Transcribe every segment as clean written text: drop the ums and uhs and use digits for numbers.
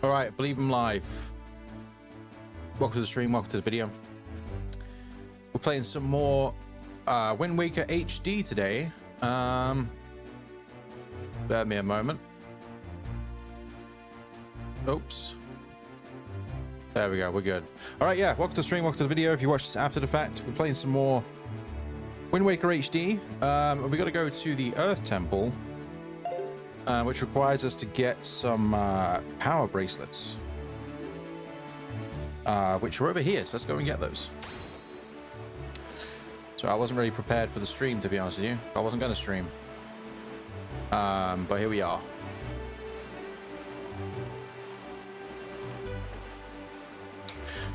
All right, believe I'm live. Welcome to the stream. Welcome to the video. We're playing some more Wind Waker HD today. Bear me a moment. Oops. There we go. We're good. All right, yeah. Welcome to the stream. Welcome to the video. If you watch this after the fact, we're playing some more Wind Waker HD. We got to go to the Earth Temple, which requires us to get some power bracelets, which are over here. So let's go and get those. So I wasn't really prepared for the stream, to be honest with you. I wasn't going to stream. But here we are.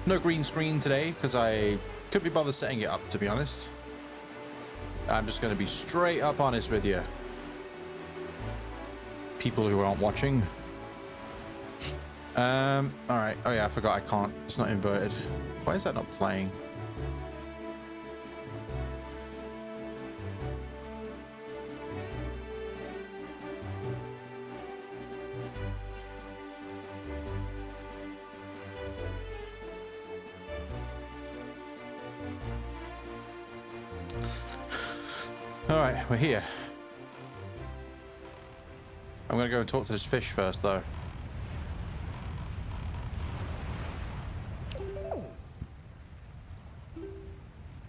No green screen today because I couldn't be bothered setting it up, to be honest. I'm just going to be straight up honest with you. People who aren't watching. All right. Oh yeah, I forgot I can't. It's not inverted. Why is that not playing? All right, we're here. I'm gonna go and talk to this fish first, though.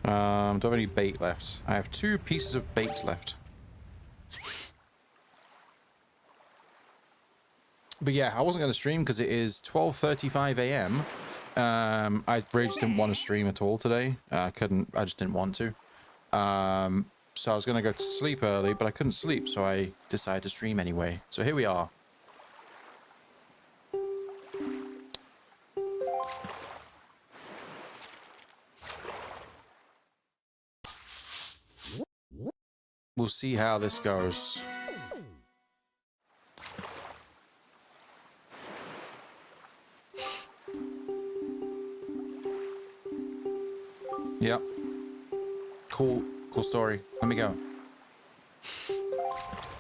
Do I have any bait left? I have 2 pieces of bait left. But yeah, I wasn't going to stream because it is 12:35 a.m. I really just didn't want to stream at all today. I just didn't want to. So I was going to go to sleep early, but I couldn't sleep, so I decided to stream anyway. So here we are. We'll see how this goes. Yep. Cool story. Let me go.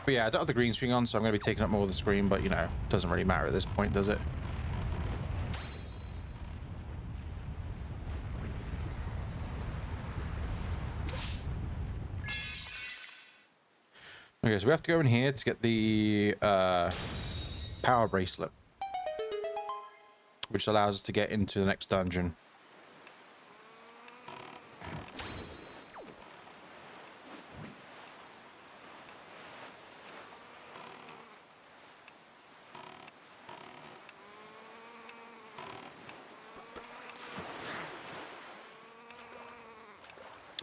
But yeah, I don't have the green screen on, so I'm going to be taking up more of the screen, but you know, doesn't really matter at this point, does it? Okay, so we have to go in here to get the power bracelet, which allows us to get into the next dungeon.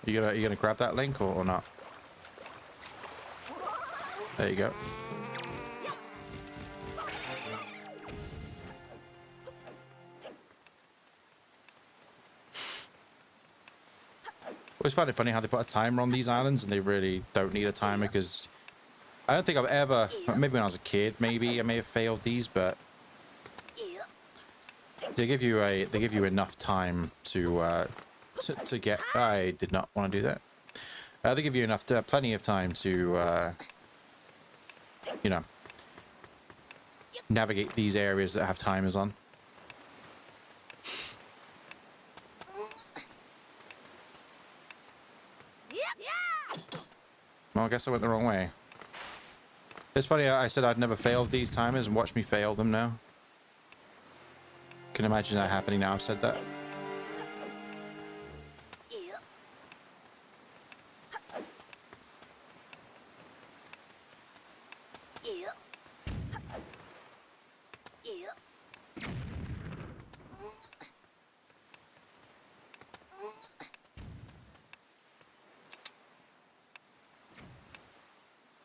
You gonna grab that link or not? There you go. Always find it funny how they put a timer on these islands and they really don't need a timer, because I don't think I've ever, maybe when I was a kid, maybe I may have failed these, but they give you enough time to get. I did not want to do that. They give you plenty of time to you know, navigate these areas that have timers on. Well, I guess I went the wrong way. It's funny, I said I'd never failed these timers, and watch me fail them now. Can imagine that happening now I've said that.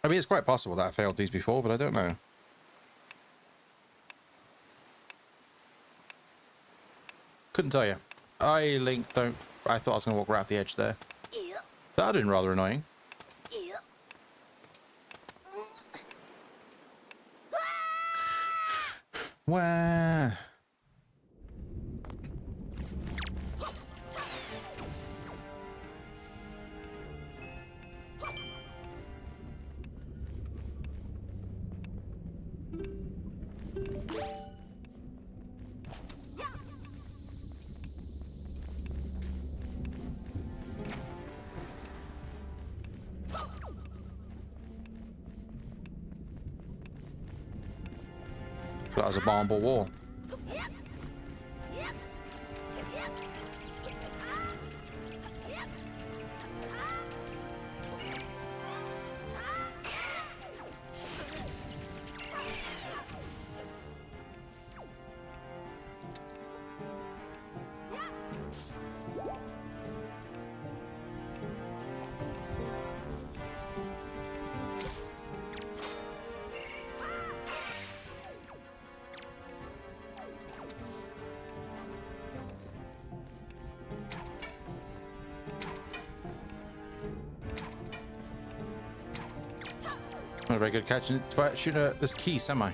I mean, it's quite possible that I failed these before, but I don't know. Couldn't tell you. I thought I was going to walk right off the edge there. That would have been rather annoying. Wah. That was a bombable wall. Not a very good catch. Shoot this key, semi.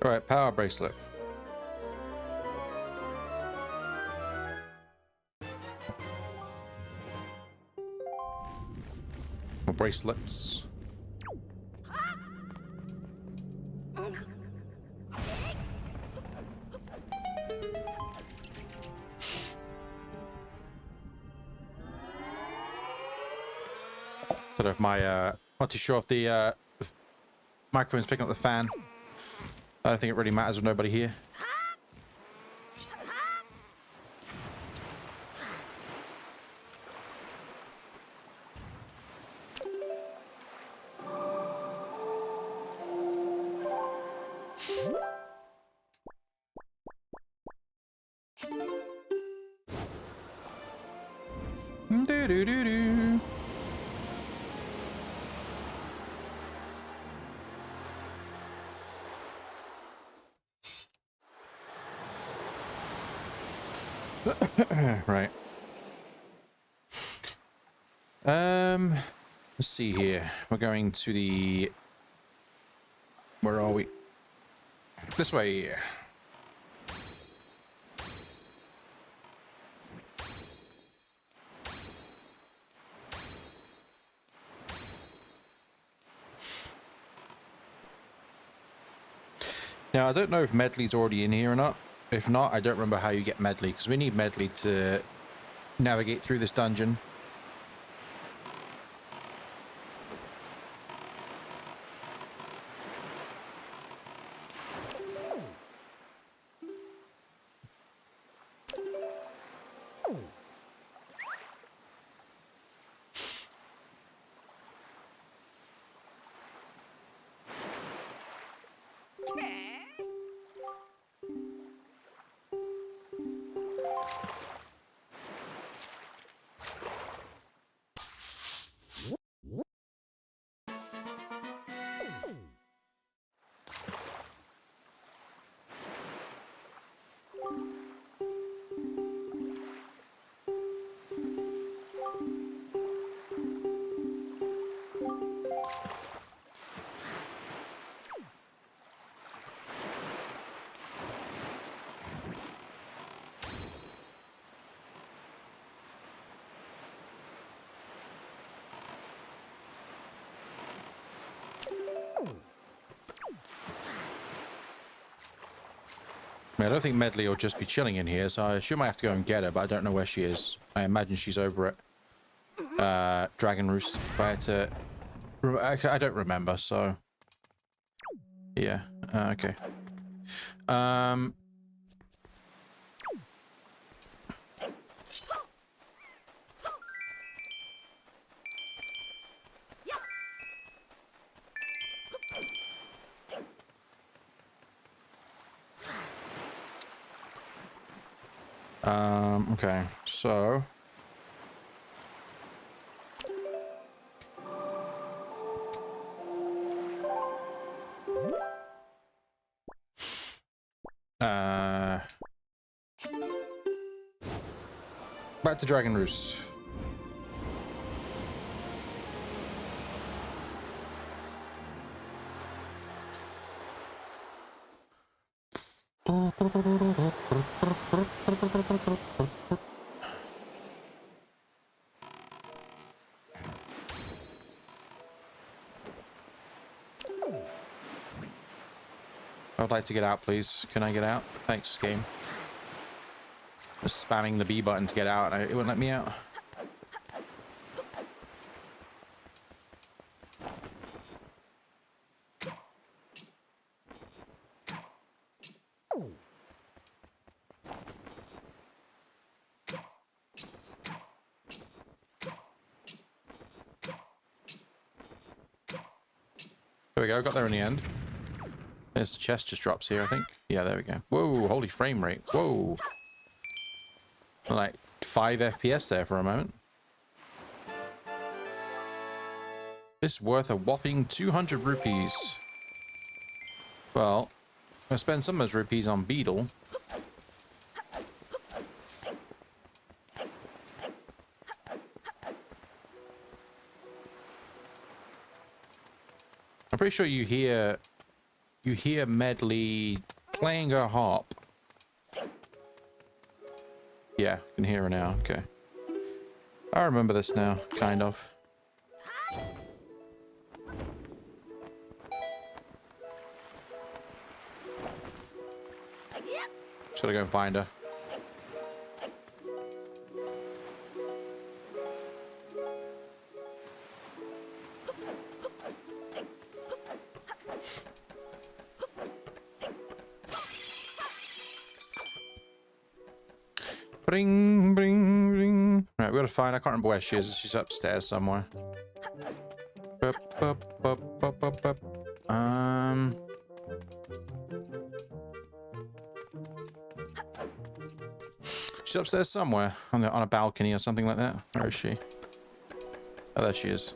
All right, power bracelet. More bracelets. Sort of my not too sure if the microphone's picking up the fan. I don't think it really matters with nobody here. Do do do do. Right. Let's see here. We're going to the... Where are we? This way. Now, I don't know if Medley's already in here or not. If not, I don't remember how you get Medley, because we need Medley to navigate through this dungeon. I don't think Medley will just be chilling in here, so I assume I have to go and get her, but I don't know where she is. I imagine she's over at Dragon Roost. If I had to... I don't remember, so... Yeah, okay. Okay, so... Back to Dragon Roost. I'd like to get out, please. Can I get out? Thanks, game. Just spamming the B button to get out, and it wouldn't let me out. There we go, got there in the end. This chest just drops here, I think. Yeah, there we go. Whoa, holy frame rate. Whoa. Like 5 FPS there for a moment. This is worth a whopping 200 rupees. Well, I'll spend some of those rupees on Beetle. I'm pretty sure you hear Medley playing her harp. Yeah, I can hear her now. Okay. I remember this now, kind of. Just gotta go and find her. Bring, bring, bring. Right, we gotta find. I can't remember where she is. She's upstairs somewhere. She's upstairs somewhere on a balcony or something like that. Where is she? Oh, there she is.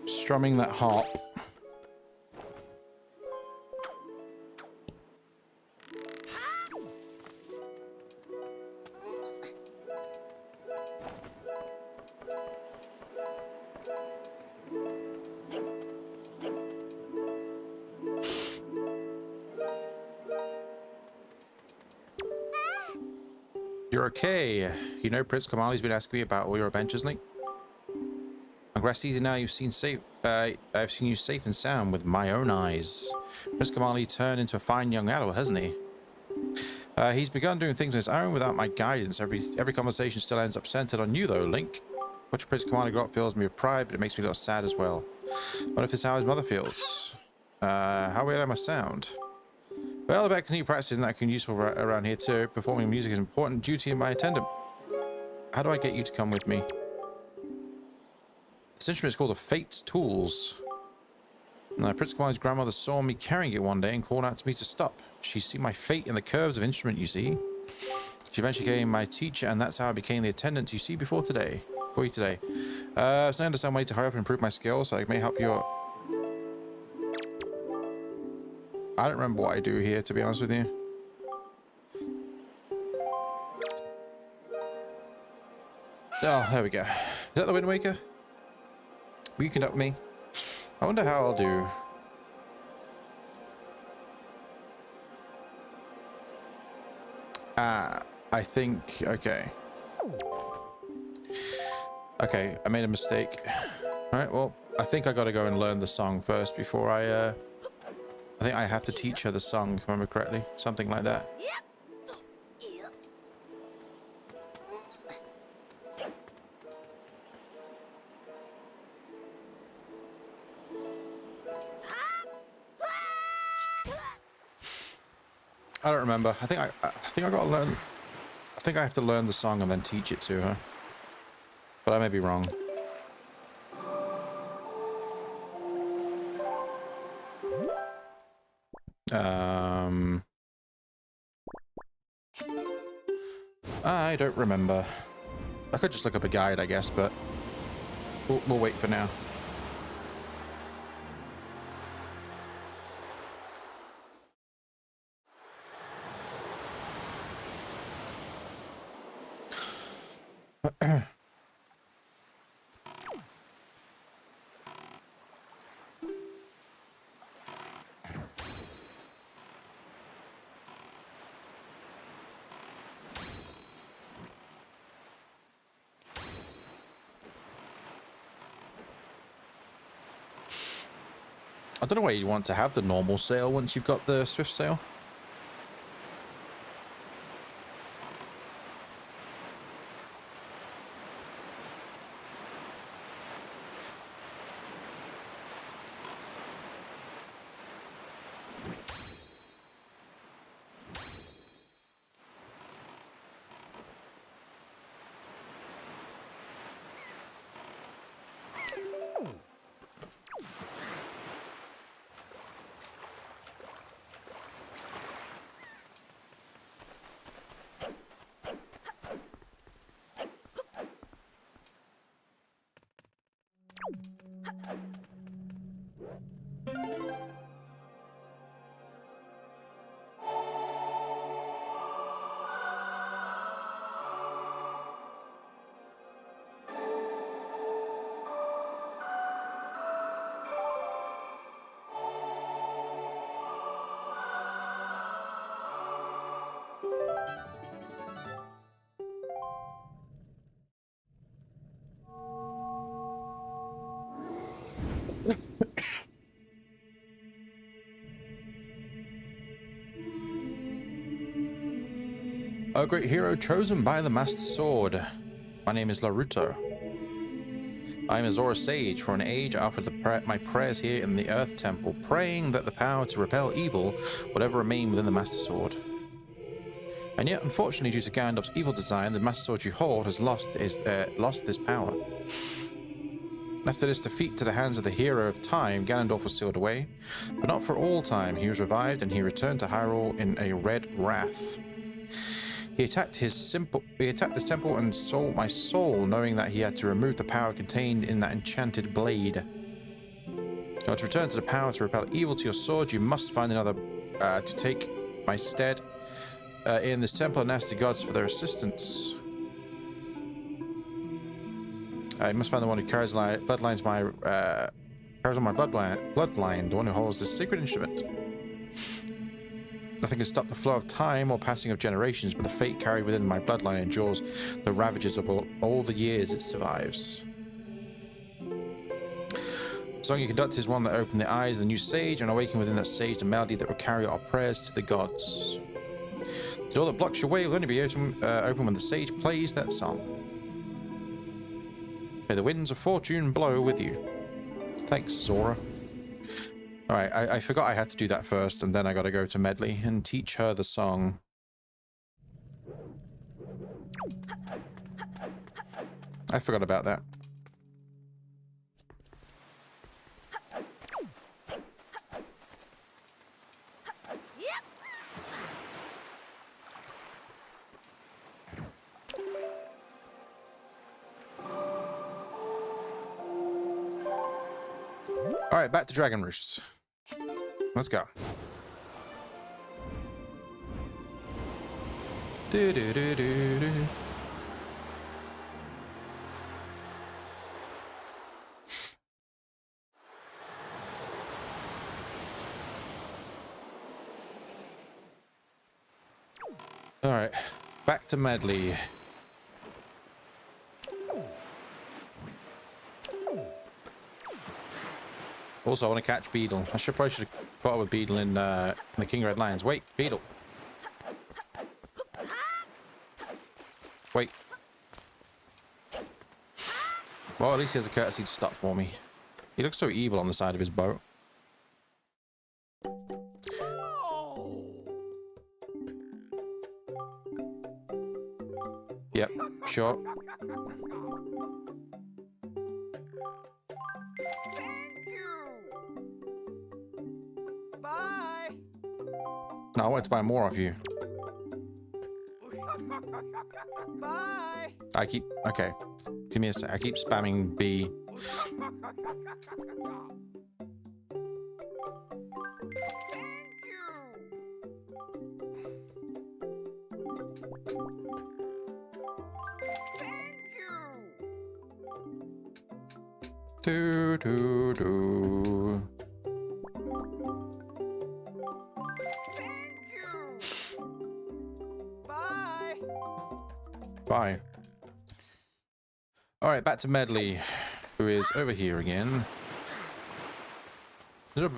Strumming that harp. You're okay. You know, Prince Kamali's been asking me about all your adventures, Link. Congrats, now you've seen safe. I've seen you safe and sound with my own eyes. Prince Kamali turned into a fine young adult, hasn't he? He's begun doing things on his own without my guidance. Every conversation still ends up centered on you, though, Link. Watching Prince Kamali grow up fills me with pride, but it makes me a little sad as well. What if it's how his mother feels? How weird am I sound? Well, I bet continue practicing that can be useful around here too. Performing music is an important duty of my attendant. How do I get you to come with me? This instrument is called a Fate's Tools. Prince Kamali's grandmother saw me carrying it one day and called out to me to stop. She's seen my fate in the curves of instrument, you see. She eventually became my teacher, and that's how I became the attendant you see before you today. So I understand way to hurry up and improve my skills, so I may help you out. I don't remember what I do here, to be honest with you. Oh, there we go. Is that the Wind Waker? Will you conduct me? I wonder how I'll do. I think, okay. Okay, I made a mistake. Alright, well, I think I gotta go and learn the song first before I think I have to teach her the song, if I remember correctly. Something like that. I don't remember. I think I gotta learn. I think I have to learn the song and then teach it to her. But I may be wrong. I don't remember. I could just look up a guide, I guess, but we'll wait for now. I don't know why you want to have the normal sail once you've got the swift sail. A great hero chosen by the Master Sword. My name is Laruto. I am a Zora sage. For an age, I offered my prayers here in the Earth Temple, praying that the power to repel evil would ever remain within the Master Sword. And yet, unfortunately, due to Ganondorf's evil design, the Master Sword you hold has lost this power. After this defeat to the hands of the hero of time, Ganondorf was sealed away, but not for all time. He was revived and he returned to Hyrule in a red wrath. He attacked this temple and stole my soul, knowing that he had to remove the power contained in that enchanted blade. In order to return to the power to repel evil to your sword, you must find another to take my stead in this temple and ask the gods for their assistance. I must find the one who carries on my bloodline, the one who holds this sacred instrument. Nothing can stop the flow of time or passing of generations, but the fate carried within my bloodline endures the ravages of all the years it survives. The song you conduct is one that opened the eyes of the new sage and awaken within that sage the melody that will carry our prayers to the gods. The door that blocks your way will only be open when the sage plays that song. May the winds of fortune blow with you. Thanks, Zora. Alright, I forgot I had to do that first, and then I gotta go to Medley and teach her the song. I forgot about that. Alright, back to Dragon Roost. Let's go. Do do do do do. All right, back to Medley. Also, I want to catch Beedle. I probably should have caught up with Beedle in the King Red Lions. Wait, Beedle. Wait. Well, at least he has a courtesy to stop for me. He looks so evil on the side of his boat. Yep, sure. No, I wanted to buy more of you. Bye. Okay. Give me a sec. I keep spamming B. Do do do. Bye. All right, back to Medley, who is over here again. Oh,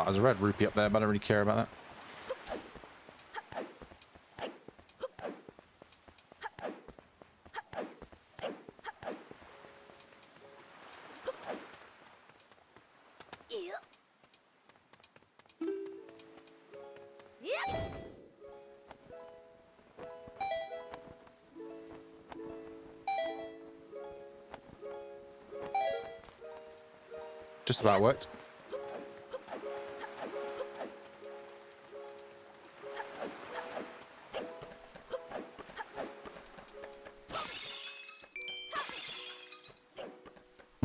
there's a red rupee up there, but I don't really care about that. Just about worked.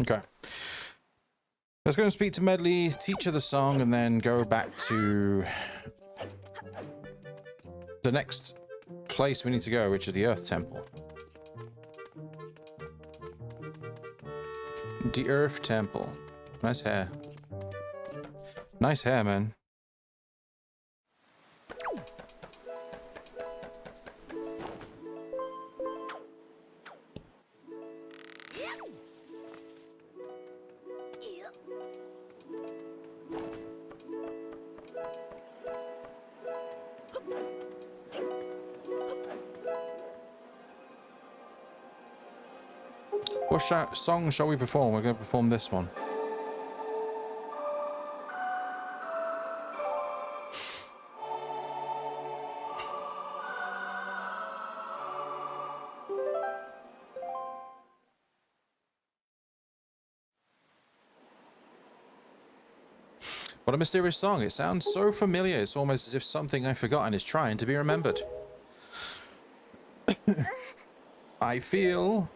Okay. Let's go and speak to Medley, teach her the song, and then go back to the next place we need to go, which is the Earth Temple. The Earth Temple. Nice hair. Nice hair, man. What song shall we perform? We're going to perform this one. What a mysterious song. It sounds so familiar. It's almost as if something I've forgotten is trying to be remembered. I feel...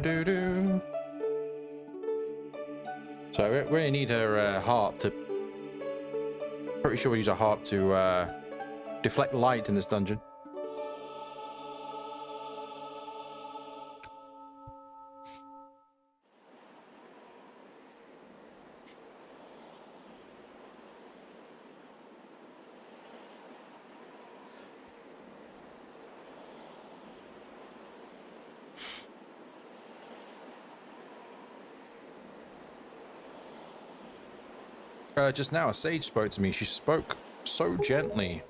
Do. So we really need her harp to... Pretty sure we use a harp to deflect light in this dungeon. Just now, a sage spoke to me. She spoke so gently.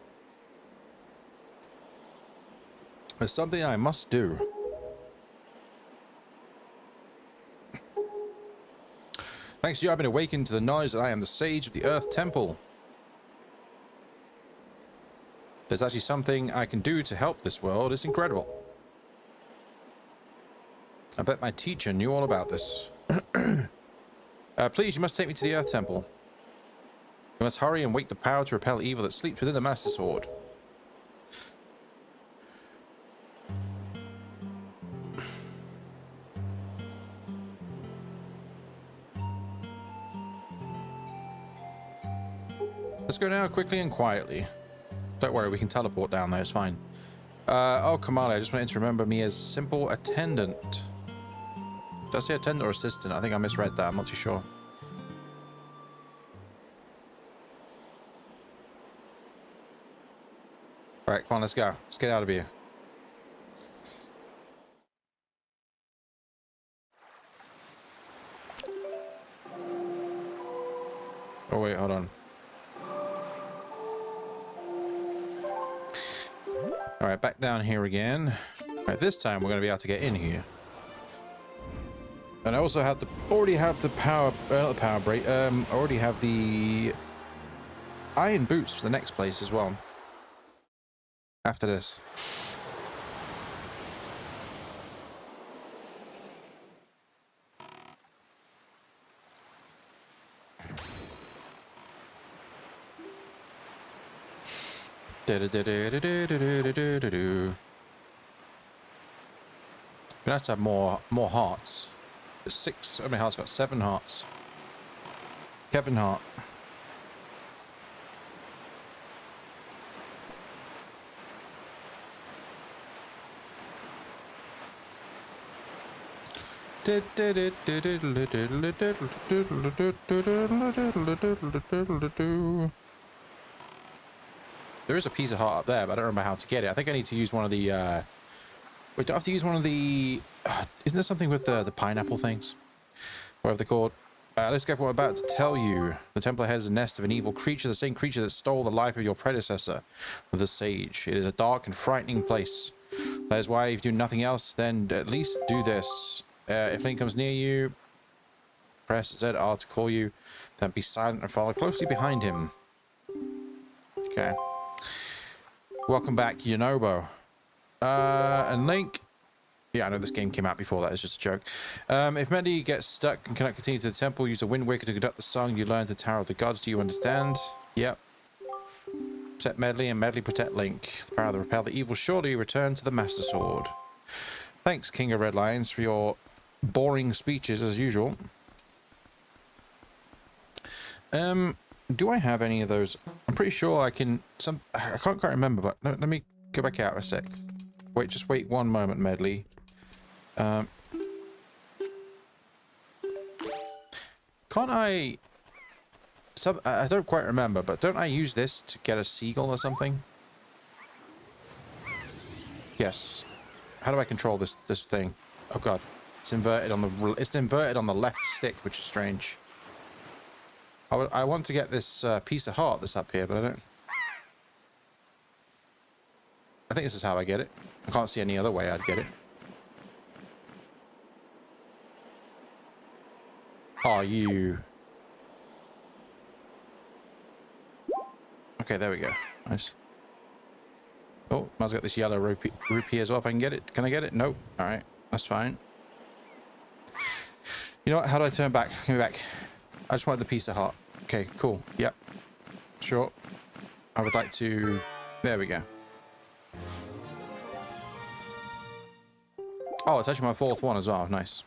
There's something I must do. Thanks to you, I've been awakened to the knowledge that I am the sage of the Earth Temple. There's actually something I can do to help this world. It's incredible. I bet my teacher knew all about this. Please, you must take me to the Earth Temple. We must hurry and wake the power to repel evil that sleeps within the Master Sword. Let's go now quickly and quietly. Don't worry, we can teleport down there, it's fine. Oh, Kamali, I just wanted to remember me as simple attendant. Did I say attendant or assistant? I think I misread that, I'm not too sure. Alright, come on, let's go. Let's get out of here. Oh wait, hold on. Alright, back down here again. Alright, this time we're going to be able to get in here. And I also have the... already have the power... not the power break. I already have the... iron boots for the next place as well. after this. We have to have more hearts. There's 6. How many hearts? Got 7 hearts. Kevin Hart. There is a piece of heart up there, but I don't remember how to get it. I think I need to use one of the wait, do I have to use one of the isn't there something with the pineapple things, whatever they're called? Let's go for what I'm about to tell you. The temple has a nest of an evil creature, the same creature that stole the life of your predecessor, the sage. It is a dark and frightening place. That is why, if you do nothing else, then at least do this. If Link comes near you, press ZR to call you, then be silent and follow closely behind him. Okay. Welcome back, Yonobo. And Link... Yeah, I know this game came out before that, it's just a joke. If Medley gets stuck and cannot continue to the temple, use a Wind Waker to conduct the song you learned to Tower of the Gods. Do you understand? Yep. Protect Medley and Medley protect Link. The power of the repel the evil surely return to the Master Sword. Thanks, King of Red Lions, for your boring speeches as usual. Do I have any of those? I'm pretty sure I can... I can't quite remember, but let me go back out a sec. Wait, just wait one moment, Medley. Can't I... I don't quite remember, but don't I use this to get a seagull or something? Yes. How do I control this thing? Oh god, it's inverted on the left stick, which is strange. I want to get this piece of heart that's up here, but I don't. I think this is how I get it. I can't see any other way I'd get it. Are you? Okay, there we go. Nice. Oh, might as well get this yellow rupee as well if I can get it. Can I get it? Nope. All right, that's fine. You know what? How do I turn back? Give me back. I just wanted the piece of heart. Okay, cool. Yep. Sure. I would like to... There we go. Oh, it's actually my 4th one as well. Nice.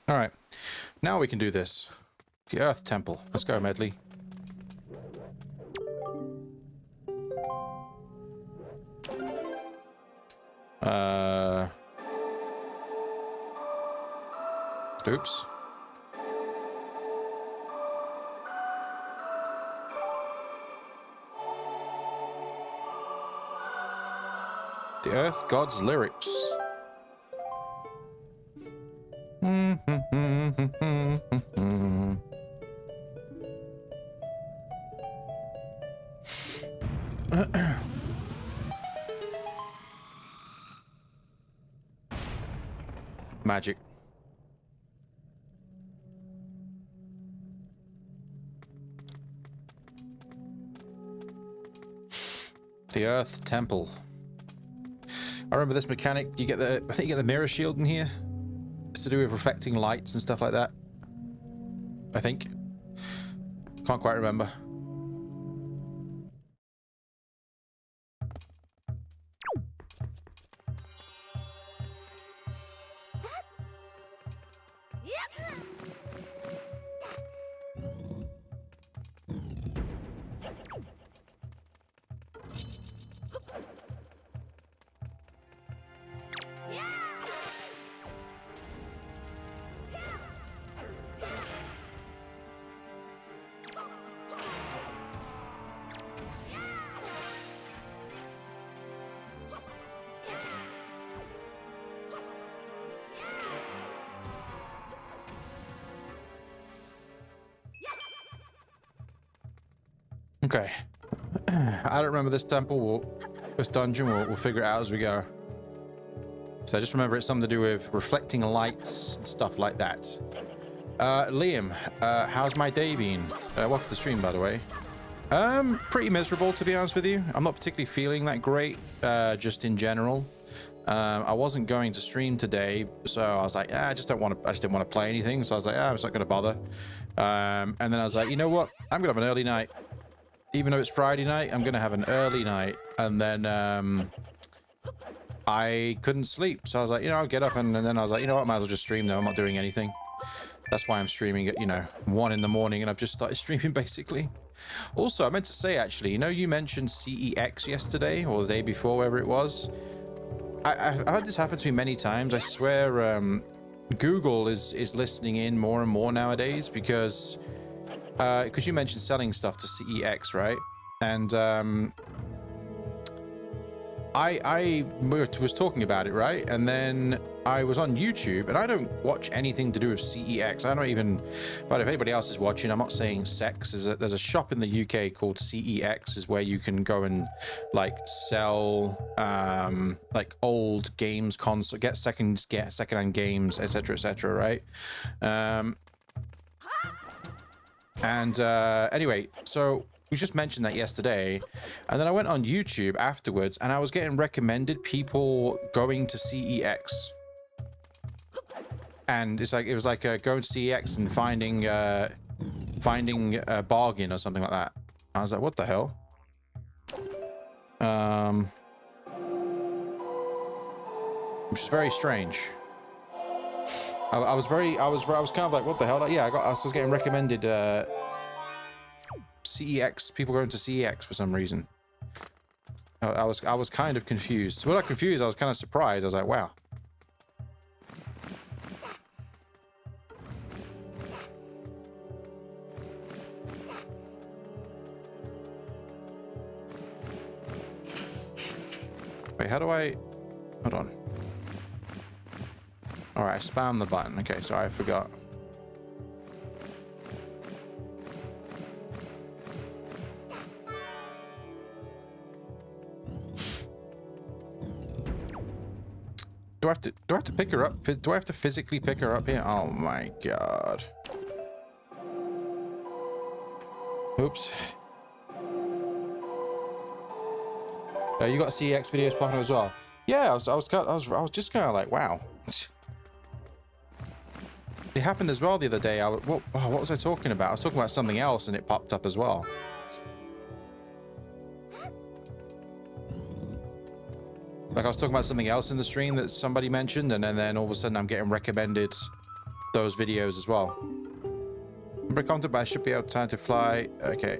All right. Now we can do this. The Earth Temple. Let's go, Medley. Oops. The Earth God's lyrics. Magic. The Earth Temple. I remember this mechanic. You get the, I think you get the mirror shield in here. It's to do with reflecting lights and stuff like that. I think. Can't quite remember. Okay. I don't remember this temple. This dungeon. We'll figure it out as we go. So I just remember it's something to do with reflecting lights and stuff like that. Liam, how's my day been? Welcome to the stream, by the way. Pretty miserable, to be honest with you. I'm not particularly feeling that great, just in general. I wasn't going to stream today, so I was like, I just didn't want to play anything. So I was like, I'm just not going to bother. And then I was like, you know what? I'm going to have an early night. Even though it's Friday night, I'm going to have an early night. And then, I couldn't sleep. So I was like, I'll get up. And then I was like, you know what? I might as well just stream now. I'm not doing anything. That's why I'm streaming at, 1 in the morning, and I've just started streaming, basically. Also, I meant to say, actually, you mentioned CEX yesterday, or the day before, wherever it was. I've had this happen to me many times. I swear, Google is listening in more and more nowadays, because you mentioned selling stuff to CEX, right? And I was talking about it, right? And then I was on YouTube, and I don't watch anything to do with CEX. I don't even, but if anybody else is watching, I'm not saying sex. There's a shop in the UK called CEX, is where you can go and like sell like old games, console, get secondhand games, etc., right? Anyway, so we just mentioned that yesterday, and then I went on YouTube afterwards, and I was getting recommended people going to CEX, and it was like going to CEX and finding a bargain or something like that. I was like, what the hell? Which is very strange. I was kind of like, what the hell? Like, yeah, I was getting recommended CEX, people going to CEX for some reason. I was kind of confused. Well, not confused, I was kind of surprised. I was like, wow. Wait, how do I... Hold on. Alright, I spammed the button. Okay, sorry, I forgot. Do I have to pick her up? Do I have to physically pick her up here? Oh my god. Oops. You got CEX videos popping as well? Yeah, I was just kind of like, wow. It happened as well the other day. What was I talking about? I was talking about something else, and it popped up as well. Like I was talking about something else in the stream that somebody mentioned, and then all of a sudden I'm getting recommended those videos as well. Remember content, but I should be able to fly. Okay.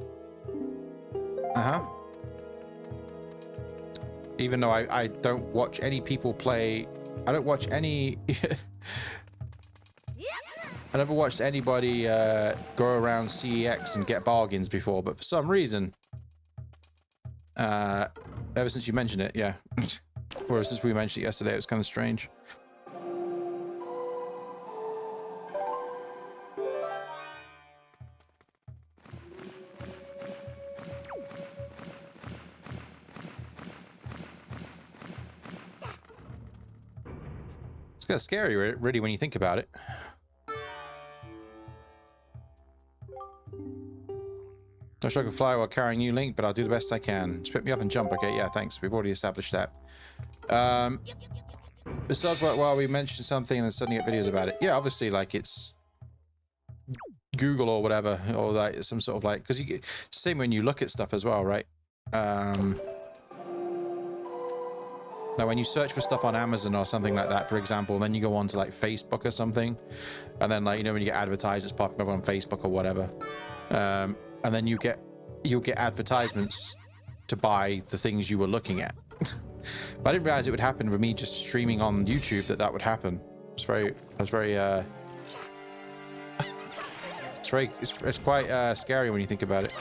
Even though I don't watch any people play, I don't watch any. I never watched anybody go around CEX and get bargains before, but for some reason, ever since you mentioned it, yeah. Or since we mentioned it yesterday, it was kind of strange. It's kind of scary, really, when you think about it. Not sure I can fly while carrying you, Link, but I'll do the best I can. Just pick me up and jump. Okay, yeah, thanks. We've already established that. Let's talk about while we mentioned something and then suddenly get videos about it. Yeah, obviously, like, it's Google or whatever, or like some sort of like, because you get same when you look at stuff as well, right? Now, when you search for stuff on Amazon or something like that, for example, then you go on to like Facebook or something, and then like, you know, when you get advertisements popping up on Facebook or whatever, and then you'll get advertisements to buy the things you were looking at. But I didn't realize it would happen with me just streaming on YouTube, that would happen. It's quite scary when you think about it.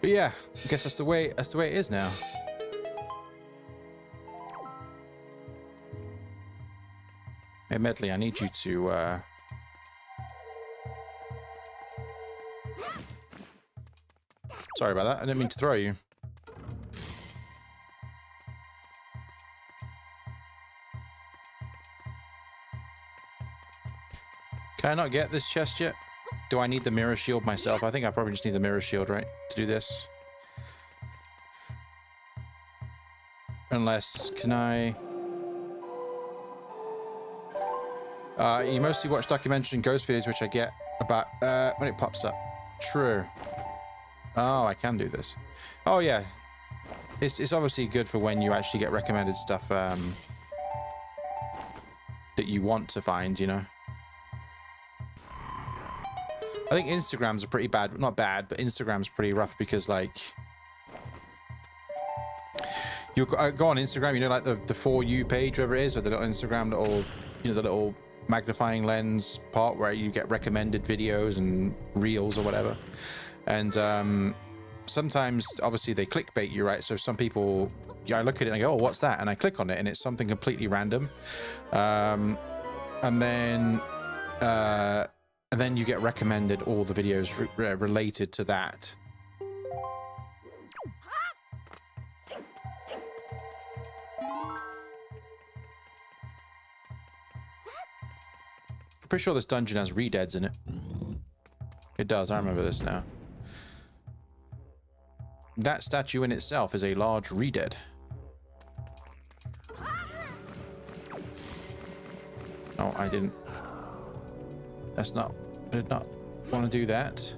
But yeah, I guess that's the way it is now. Hey Medley, I need you to sorry about that. I didn't mean to throw you. Can I not get this chest yet? Do I need the mirror shield myself? I think I probably just need the mirror shield, right? To do this. Unless, can I... you mostly watch documentaries and ghost videos, which I get about when it pops up. True. Oh, I can do this. Oh, yeah. It's obviously good for when you actually get recommended stuff that you want to find, you know? I think Instagrams are pretty bad. Not bad, but Instagram's pretty rough because, like... You go on Instagram, you know, like the For You page, whatever it is, or the little Instagram little, you know, the little magnifying lens part where you get recommended videos and reels or whatever. And sometimes, obviously, they clickbait you, right? So some people, yeah, I look at it and I go, oh, what's that? And I click on it and it's something completely random. And then you get recommended all the videos related to that. I'm pretty sure this dungeon has redeads in it. It does, I remember this now. That statue in itself is a large redead. Oh, I didn't. That's not... I did not want to do that.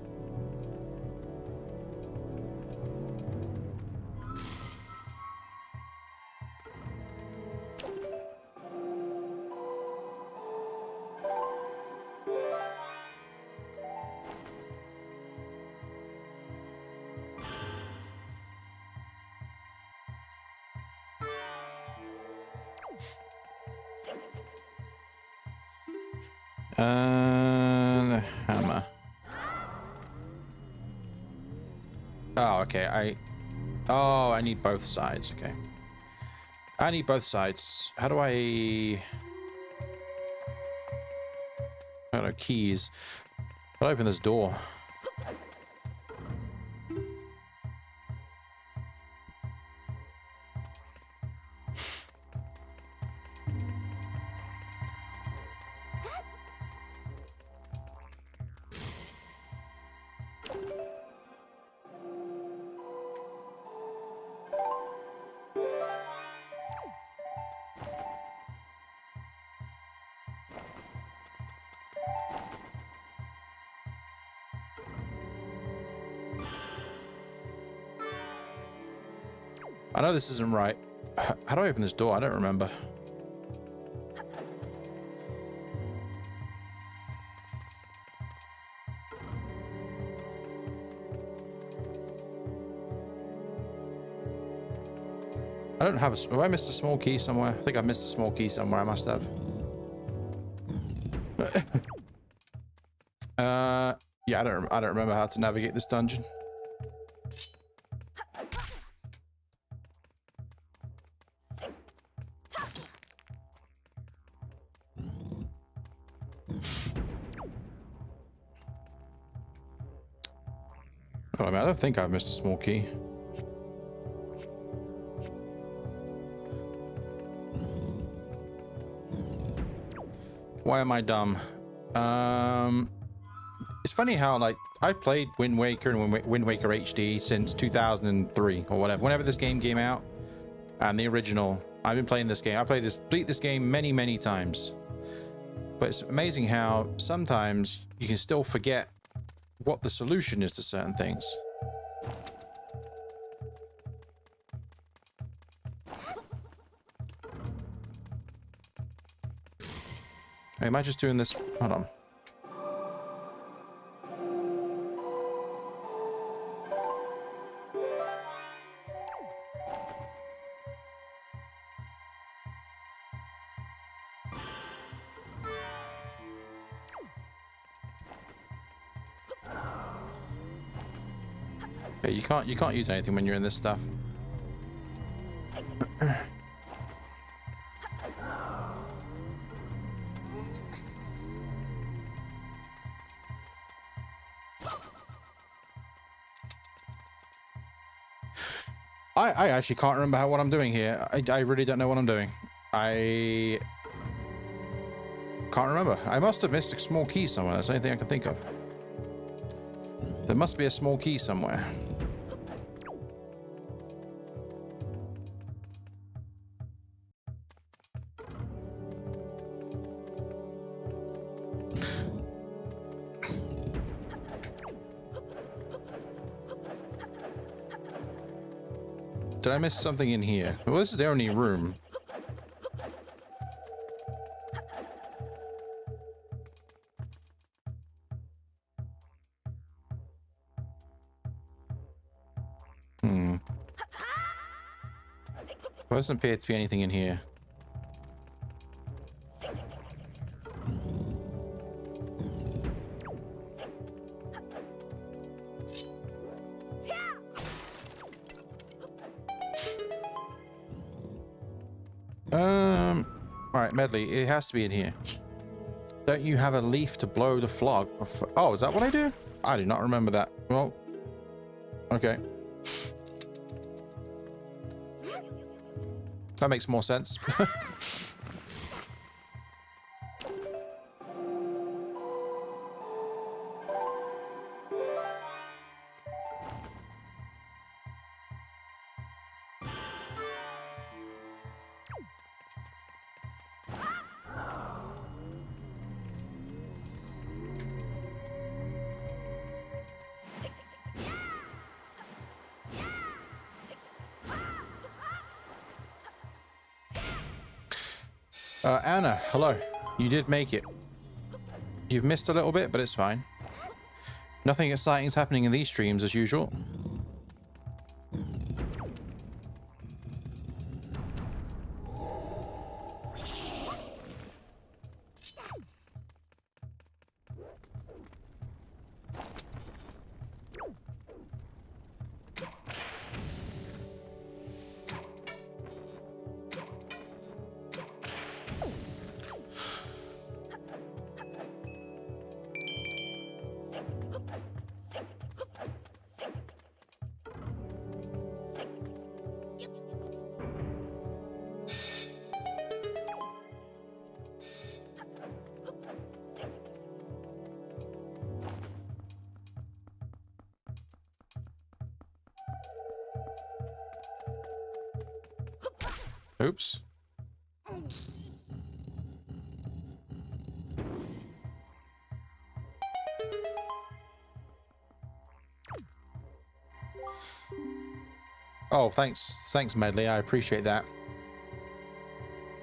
The hammer. Oh, okay. I need both sides. Okay. I need both sides. How do I don't know, keys. I'll open this door. I know this isn't right. How do I open this door? I don't remember. I don't have a... Have I missed a small key somewhere? I think I missed a small key somewhere. I must have. Yeah, I don't remember how to navigate this dungeon. Oh, I mean, I don't think I've missed a small key. Why am I dumb? It's funny how, like, I've played Wind Waker and Wind Waker HD since 2003 or whatever. Whenever this game came out, and the original, I've been playing this game. I beat this game many, many times. But it's amazing how sometimes you can still forget what the solution is to certain things. Hey, am I just doing this? Hold on. Okay, you can't use anything when you're in this stuff. I actually can't remember what I'm doing here. I really don't know what I'm doing. I can't remember. I must have missed a small key somewhere. That's the only thing I can think of. There must be a small key somewhere. Did I miss something in here? Well, this is the only room. There doesn't appear to be anything in here. Alright, Medley, it has to be in here. Don't you have a leaf to blow the flog? Oh, is that what I do? I do not remember that. Well, okay. That makes more sense. Anna, hello. You did make it. You've missed a little bit, but it's fine. Nothing exciting is happening in these streams as usual. Oops. Oh, thanks, Medley. I appreciate that.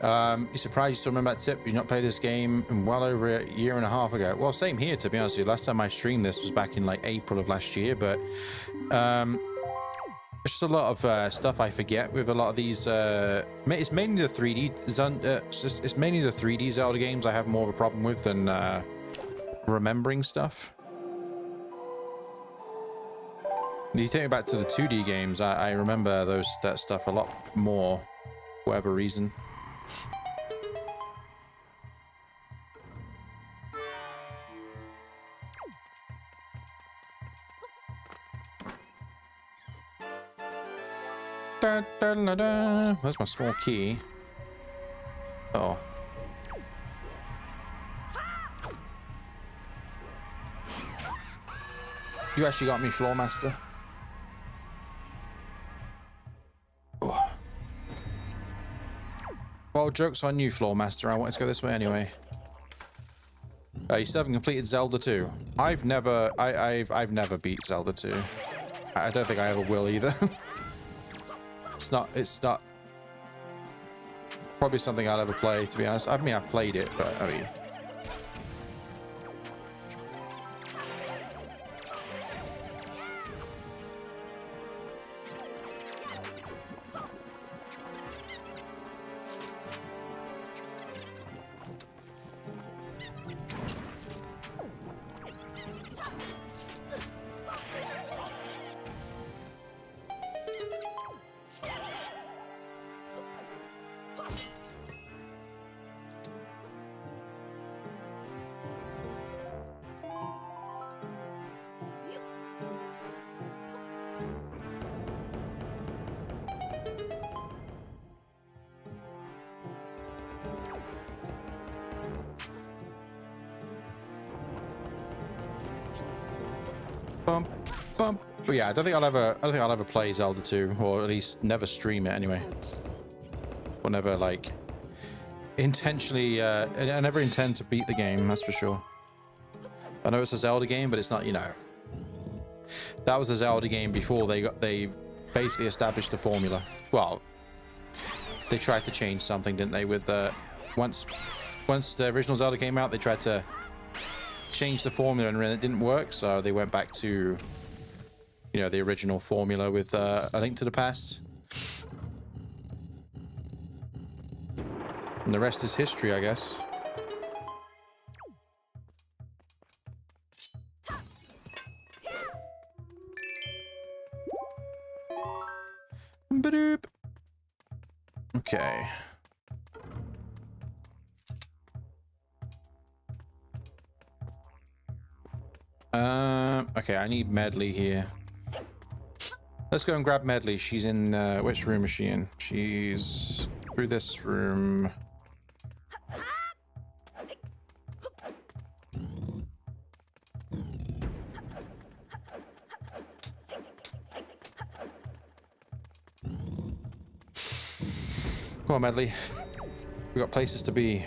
You surprised you still remember that tip? You've not played this game in well over a year and a half ago. Well, same here, to be honest with you. Last time I streamed this was back in like April of last year, but it's just a lot of stuff I forget with a lot of these. It's mainly the 3D. It's mainly the 3D Zelda games I have more of a problem with than remembering stuff. You take me back to the 2D games, I remember that stuff a lot more, for whatever reason. Da, da, da, da. Where's my small key? Oh. You actually got me, Floor Master. Oh. Well, joke's on you, Floor Master. I wanted to go this way anyway. You still haven't completed Zelda 2. I've never beat Zelda 2. I don't think I ever will either. It's not probably something I'll ever play, to be honest. I mean, I've played it, but I mean, Bump, bump. But yeah, I don't think I'll ever play Zelda 2, or at least never stream it anyway. Or never like intentionally. I never intend to beat the game. That's for sure. I know it's a Zelda game, but it's not. You know, that was a Zelda game before they basically established the formula. Well, they tried to change something, didn't they? With once the original Zelda came out, they tried to change the formula and it didn't work, so they went back to, you know, the original formula with A Link to the Past. And the rest is history, I guess. Ba-doop. Okay. Okay, I need Medley here. Let's go and grab Medley. She's in, which room is she in? She's through this room. Come on, Medley. We got places to be.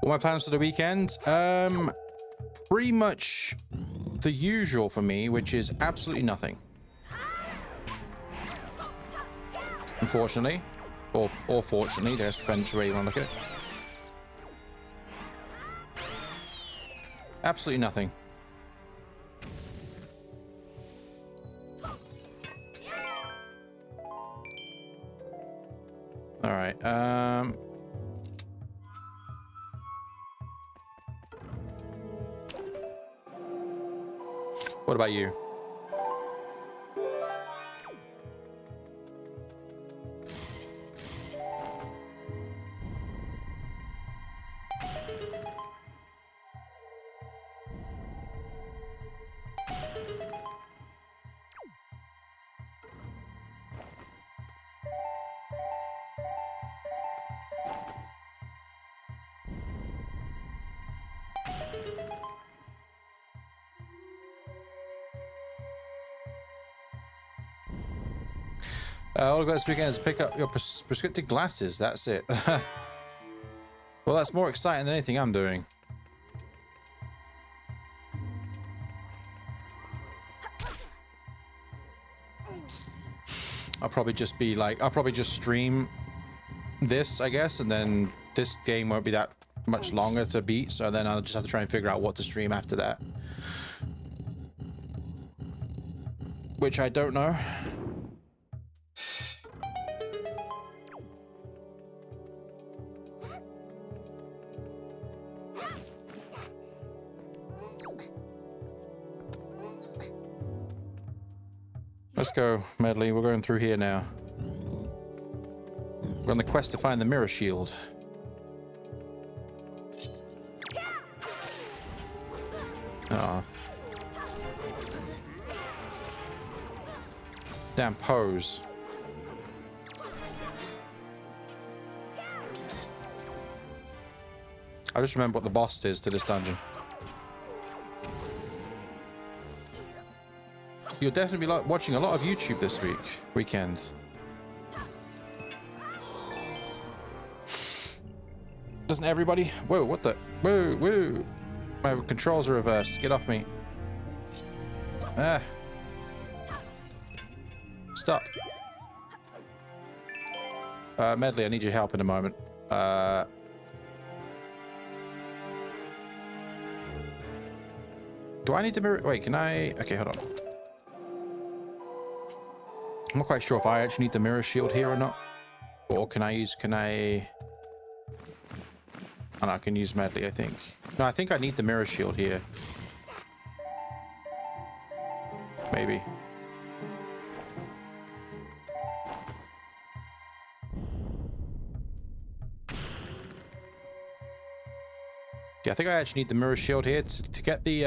My plans for the weekend, pretty much the usual for me, which is absolutely nothing, unfortunately, or fortunately. That depends where you want to look at it. Absolutely nothing. All right. What about you? All I've got this weekend is pick up your prescriptive glasses. That's it. Well, that's more exciting than anything I'm doing. I'll probably just be like, I'll probably just stream this, I guess, and then this game won't be that much longer to beat, so then I'll just have to try and figure out what to stream after that. Which I don't know. Let's go, Medley. We're going through here now. We're on the quest to find the mirror shield. Ah. Damn pose. I just remember what the boss is to this dungeon. You'll definitely be watching a lot of YouTube this weekend. Doesn't everybody? Whoa, what the? Whoa, whoa. My controls are reversed. Get off me. Ah. Stop. Medley, I need your help in a moment. Do I need to mirror? Wait, can I? Okay, hold on. I'm not quite sure if I actually need the mirror shield here or not. Or can I... Oh, no, I can use Medley, I think. No, I think I need the mirror shield here. Yeah, I think I actually need the mirror shield here to get the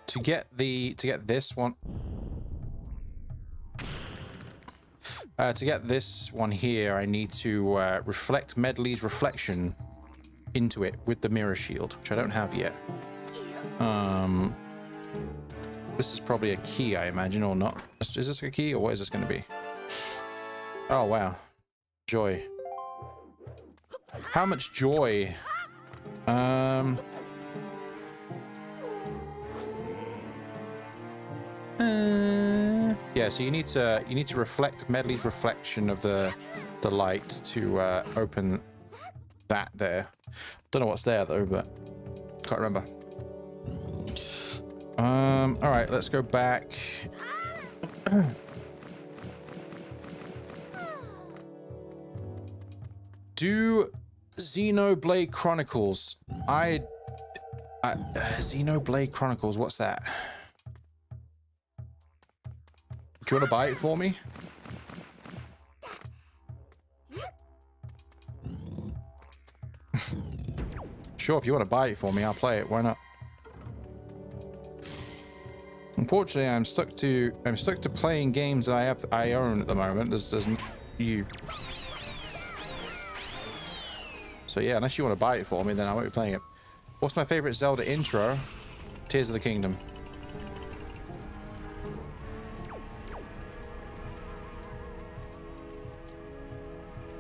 to get this one. To get this one here, I need to reflect Medley's reflection into it with the mirror shield, which I don't have yet. This is probably a key, I imagine, or not. Is this a key, or what is this going to be? Oh, wow. Joy. How much joy? Yeah, so you need to reflect Medley's reflection of the light to open that there. Don't know what's there though, but can't remember. All right, let's go back. Do Xenoblade Chronicles. Xenoblade Chronicles, what's that? Do you want to buy it for me? Sure, if you want to buy it for me, I'll play it. Why not? Unfortunately, I'm stuck to playing games that I own at the moment. There's you. So yeah, unless you want to buy it for me, then I won't be playing it. What's my favorite Zelda intro? Tears of the Kingdom.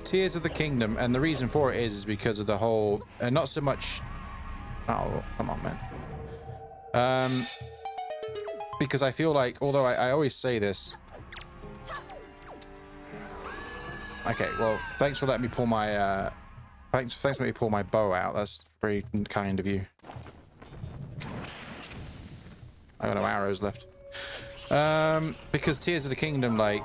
Tears of the Kingdom, and the reason for it is because of the whole, and not so much. Oh, come on, man. Because I feel like, although I always say this. Okay, well, thanks for letting me pull my. Thanks for letting me pull my bow out. That's very kind of you. I got no arrows left. Because Tears of the Kingdom, like,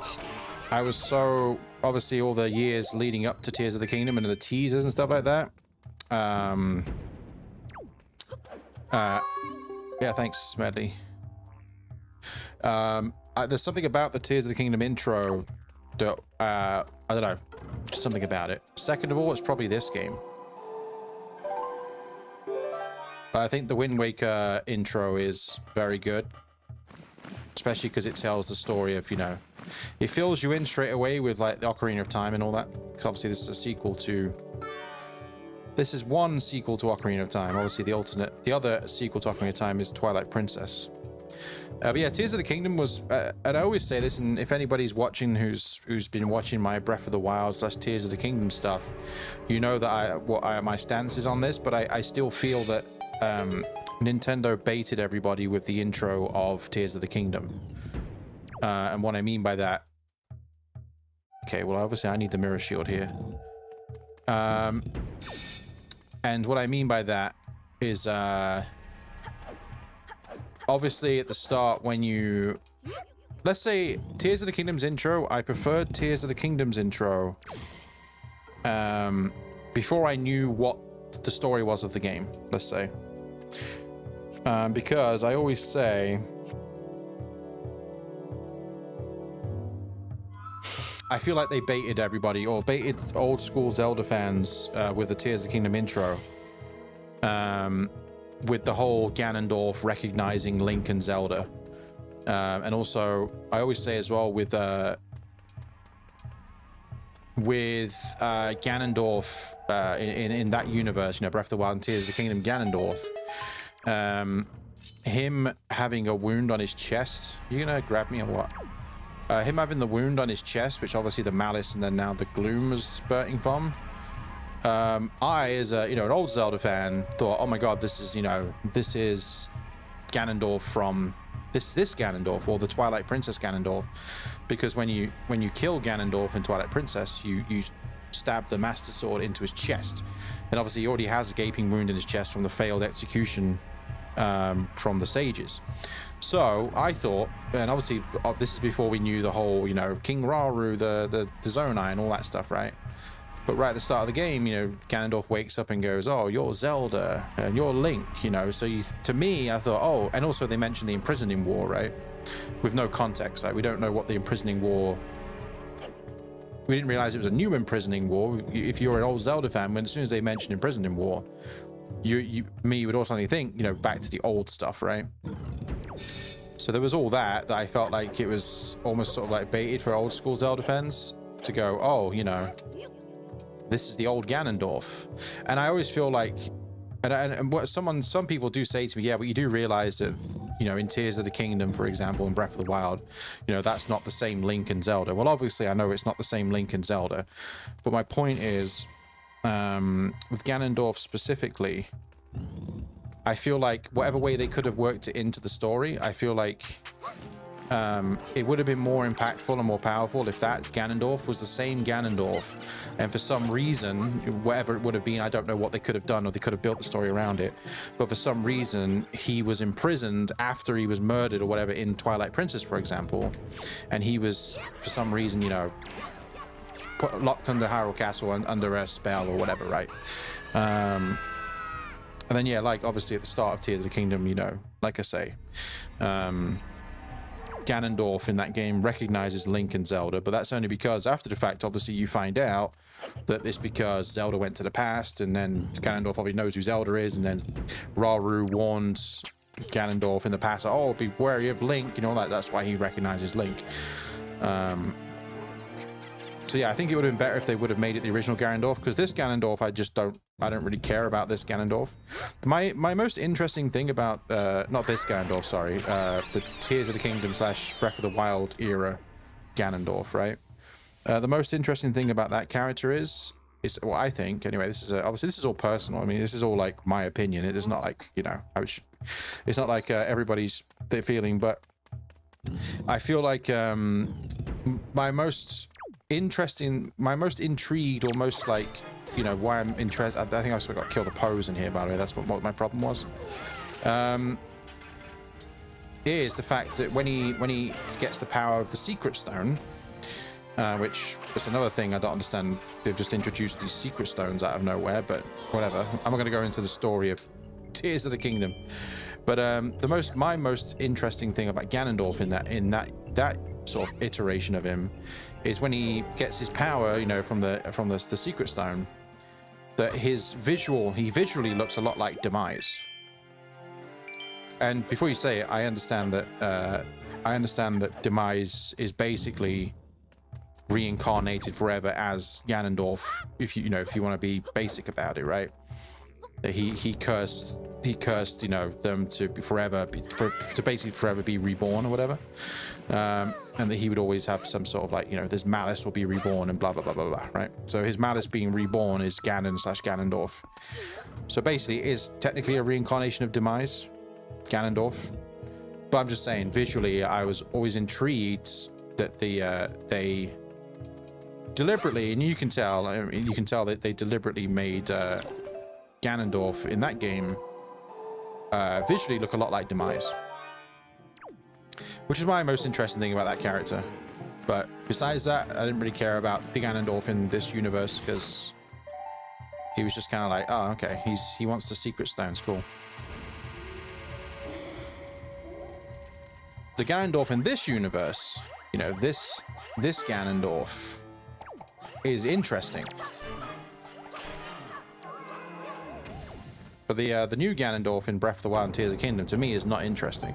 I was so obviously all the years leading up to Tears of the Kingdom and the teasers and stuff like that. Yeah, thanks, Smedley. There's something about the Tears of the Kingdom intro that I don't know, just something about it. Second of all, it's probably this game. But I think the Wind Waker intro is very good, especially because it tells the story of, you know, it fills you in straight away with like the Ocarina of Time and all that. Because obviously this is a sequel to. This is one sequel to Ocarina of Time. Obviously the other sequel to Ocarina of Time is Twilight Princess. But yeah, Tears of the Kingdom was, and I always say this, and if anybody's watching who's been watching my Breath of the Wild / Tears of the Kingdom stuff, you know that my stance is on this, but I still feel that Nintendo baited everybody with the intro of Tears of the Kingdom. And what I mean by that, okay, well obviously I need the mirror shield here. And what I mean by that is obviously at the start when you, let's say Tears of the Kingdom's intro, I preferred Tears of the Kingdom's intro before I knew what the story was of the game, let's say. Because I always say, I feel like they baited everybody, or baited old school Zelda fans with the Tears of the Kingdom intro. With the whole Ganondorf recognizing Link and Zelda. And also, I always say as well with Ganondorf in that universe, you know, Breath of the Wild and Tears of the Kingdom, Ganondorf, him having a wound on his chest. You gonna grab me or what? Him having the wound on his chest, which obviously the malice and then now the gloom was spurting from. I, as a, you know, an old Zelda fan, thought, oh my god, this is, you know, this is Ganondorf from this Ganondorf, or the Twilight Princess Ganondorf, because when you kill Ganondorf in Twilight Princess, you stab the Master Sword into his chest, and obviously he already has a gaping wound in his chest from the failed execution from the sages. So I thought, and obviously this is before we knew the whole, you know, King Rauru, the Zonai and all that stuff, right? But right at the start of the game, you know, Ganondorf wakes up and goes, oh, you're Zelda and you're Link, you know. So to me, I thought, oh, and also they mentioned the imprisoning war, right? With no context, like we don't know what the imprisoning war we didn't realize it was a new imprisoning war. If you're an old Zelda fan, when as soon as they mention imprisoned in war, you would automatically think, you know, back to the old stuff, right? So there was all that I felt like it was almost sort of like baited for old school Zelda fans to go, oh, you know, this is the old Ganondorf. And I always feel like, and what some people do say to me, yeah, but you do realize that, you know, in Tears of the Kingdom, for example, in Breath of the Wild, you know, that's not the same Link and Zelda. Well, obviously I know it's not the same Link and Zelda, but my point is, with Ganondorf specifically, I feel like whatever way they could have worked it into the story, I feel like it would have been more impactful and more powerful if that Ganondorf was the same Ganondorf, and for some reason, whatever it would have been, I don't know what they could have done, or they could have built the story around it, but for some reason he was imprisoned after he was murdered or whatever in Twilight Princess, for example, and he was for some reason, you know, locked under Hyrule Castle and under a spell or whatever, right? And then yeah, like obviously at the start of Tears of the Kingdom, you know, like I say, Ganondorf in that game recognizes Link and Zelda, but that's only because after the fact, obviously, you find out that it's because Zelda went to the past, and then Ganondorf obviously knows who Zelda is, and then Rauru warns Ganondorf in the past, oh, be wary of Link, you know, that's why he recognizes Link. So yeah, I think it would have been better if they would have made it the original Ganondorf, because this Ganondorf, I don't really care about this Ganondorf. My most interesting thing about, not this Ganondorf, sorry, the Tears of the Kingdom / Breath of the Wild era Ganondorf, right? The most interesting thing about that character is well, I think, anyway, this is obviously this is all personal. I mean, this is all like my opinion. It is not like, you know, it's not like everybody's feeling, but I feel like my most intrigued, or most like, you know, why I'm interested, I think I sort of got killed a pose in here, by the way. That's what my problem was. Is the fact that when he gets the power of the Secret Stone, which is another thing I don't understand. They've just introduced these Secret Stones out of nowhere, but whatever. I'm not going to go into the story of Tears of the Kingdom. But my most interesting thing about Ganondorf in that sort of iteration of him is when he gets his power, you know, from the Secret Stone, that he visually looks a lot like Demise. And before you say it, I understand that Demise is basically reincarnated forever as Ganondorf, if you want to be basic about it, right? He cursed, you know, them to basically forever be reborn or whatever, and that he would always have some sort of like, you know, this malice will be reborn and blah blah blah blah blah, right? So his malice being reborn is Ganon / Ganondorf. So basically, it is technically a reincarnation of Demise, Ganondorf. But I'm just saying, visually, I was always intrigued that they deliberately, and you can tell that they deliberately made Ganondorf in that game visually look a lot like Demise, which is my most interesting thing about that character. But besides that, I didn't really care about the Ganondorf in this universe, because he was just kind of like, oh, okay, he wants the Secret Stones, cool. The Ganondorf in this universe, you know, this Ganondorf is interesting. But the new Ganondorf in Breath of the Wild and Tears of the Kingdom, to me, is not interesting.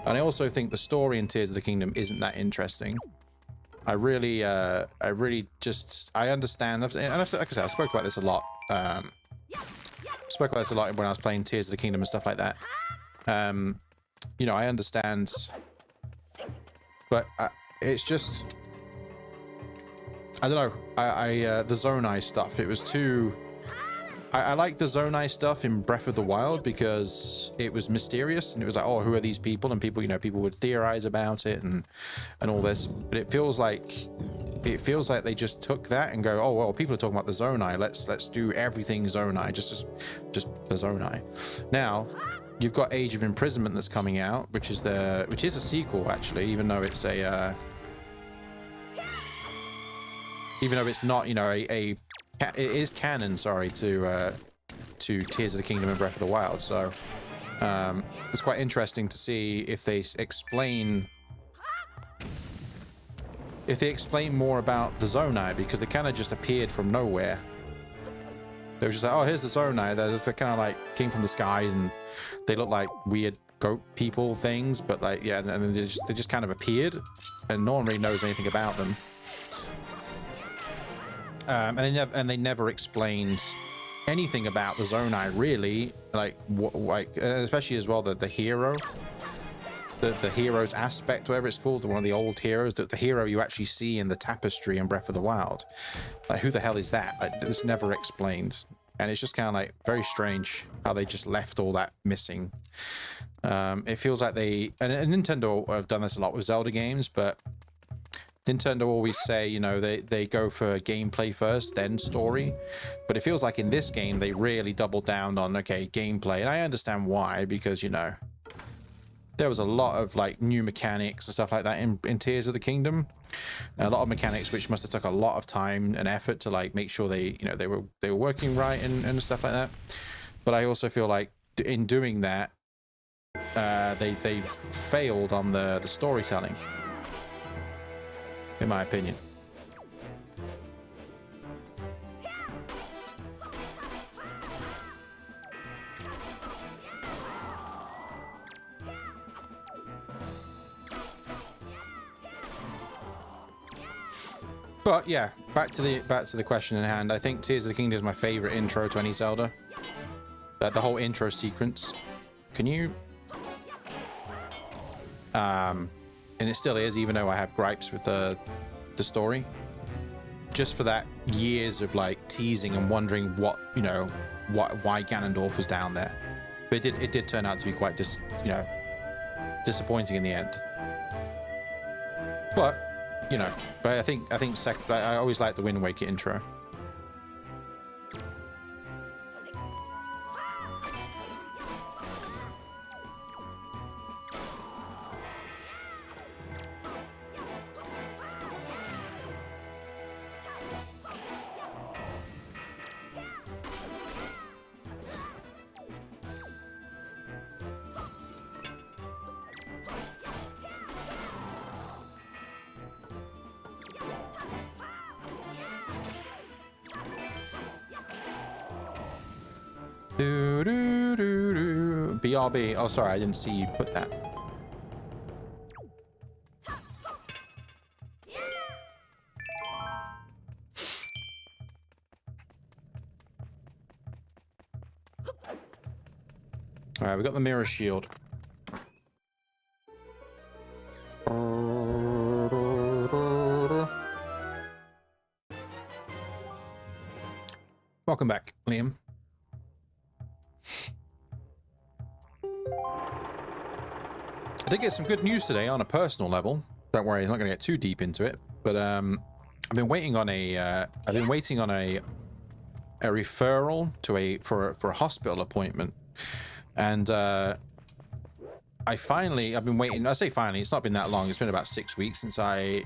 And I also think the story in Tears of the Kingdom isn't that interesting. I understand, and like I said, I spoke about this a lot. Spoke about this a lot when I was playing Tears of the Kingdom and stuff like that. You know, I understand, but it's just, I don't know. The Zonai stuff, it was too. I like the Zonai stuff in Breath of the Wild because it was mysterious, and it was like, oh, who are these people? And people, you know, people would theorize about it and all this. But it feels like they just took that and go, oh well, people are talking about the Zonai. Let's do everything Zonai, just the Zonai. Now, you've got Age of Imprisonment that's coming out, which is a sequel actually, even though it's not, you know, it is canon, sorry, to Tears of the Kingdom and Breath of the Wild. So it's quite interesting to see if they explain if they explain more about the Zonai, because they kind of just appeared from nowhere. They were just like, oh, here's the Zonai. They're kind of like came from the skies, and they look like weird goat people things, but like, yeah, and then they just kind of appeared, and no one really knows anything about them. And they never explained anything about the Zonai, really, like especially as well the hero. The hero's aspect, whatever it's called, one of the old heroes, the hero you actually see in the tapestry in Breath of the Wild. Like, who the hell is that? Like, it's never explained. And it's just kind of like very strange how they just left all that missing. It feels like and Nintendo have done this a lot with Zelda games, but Nintendo always say, you know, they go for gameplay first, then story. But it feels like in this game, they really doubled down on, okay, gameplay. And I understand why, because, you know, there was a lot of like new mechanics and stuff like that in Tears of the Kingdom. And a lot of mechanics which must have took a lot of time and effort to like make sure they were working right and stuff like that. But I also feel like in doing that, they failed on the storytelling, in my opinion. But yeah, back to the question in hand. I think Tears of the Kingdom is my favorite intro to any Zelda. The whole intro sequence. Can you? And it still is, even though I have gripes with the story. Just for that years of like teasing and wondering why Ganondorf was down there. But it did turn out to be quite disappointing in the end. But I think I always like the Wind Waker intro. BRB. Oh, sorry, I didn't see you put that. All right, we got the mirror shield. Welcome back, Liam. I did get some good news today on a personal level. Don't worry, I'm not going to get too deep into it. But I've been waiting on a referral for a hospital appointment, and I've been waiting. I say finally, it's not been that long. It's been about 6 weeks since I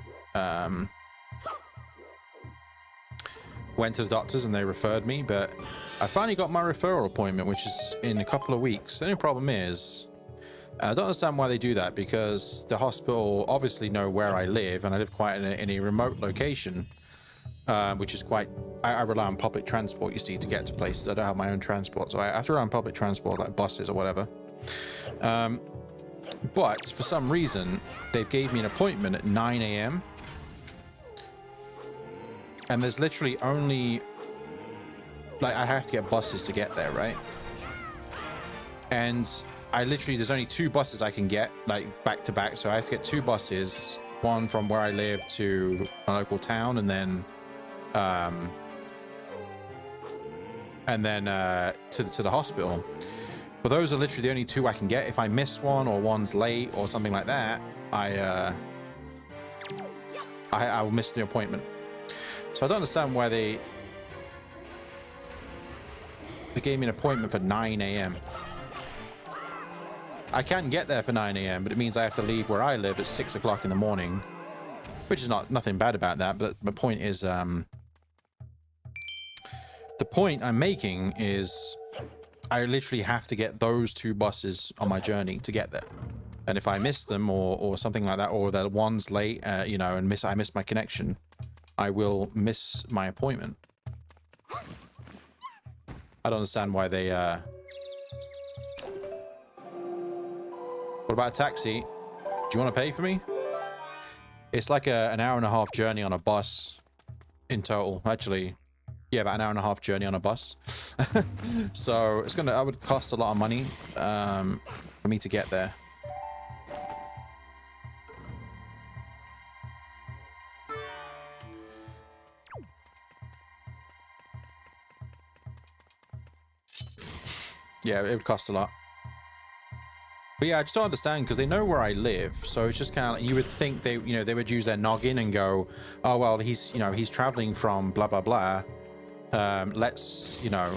went to the doctors and they referred me. But I finally got my referral appointment, which is in a couple of weeks. The only problem is, I don't understand why they do that, because the hospital obviously know where I live, and I live quite in a remote location, which is quite... I rely on public transport, you see, to get to places. I don't have my own transport, so I have to rely on public transport, like buses or whatever. But for some reason, they've gave me an appointment at 9 a.m. And there's literally only... Like, I have to get buses to get there, right? And... there's only 2 buses I can get, like, back to back. So I have to get 2 buses, one from where I live to a local town, and then to the hospital. But those are literally the only 2 I can get. If I miss one, or one's late or something like that, I will miss the appointment. So I don't understand why they gave me an appointment for 9 a.m. I can get there for 9 a.m., but it means I have to leave where I live at 6 o'clock in the morning, which is nothing bad about that. But the point is, the point I'm making is I literally have to get those 2 buses on my journey to get there. And if I miss them or something like that, or the one's late, you know, and I miss my connection, I will miss my appointment. I don't understand why they, What about a taxi? Do you want to pay for me? It's like an hour and a half journey on a bus in total. Actually, yeah, about an hour and a half journey on a bus. So it's that would cost a lot of money for me to get there. Yeah, it would cost a lot. But yeah, I just don't understand, because they know where I live, so it's just kind of like, you would think they, you know, they would use their noggin and go, oh well, he's, you know, he's traveling from blah blah blah. Let's, you know,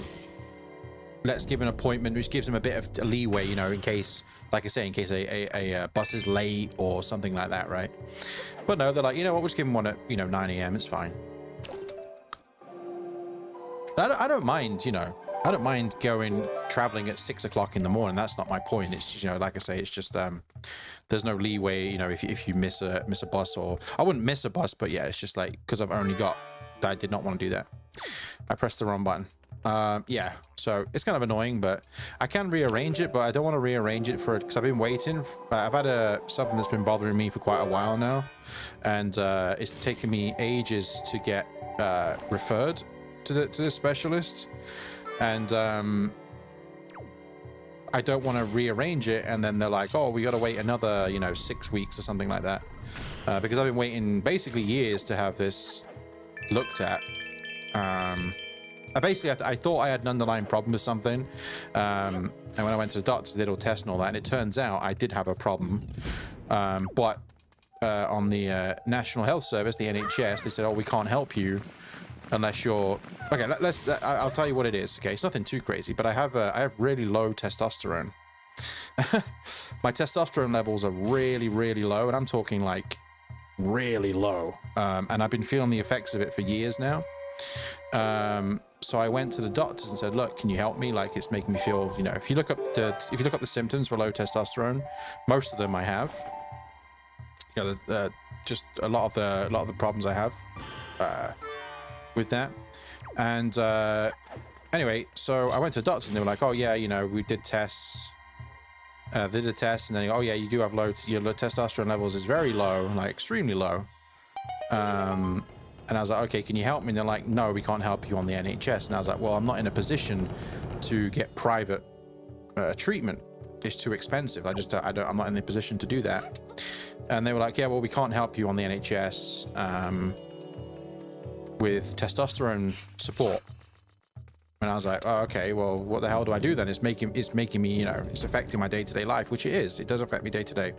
let's give an appointment, which gives him a bit of leeway, you know, in case, like I say, in case a bus is late or something like that, right? But no, they're like, you know what, we'll just give him one at, you know, 9 AM. It's fine. I don't mind, you know. I don't mind traveling at 6 o'clock in the morning. That's not my point. It's just, you know, like I say, it's just there's no leeway, you know, if you miss a bus, or I wouldn't miss a bus, but yeah, it's just like, because I did not want to do that. I pressed the wrong button. Yeah, so it's kind of annoying, but I can rearrange it, but I don't want to rearrange it because I've been waiting. I've had something that's been bothering me for quite a while now, and it's taken me ages to get referred to the specialist. And I don't want to rearrange it, and then they're like, oh, we got to wait another, you know, 6 weeks or something like that, because I've been waiting basically years to have this looked at. I thought I had an underlying problem with something, and when I went to the doctor, did all tests and all that, and it turns out I did have a problem, but on the National Health Service, the NHS, they said, oh, we can't help you unless you're okay. I'll tell you what it is. Okay, it's nothing too crazy, but I have really low testosterone. My testosterone levels are really, really low, and I'm talking like really low. And I've been feeling the effects of it for years now. So I went to the doctors and said, look, can you help me? Like, it's making me feel, you know, if you look up the symptoms for low testosterone, most of them I have. You know, just a lot of the problems I have with that. And anyway, so I went to the doctors and they were like, oh yeah, you know, we did tests. They did a test, and then, oh yeah, you do have your testosterone levels is very low, like extremely low. And I was like, okay, can you help me? And they're like, no, we can't help you on the NHS. And I was like, well, I'm not in a position to get private treatment. It's too expensive. I'm not in the position to do that. And they were like, yeah, well, we can't help you on the NHS with testosterone support. And I was like, oh, okay, well, what the hell do I do then? It's making me, you know, it's affecting my day-to-day life, which it is. It does affect me day-to-day.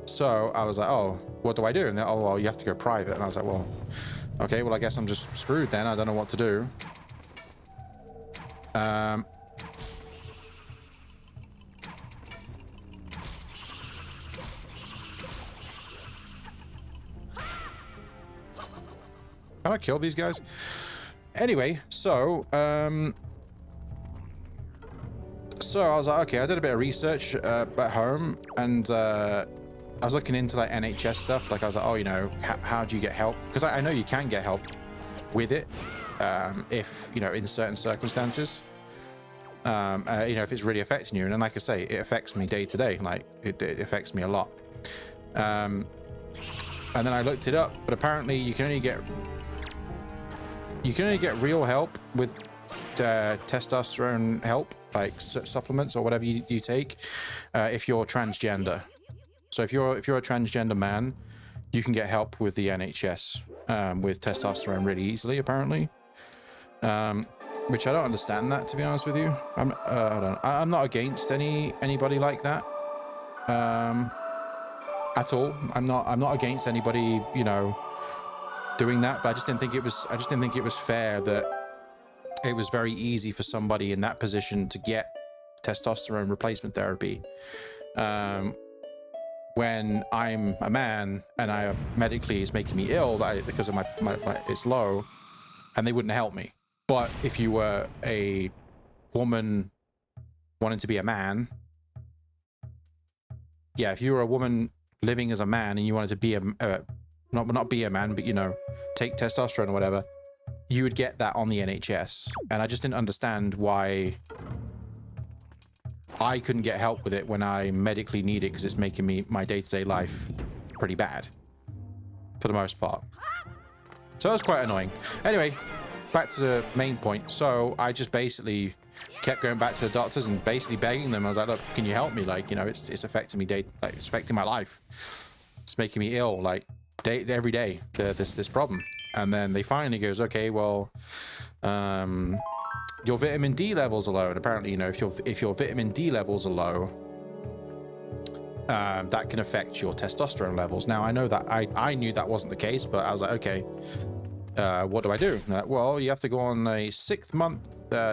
So I was like, oh, what do I do? And they're, oh, well, you have to go private. And I was like, well, okay, well, I guess I'm just screwed then. I don't know what to do. Can I kill these guys? Anyway, so I was like, okay, I did a bit of research at home, and I was looking into like NHS stuff. Like, I was like, oh, you know, how do you get help? Because I know you can get help with it if, you know, in certain circumstances. You know, if it's really affecting you. And then, like I say, it affects me day to day. Like, it affects me a lot. And then I looked it up, but apparently you can only get real help with testosterone help, like supplements or whatever you take, if you're transgender. So if you're a transgender man, you can get help with the NHS with testosterone really easily, apparently. Which I don't understand that, to be honest with you. I'm not against anybody like that at all. I'm not against anybody, you know, doing that, but I just didn't think it was fair that it was very easy for somebody in that position to get testosterone replacement therapy when I'm a man and I have medically it's making me ill because of my it's low, and they wouldn't help me. But if you were a woman wanting to be a man, yeah, if you were a woman living as a man and you wanted to be a not be a man, but you know, take testosterone or whatever, you would get that on the NHS. And I just didn't understand why I couldn't get help with it when I medically need it, because it's making me my day-to-day life pretty bad for the most part. So that was quite annoying. Anyway, back to the main point. So I just basically kept going back to the doctors and basically begging them. I was like, look, can you help me? Like, you know, it's affecting me it's affecting my life. It's making me ill, like every day, this problem. And then they finally goes, okay, well, your vitamin D levels are low. And apparently, you know, if your vitamin D levels are low, that can affect your testosterone levels. Now, I know that I knew that wasn't the case, but I was like, okay, what do I do? Like, well, you have to go on a 6-month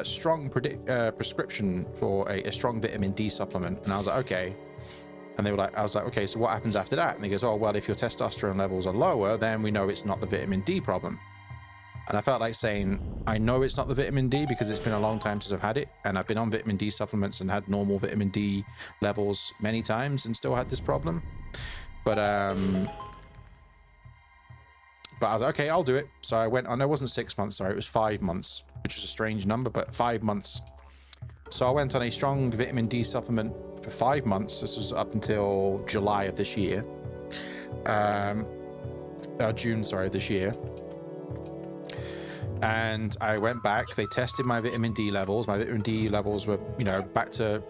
strong prescription for a strong vitamin D supplement. And I was like, okay. And they were like, I was like, okay, so what happens after that? And they goes, oh, well, if your testosterone levels are lower, then we know it's not the vitamin D problem. And I felt like saying, I know it's not the vitamin D because it's been a long time since I've had it. And I've been on vitamin D supplements and had normal vitamin D levels many times and still had this problem. But I was like, okay, I'll do it. So I went on, it wasn't 6 months, sorry, it was 5 months, which was a strange number, but 5 months. So I went on a strong vitamin D supplement for 5 months. This was up until July of this year. June, sorry, this year. And I went back, they tested my vitamin D levels. My vitamin D levels were, you know, back to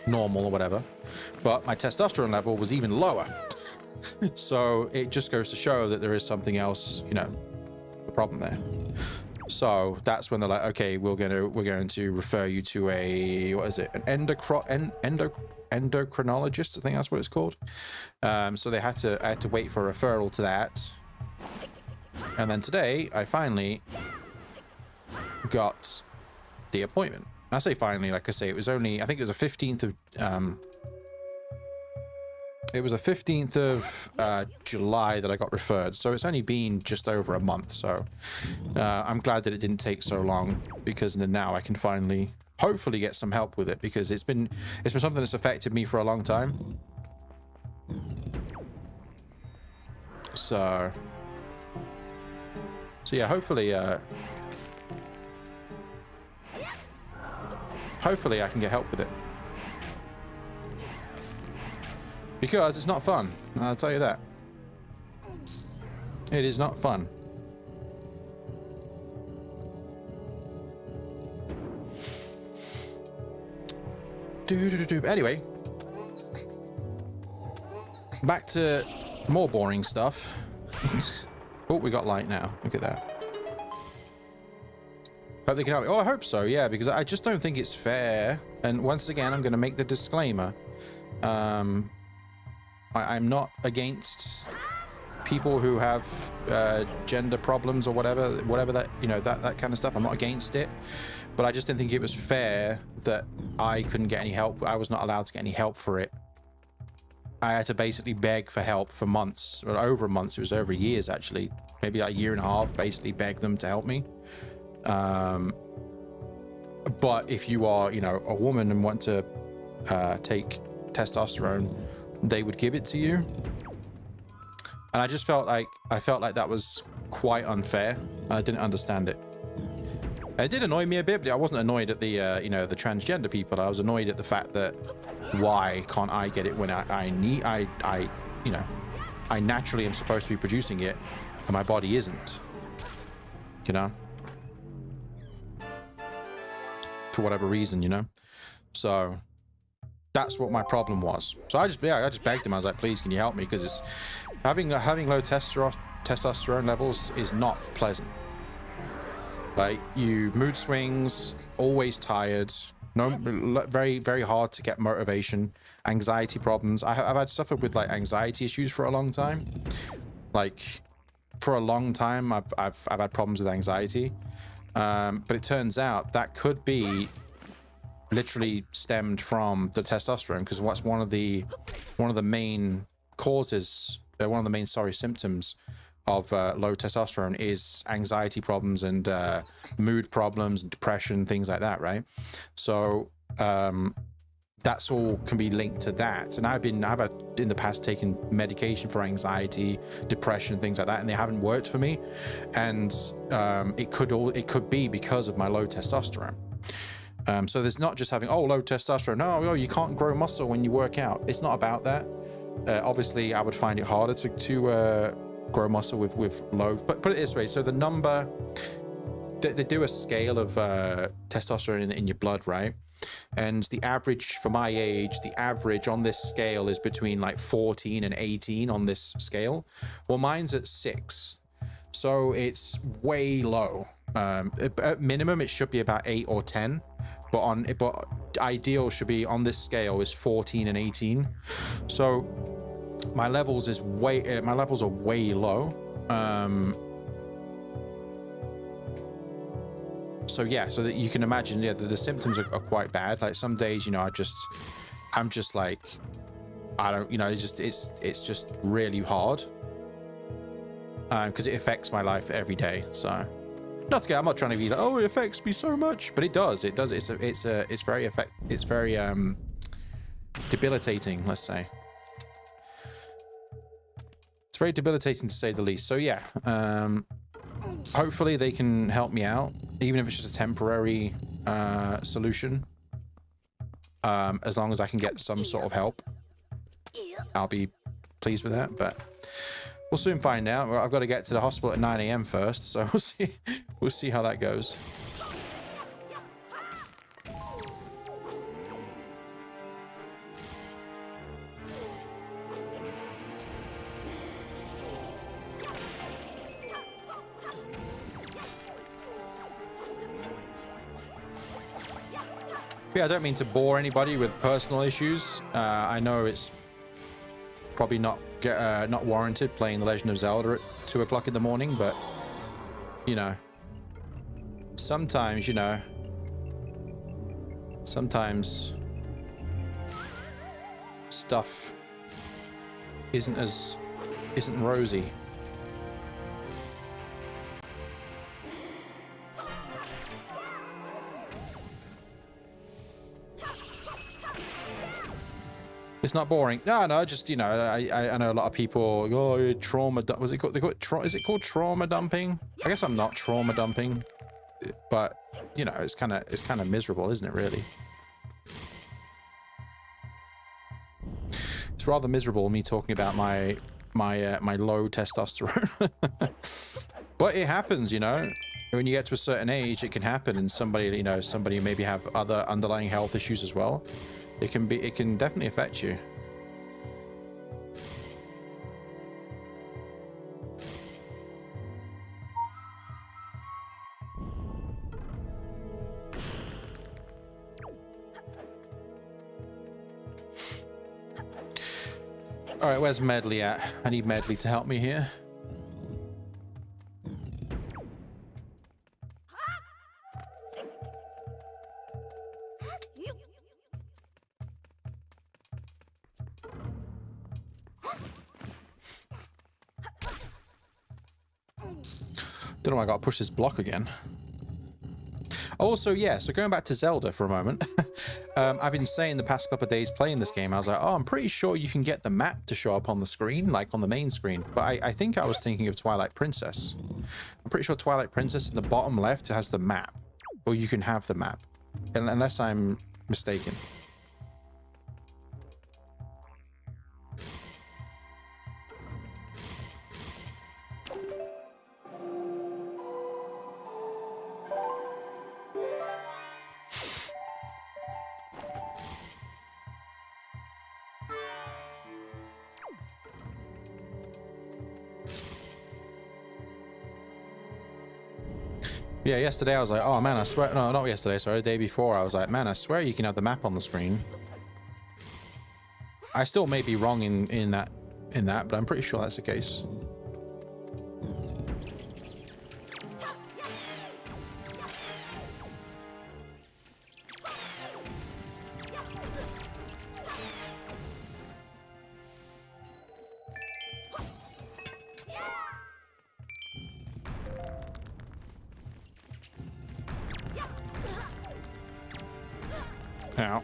normal or whatever. But my testosterone level was even lower. So it just goes to show that there is something else, you know, the problem there. So that's when they're like, okay, we're going to refer you to a, what is it, an endocrinologist, I think that's what it's called. So I had to wait for a referral to that. And then today I finally got the appointment. I say finally, like I say, it was only, I think it was the 15th of July that I got referred, so it's only been just over a month. So I'm glad that it didn't take so long, because now I can finally hopefully get some help with it, because it's been something that's affected me for a long time. So yeah, hopefully I can get help with it, because it's not fun. I'll tell you that. It is not fun. Anyway, back to more boring stuff. Oh, we got light now. Look at that. Hope they can help me. Oh, I hope so, yeah, because I just don't think it's fair. And once again, I'm going to make the disclaimer. I'm not against people who have gender problems or whatever that, you know, that kind of stuff. I'm not against it, but I just didn't think it was fair that I couldn't get any help. I was not allowed to get any help for it. I had to basically beg for help for months, or over months. It was over years, actually, maybe like a year and a half. Basically, beg them to help me. But if you are, you know, a woman and want to take testosterone, they would give it to you. And I just felt like that was quite unfair. I didn't understand it. It did annoy me a bit, but I wasn't annoyed at the you know, the transgender people. I was annoyed at the fact that why can't I get it when I you know, I naturally am supposed to be producing it and my body isn't, you know, for whatever reason, you know. So that's what my problem was. So I just begged him. I was like, please, can you help me? Because it's having low testosterone levels is not pleasant. Like, you mood swings, always tired, very, very hard to get motivation, anxiety problems. I've had suffered with like anxiety issues for a long time. Like, for a long time, I've had problems with anxiety. But it turns out that could be literally stemmed from the testosterone, because what's one of the main causes, one of the main symptoms of low testosterone is anxiety problems and mood problems and depression, things like that, right? So that's all can be linked to that. And I've had in the past taken medication for anxiety, depression, things like that, and they haven't worked for me. And it could be because of my low testosterone. So there's not just having low testosterone. No, you can't grow muscle when you work out. It's not about that. Obviously, I would find it harder to grow muscle with low. But put it this way: so the number they do a scale of testosterone in your blood, right? And the average for my age, the average on this scale is between like 14 and 18 on this scale. Well, mine's at 6, so it's way low. At minimum, it should be about 8 or 10, but ideal should be on this scale is 14 and 18. So my levels are way low. So yeah, so that you can imagine, yeah, the symptoms are quite bad. Like some days, you know, I'm just like, I don't, you know, it's just really hard, because it affects my life every day. So not to get, I'm not trying to be like, oh, it affects me so much, but it does. It's very debilitating, let's say. It's very debilitating to say the least. So yeah, hopefully they can help me out, even if it's just a temporary solution. As long as I can get some sort of help, I'll be pleased with that. But we'll soon find out. I've got to get to the hospital at 9 AM first, so we'll see how that goes. Yeah, I don't mean to bore anybody with personal issues. I know it's probably not warranted playing The Legend of Zelda at 2 o'clock in the morning, but you know, sometimes stuff isn't rosy. It's not boring. No, just, you know, I know a lot of people go, trauma. Was it called? Is it called trauma dumping? I guess I'm not trauma dumping, but you know, it's kind of miserable, isn't it? Really, it's rather miserable me talking about my low testosterone. But it happens, you know. When you get to a certain age, it can happen, and somebody maybe have other underlying health issues as well. It can definitely affect you. All right, where's Medley at? I need Medley to help me here. Don't know why I gotta push this block again. Also, yeah, so going back to Zelda for a moment. I've been saying the past couple of days playing this game, I was like, oh, I'm pretty sure you can get the map to show up on the screen, like on the main screen. But I think I was thinking of Twilight Princess. I'm pretty sure Twilight Princess in the bottom left has the map. Or you can have the map. Unless I'm mistaken. Yeah, yesterday I was like, oh man, I swear, no, not yesterday, sorry, the day before, I was like, man, I swear you can have the map on the screen. I still may be wrong in that, but I'm pretty sure that's the case. Ow.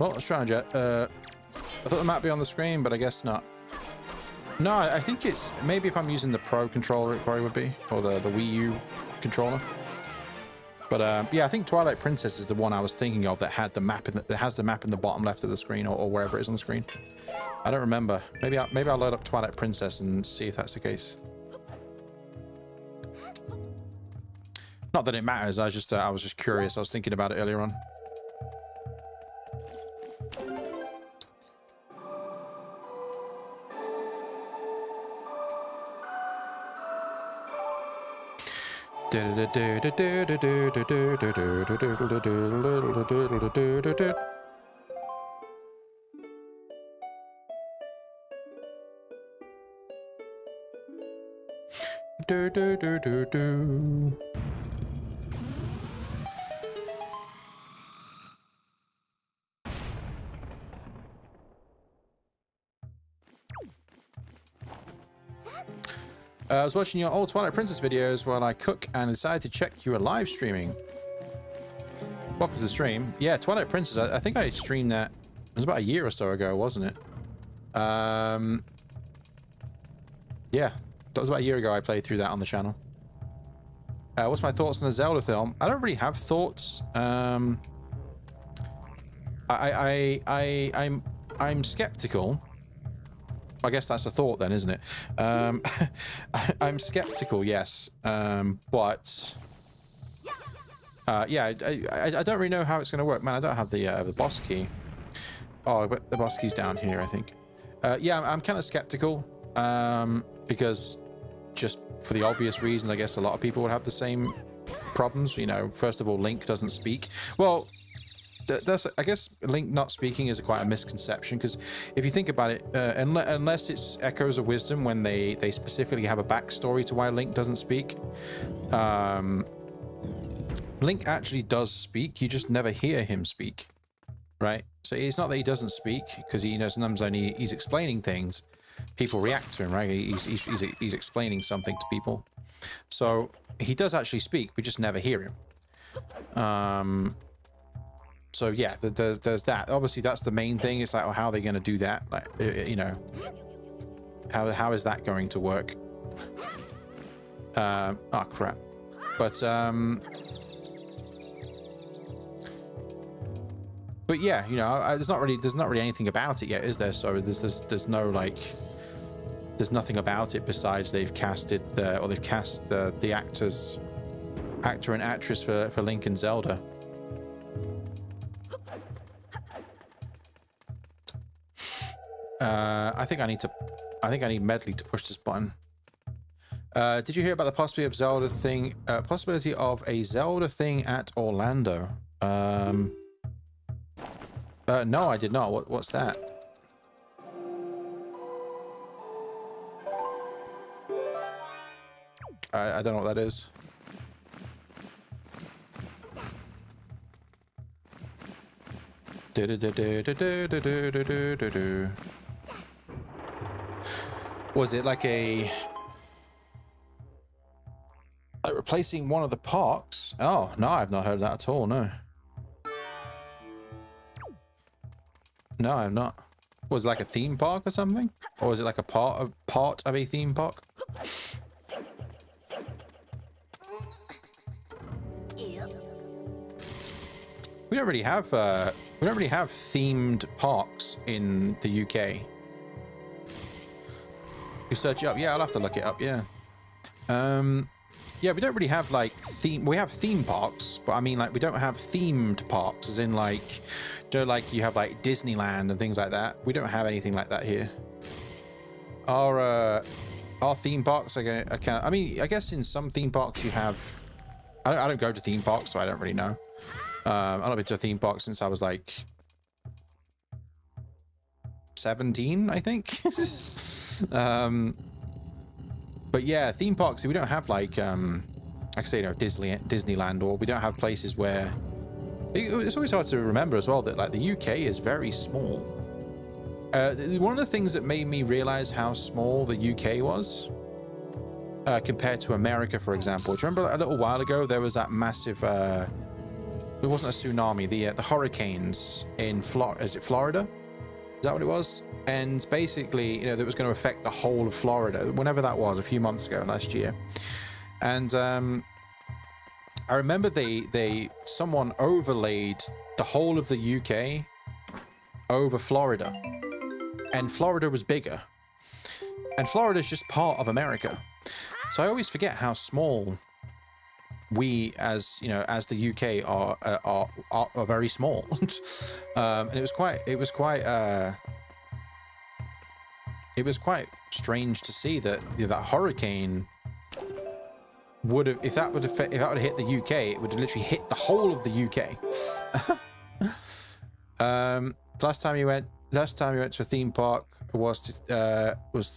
Well, let's try and jet. I thought it might be on the screen, but I guess not. No, I think it's maybe if I'm using the Pro controller, it probably would be, or the Wii U controller. But yeah, I think Twilight Princess is the one I was thinking of that had the map that has the map in the bottom left of the screen, or wherever it is on the screen. I don't remember. Maybe I'll load up Twilight Princess and see if that's the case. Not that it matters. I was just curious. I was thinking about it earlier on. I was watching your old Twilight Princess videos while I cook and decided to check you were live streaming. Welcome to the stream. Yeah, Twilight Princess. I think I streamed that. It was about a year or so ago, wasn't it? Yeah, that was about a year ago. I played through that on the channel. What's my thoughts on the Zelda film? I don't really have thoughts. I'm skeptical. I guess that's a thought then, isn't it? I'm skeptical, yes. But yeah, I don't really know how it's going to work. Man, I don't have the boss key. Oh, but the boss key's down here, I think. Yeah, I'm kind of skeptical because just for the obvious reasons, I guess a lot of people would have the same problems. You know, first of all, Link doesn't speak. Well, I guess Link not speaking is quite a misconception, because if you think about it, unless it's Echoes of Wisdom when they specifically have a backstory to why Link doesn't speak, Link actually does speak. You just never hear him speak, right? So it's not that he doesn't speak, because he knows sometimes when he's explaining things, people react to him, right? He's explaining something to people, so he does actually speak. We just never hear him. So yeah, there's that. Obviously, that's the main thing. It's like, well, how are they going to do that? Like, you know, how is that going to work? Oh crap! But yeah, you know, there's not really anything about it yet, is there? So there's no like, there's nothing about it besides they've casted they've cast the actor and actress for Link and Zelda. I think I need Medley to push this button. Did you hear about the possibility of a Zelda thing at Orlando? No, I did not. What's that? I don't know what that is. Was it like replacing one of the parks? Oh, no, I've not heard that at all, no. No, I've not. Was it like a theme park or something? Or was it like a part of a theme park? We don't really have themed parks in the UK. You search it up. Yeah, I'll have to look it up. Yeah. Yeah, we don't really have like we have theme parks, but I mean like we don't have themed parks, as in like, you know, like you have like Disneyland and things like that. We don't have anything like that here. Our theme parks are I mean, I guess in some theme parks you have. I don't go to theme parks, so I don't really know. I've not been to a theme park since I was like 17, I think. But yeah, theme parks, we don't have like I say, you know, Disneyland, or we don't have places where it's always hard to remember as well that like the UK is very small. One of the things that made me realize how small the UK was compared to America, for example. Do you remember a little while ago there was that massive it wasn't a tsunami, the hurricanes in is it Florida? Is that what it was? And basically, you know, that was going to affect the whole of Florida, whenever that was, a few months ago last year. And I remember someone overlaid the whole of the UK over Florida, and Florida was bigger, and Florida is just part of America. So I always forget how small we, as you know, as the UK are very small. And it was quite strange to see that, you know, that hurricane would have, if that would have hit the UK, it would have literally hit the whole of the UK. Last time you went to a theme park was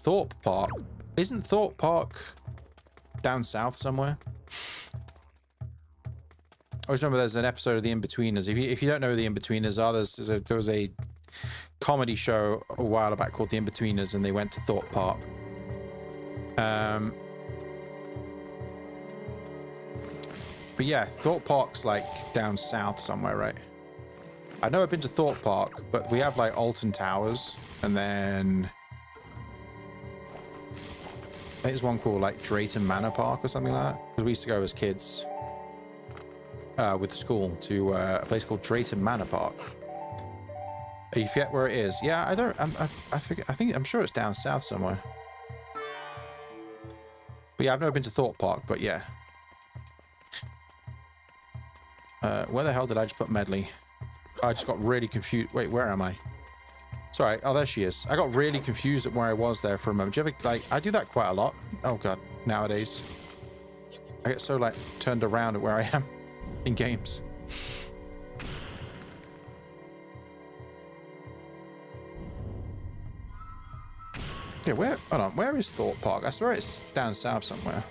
Thorpe Park. Isn't Thorpe Park down south somewhere? I always remember there's an episode of The In-Betweeners. If you don't know who The In-Betweeners are, there was a comedy show a while back called The In-Betweeners, and they went to Thorpe Park. But yeah, Thorpe Park's like down south somewhere, right? I've never been to Thorpe Park, but we have like Alton Towers, and then I think there's one called like Drayton Manor Park or something like that. Because we used to go as kids with the school to a place called Drayton Manor Park. You forget where it is? Yeah, I don't. I'm sure it's down south somewhere. But yeah, I've never been to Thorpe Park, but yeah. Where the hell did I just put Medley? I just got really confused. Wait, where am I? Sorry. Oh, there she is. I got really confused at where I was there for a moment. Do you ever, like, I do that quite a lot. Oh god, nowadays. I get so like turned around at where I am in games. Yeah, where? Hold on. Where is Thorpe Park? I swear it's down south somewhere.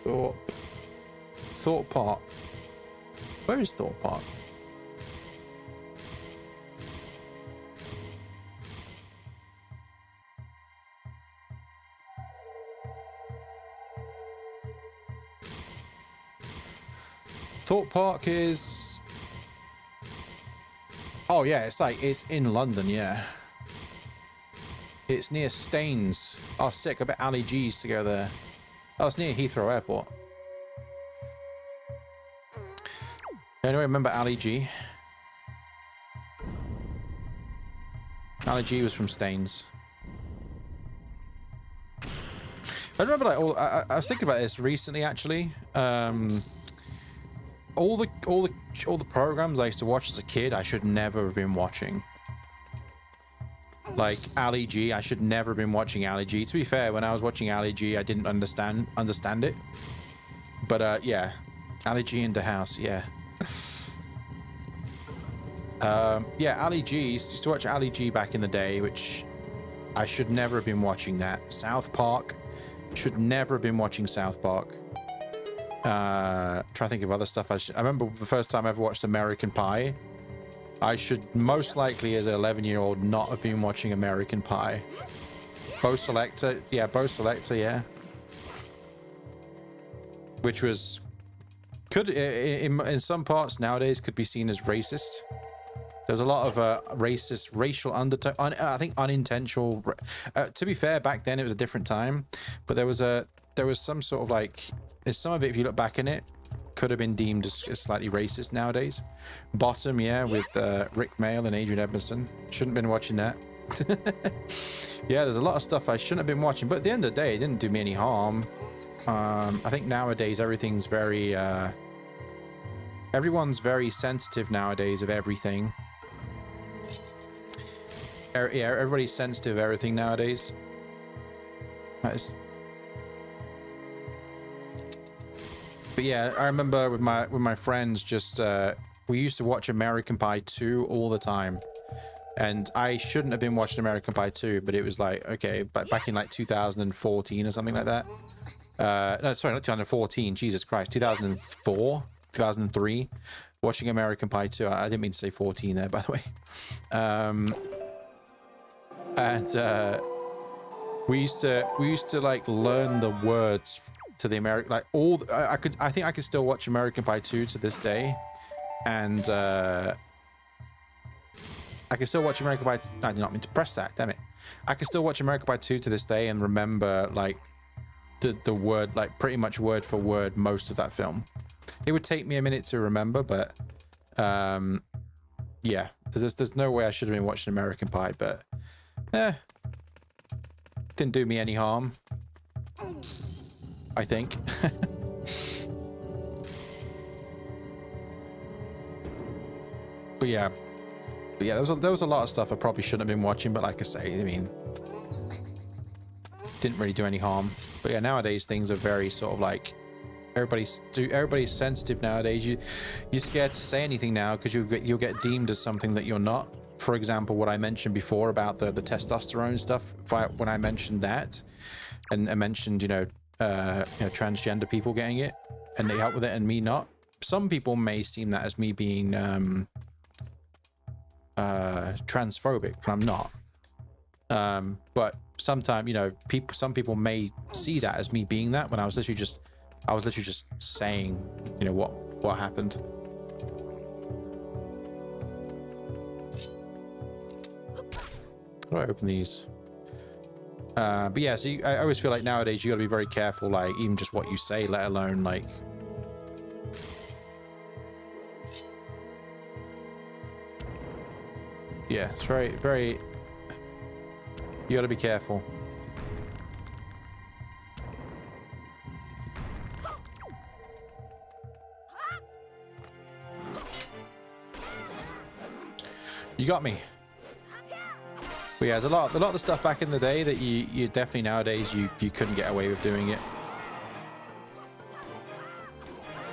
Thorpe Park. Where is Thorpe Park? Thorpe Park is... Oh yeah, it's in London, yeah. It's near Staines. Oh sick, I bet Ali G used to go there. Oh, it's near Heathrow Airport. Anyone remember Ali G? Ali G was from Staines. I remember like I was thinking about this recently actually. All the programs I used to watch as a kid, I should never have been watching. Like Ali G, I should never have been watching Ali G. To be fair, when I was watching Ali G, I didn't understand it. But yeah, Ali G in the house, yeah. Yeah, Ali G, used to watch Ali G back in the day, which I should never have been watching that. South Park, should never have been watching South Park. Try to think of other stuff. I remember the first time I ever watched American Pie. I should most likely, as an 11-year-old, not have been watching American Pie. Bo Selector, yeah, Bo Selector, yeah. Which was, could in some parts nowadays could be seen as racist. There's a lot of racial undertone. I think unintentional. To be fair, back then it was a different time, but there was some sort of like. Some of it, if you look back in it, could have been deemed as slightly racist nowadays. Bottom, yeah, with Rick Mail and Adrian Edmondson. Shouldn't have been watching that. Yeah, there's a lot of stuff I shouldn't have been watching, but at the end of the day, it didn't do me any harm. I think nowadays everything's very everyone's very sensitive nowadays of everything. Yeah, everybody's sensitive of everything nowadays. That is... But yeah, I remember with my friends, just we used to watch American Pie 2 all the time, and I shouldn't have been watching American Pie 2, but it was like, okay, but back in like 2014 or something like that. No, sorry, not 2014. Jesus Christ, 2004, 2003. Watching American Pie 2. I didn't mean to say 14 there, by the way. And we used to like learn the words to the American, like all I think I could still watch American Pie 2 to this day, And I can still watch America by... I did not mean to press that, damn it. I can still watch America by 2 to this day and remember, like, the word, like, pretty much word for word most of that film. It would take me a minute to remember, but yeah, there's no way I should have been watching American Pie, but didn't do me any harm, I think. But yeah, there was a lot of stuff I probably shouldn't have been watching, but like I say, I mean, didn't really do any harm. But yeah, nowadays things are very sort of like everybody's sensitive nowadays. You're scared to say anything now because you'll get deemed as something that you're not. For example, what I mentioned before about the testosterone stuff. When I mentioned that, and I mentioned transgender people getting it and they out with it and me not. Some people may seem that as me being transphobic, but I'm not. But sometimes, some people may see that as me being that when I was literally just saying, what happened. How do I open these? But yeah, so I always feel like nowadays you got to be very careful, like even just what you say, let alone like. Yeah, it's very. You got to be careful. You got me. But yeah, there's a lot of the stuff back in the day that you definitely nowadays you couldn't get away with doing it.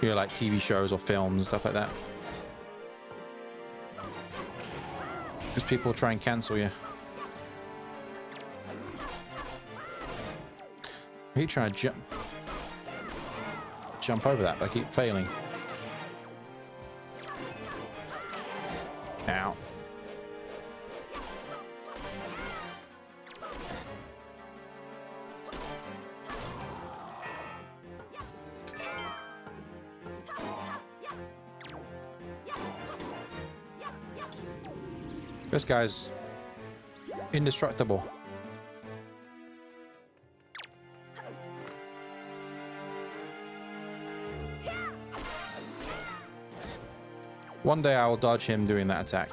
Like TV shows or films and stuff like that. Because people try and cancel you. I keep trying to jump over that, but I keep failing. Now. This guy's indestructible. One day I will dodge him doing that attack.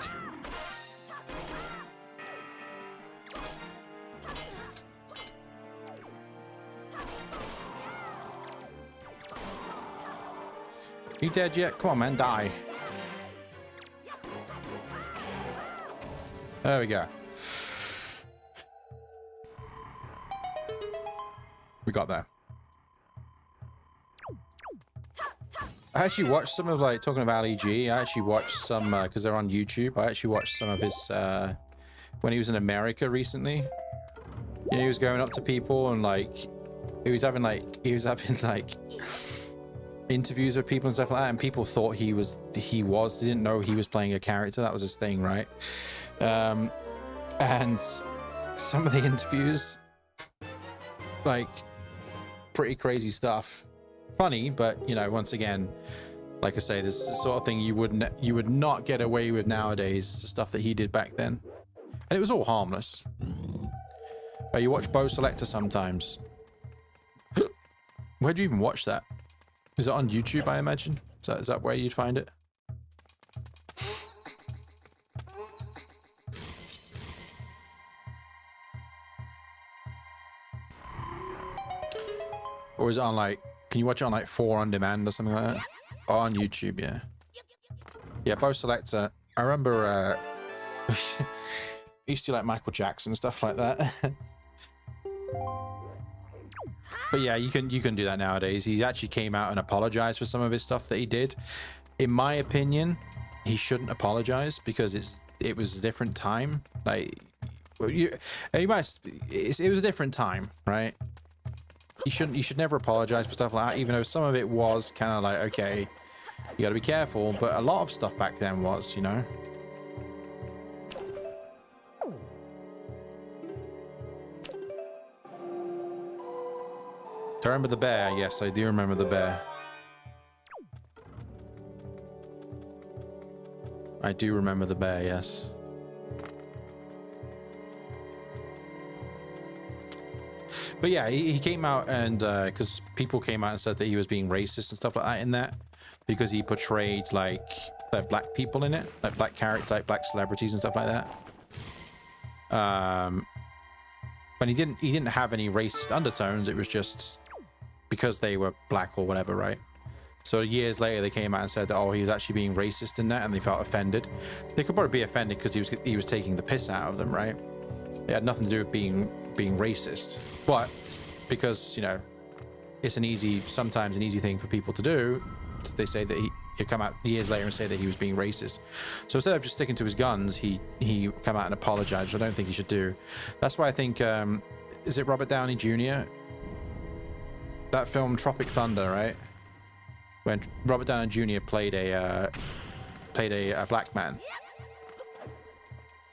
You dead yet? Come on, man, die. There we go. We got there. I actually watched some of, like, talking about EG. I actually watched some, because they're on YouTube. I actually watched some of his, when he was in America recently. He was going up to people and, like, he was having interviews with people and stuff like that, and people thought they didn't know he was playing a character. That was his thing, right? And some of the interviews, like, pretty crazy stuff. Funny, but once again, like I say, this is the sort of thing you would not get away with nowadays. The stuff that he did back then, and it was all harmless. You watch Bow Selector sometimes. Where'd you even watch that? Is it on YouTube? I imagine. Is that where you'd find it? Or is it on, like, can you watch it on, like, 4 on demand or something like that? Oh, on YouTube, yeah. Yeah, Bow Selector. I remember used to like Michael Jackson and stuff like that. But yeah, you can do that nowadays. He actually came out and apologized for some of his stuff that he did. In my opinion, he shouldn't apologize because it was a different time. Like, it was a different time, right? You should never apologize for stuff like that, even though some of it was kind of like, okay, you got to be careful, but a lot of stuff back then was, Do I remember the bear? Yes, I do remember the bear. I do remember the bear, yes. But yeah, he came out and because people came out and said that he was being racist and stuff like that in that, because he portrayed like black people in it, like black characters, like black celebrities and stuff like that. But he didn't have any racist undertones. It was just because they were black or whatever, right? So years later, they came out and said that, oh, he was actually being racist in that, and they felt offended. They could probably be offended because he was taking the piss out of them, right? It had nothing to do with being racist, but because, you know, it's sometimes an easy thing for people to do, they say that he'd come out years later and say that he was being racist. So instead of just sticking to his guns, he come out and apologized, which I don't think he should do. That's why I think, is it Robert Downey Jr.? That film Tropic Thunder, right? When Robert Downey Jr. played a black man.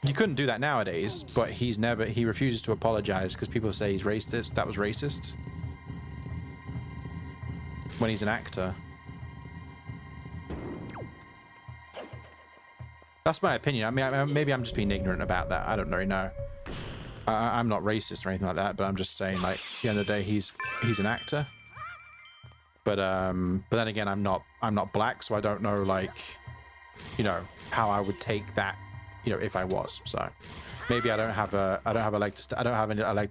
You couldn't do that nowadays, but he refuses to apologize because people say he's racist. That was racist. When he's an actor. That's my opinion. I mean, maybe I'm just being ignorant about that. I don't really know. I'm not racist or anything like that, but I'm just saying, like, at the end of the day, he's an actor. But then again, I'm not black, so I don't know, like, you know, how I would take that, you know, if I was. So maybe I don't have a leg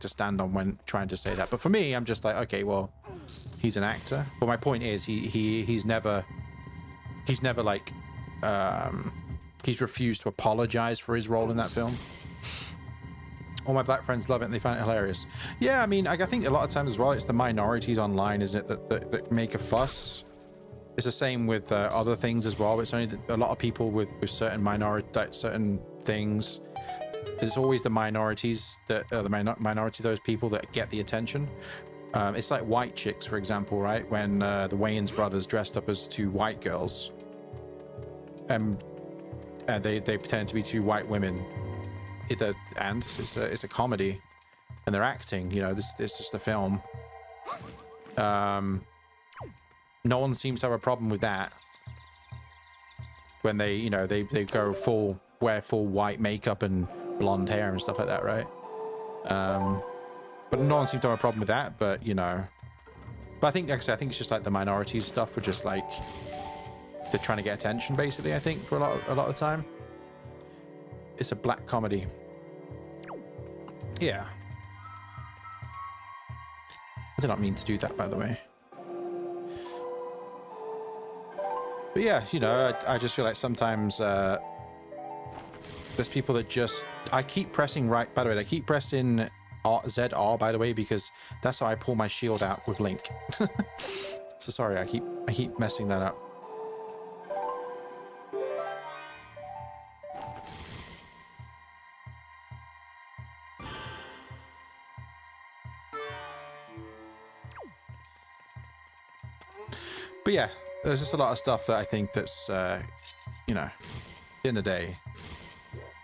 to stand on when trying to say that. But for me, I'm just like, okay, well, he's an actor. But my point is, he's never like, he's refused to apologize for his role in that film. All my black friends love it and they find it hilarious. Yeah, I mean, I think a lot of times as well, it's the minorities online, isn't it, that make a fuss. It's the same with other things as well. It's only a lot of people with certain certain things. It's always the minorities that the minority of those people that get the attention. It's like white chicks, for example, right? When the Wayans brothers dressed up as two white girls, they pretend to be two white women. It's a comedy, and they're acting. You know, this is just a film. No one seems to have a problem with that when they, you know, they go wear full white makeup and blonde hair and stuff like that, right? But no one seems to have a problem with that. But you know, but I think, like I said, I think it's just like the minorities stuff. We're just like they're trying to get attention, basically. I think for a lot of the time, it's a black comedy. Yeah. I did not mean to do that, by the way. But yeah, you know, I just feel like sometimes there's people that just... I keep pressing right... By the way, I keep pressing ZR, by the way, because that's how I pull my shield out with Link. So sorry, I keep messing that up. But yeah, there's just a lot of stuff that I think that's, you know, at the end of the day,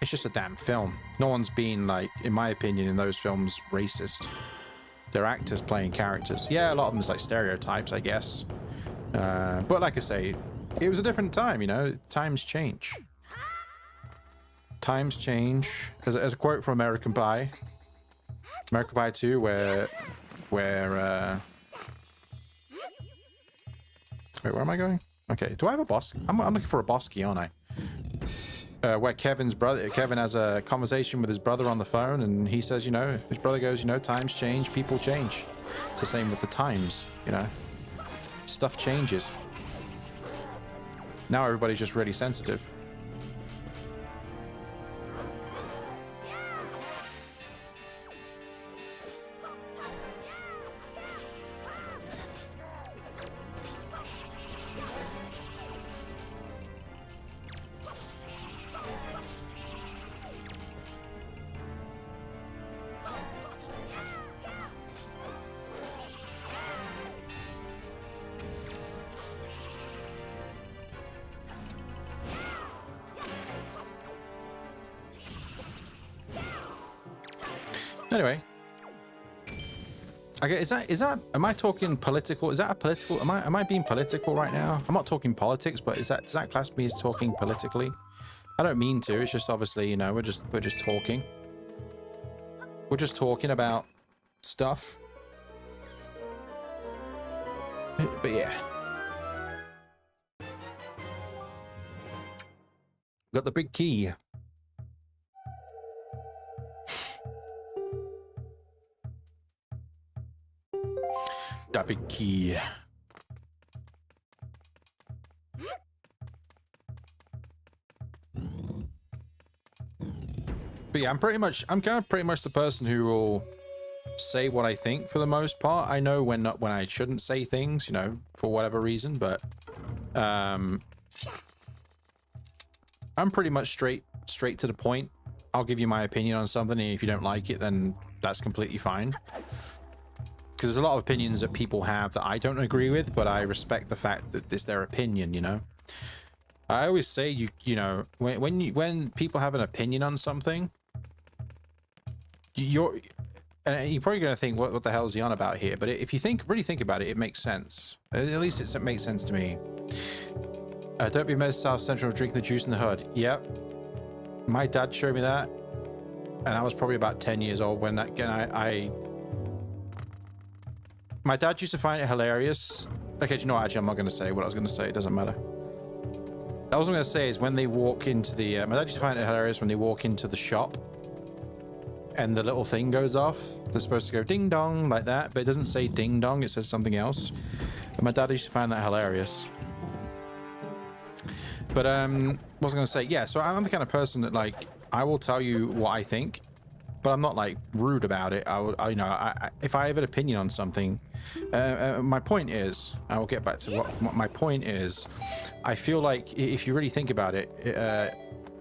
it's just a damn film. No one's been, like, in my opinion, in those films, racist. They're actors playing characters. Yeah, a lot of them is like stereotypes, I guess. But like I say, it was a different time, you know. Times change. Times change. As a quote from American Pie 2, where wait, where am I going? Okay, do I have a boss? I'm looking for a boss key, aren't I? Where Kevin has a conversation with his brother on the phone, and he says, you know, his brother goes, you know, times change, people change. It's the same with the times, you know. Stuff changes. Now everybody's just really sensitive. Anyway, okay, is that? Am I talking political? Is that a political? Am I being political right now? I'm not talking politics, but does that class me as talking politically? I don't mean to. It's just obviously, you know, we're just talking. We're just talking about stuff. But yeah. Got the big key. That big key. But yeah, I'm kind of pretty much the person who will say what I think for the most part. I know when I shouldn't say things, you know, for whatever reason, but I'm pretty much straight to the point. I'll give you my opinion on something, and if you don't like it, then that's completely fine. Because there's a lot of opinions that people have that I don't agree with, but I respect the fact that it's their opinion, you know. I always say, you know, when people have an opinion on something, you're probably going to think, what the hell is he on about here? But if you really think about it, it makes sense. At least it makes sense to me. Don't be mad South Central drinking the juice in the hood. Yep. My dad showed me that. And I was probably about 10 years old when that, again, my dad used to find it hilarious. Okay, do you know what? Actually, I'm not going to say what I was going to say. It doesn't matter. What I was going to say is when they walk into the... my dad used to find it hilarious when they walk into the shop and the little thing goes off. They're supposed to go ding dong like that, but it doesn't say ding dong. It says something else. But my dad used to find that hilarious. But what was I going to say? Yeah, so I'm the kind of person that, like, I will tell you what I think, but I'm not, like, rude about it. You know, if I have an opinion on something, my point is, I will get back to what my point is. I feel like if you really think about it,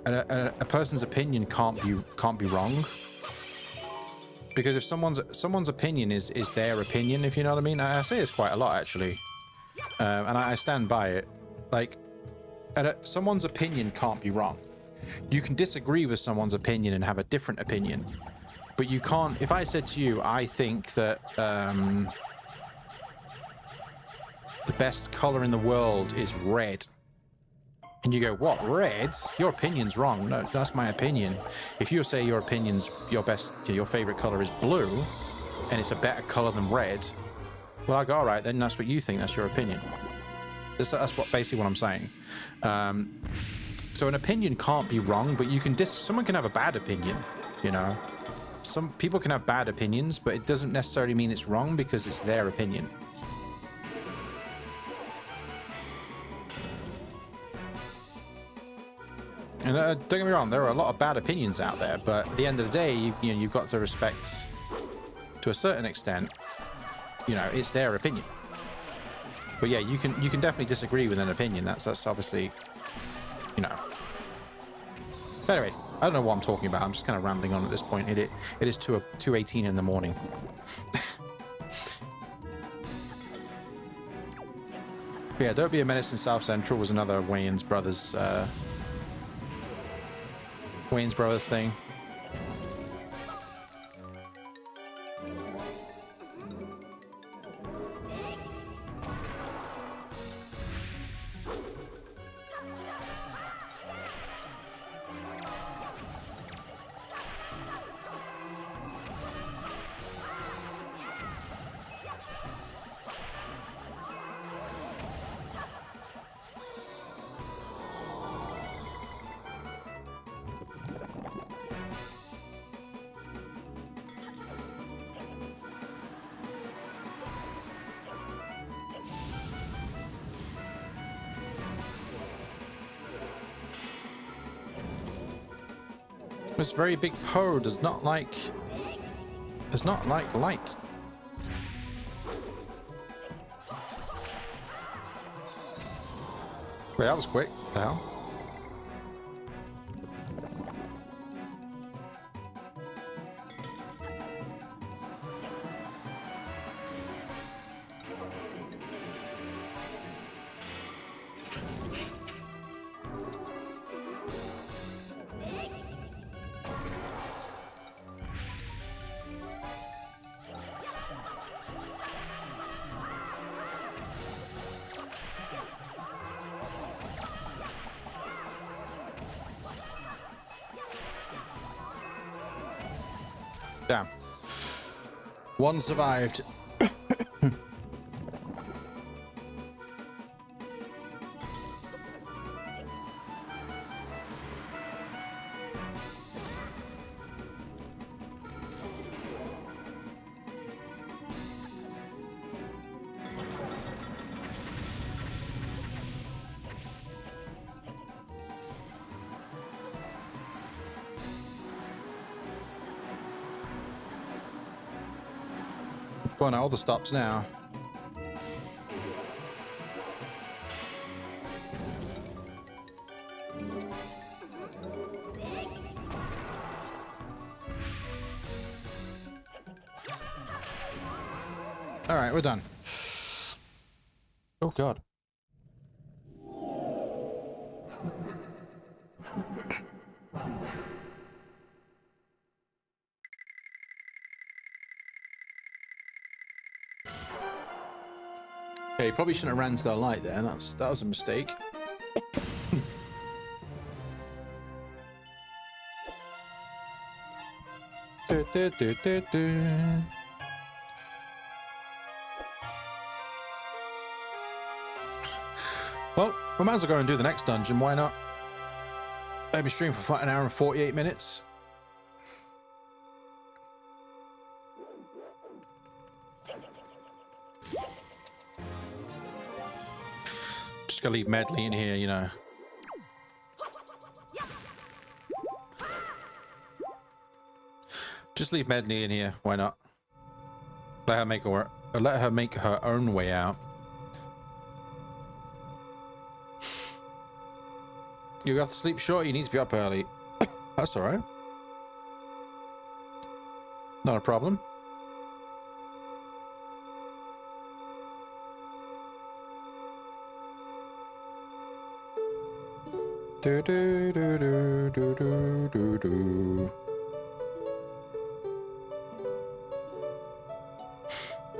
a person's opinion can't be wrong. Because if someone's opinion is their opinion, if you know what I mean. I say this quite a lot, actually, and I stand by it. Like, someone's opinion can't be wrong. You can disagree with someone's opinion and have a different opinion, but you can't. If I said to you, I think that the best color in the world is red, and you go, what, red? Your opinion's wrong. No, that's my opinion. If you say your favorite color is blue, and it's a better color than red, well, I go, all right, then that's what you think. That's your opinion. That's basically what I'm saying. So an opinion can't be wrong, but you can someone can have a bad opinion, you know. Some people can have bad opinions, but it doesn't necessarily mean it's wrong because it's their opinion. And don't get me wrong, there are a lot of bad opinions out there, but at the end of the day, you've got to respect, to a certain extent, you know, it's their opinion. But yeah, you can definitely disagree with an opinion. That's obviously, you know. But anyway, I don't know what I'm talking about. I'm just kind of rambling on at this point. It is 2:18 in the morning. Yeah, Don't Be a Menace in South Central was another Wayans Brothers thing. This very big Poe does not like light. Wait, that was quick. What the hell? Damn. One survived. Going at all the stops now. All right, we're done. Oh God. Okay, probably shouldn't have ran to the light there. That was a mistake. Well, we might as well go and do the next dungeon. Why not? Maybe stream for an hour and 48 minutes. Just gonna leave Medley in here, you know. Just leave Medley in here. Why not? Let her make her own way out. You have to sleep short. You need to be up early. That's all right. Not a problem. Do do do do do do do do.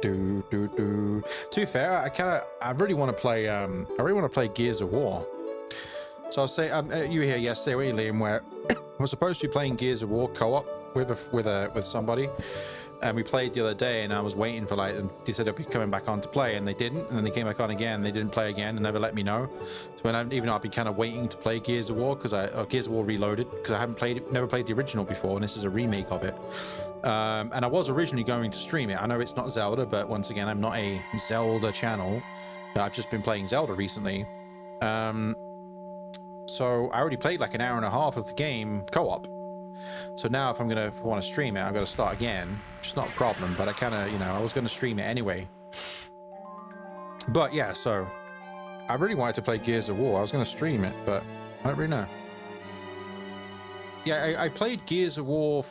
Do do do. To be fair, I really want to play Gears of War. So I'll say, you were here yesterday, weren't you, Liam? Where we're supposed to be playing Gears of War co-op with somebody, and we played the other day, and I was waiting for they said they'd be coming back on to play, and they didn't, and then they came back on again, and they didn't play again, and never let me know. So even though I've been kind of waiting to play Gears of War or Gears of War Reloaded, because I never played the original before, and this is a remake of it. And I was originally going to stream it. I know it's not Zelda, but once again, I'm not a Zelda channel. I've just been playing Zelda recently. So I already played like an hour and a half of the game co-op. So now if I'm going to want to stream it, I've got to start again, which is not a problem, but I kind of, I was going to stream it anyway. But yeah, so I really wanted to play Gears of War. I was going to stream it, but I don't really know. Yeah, I played Gears of War.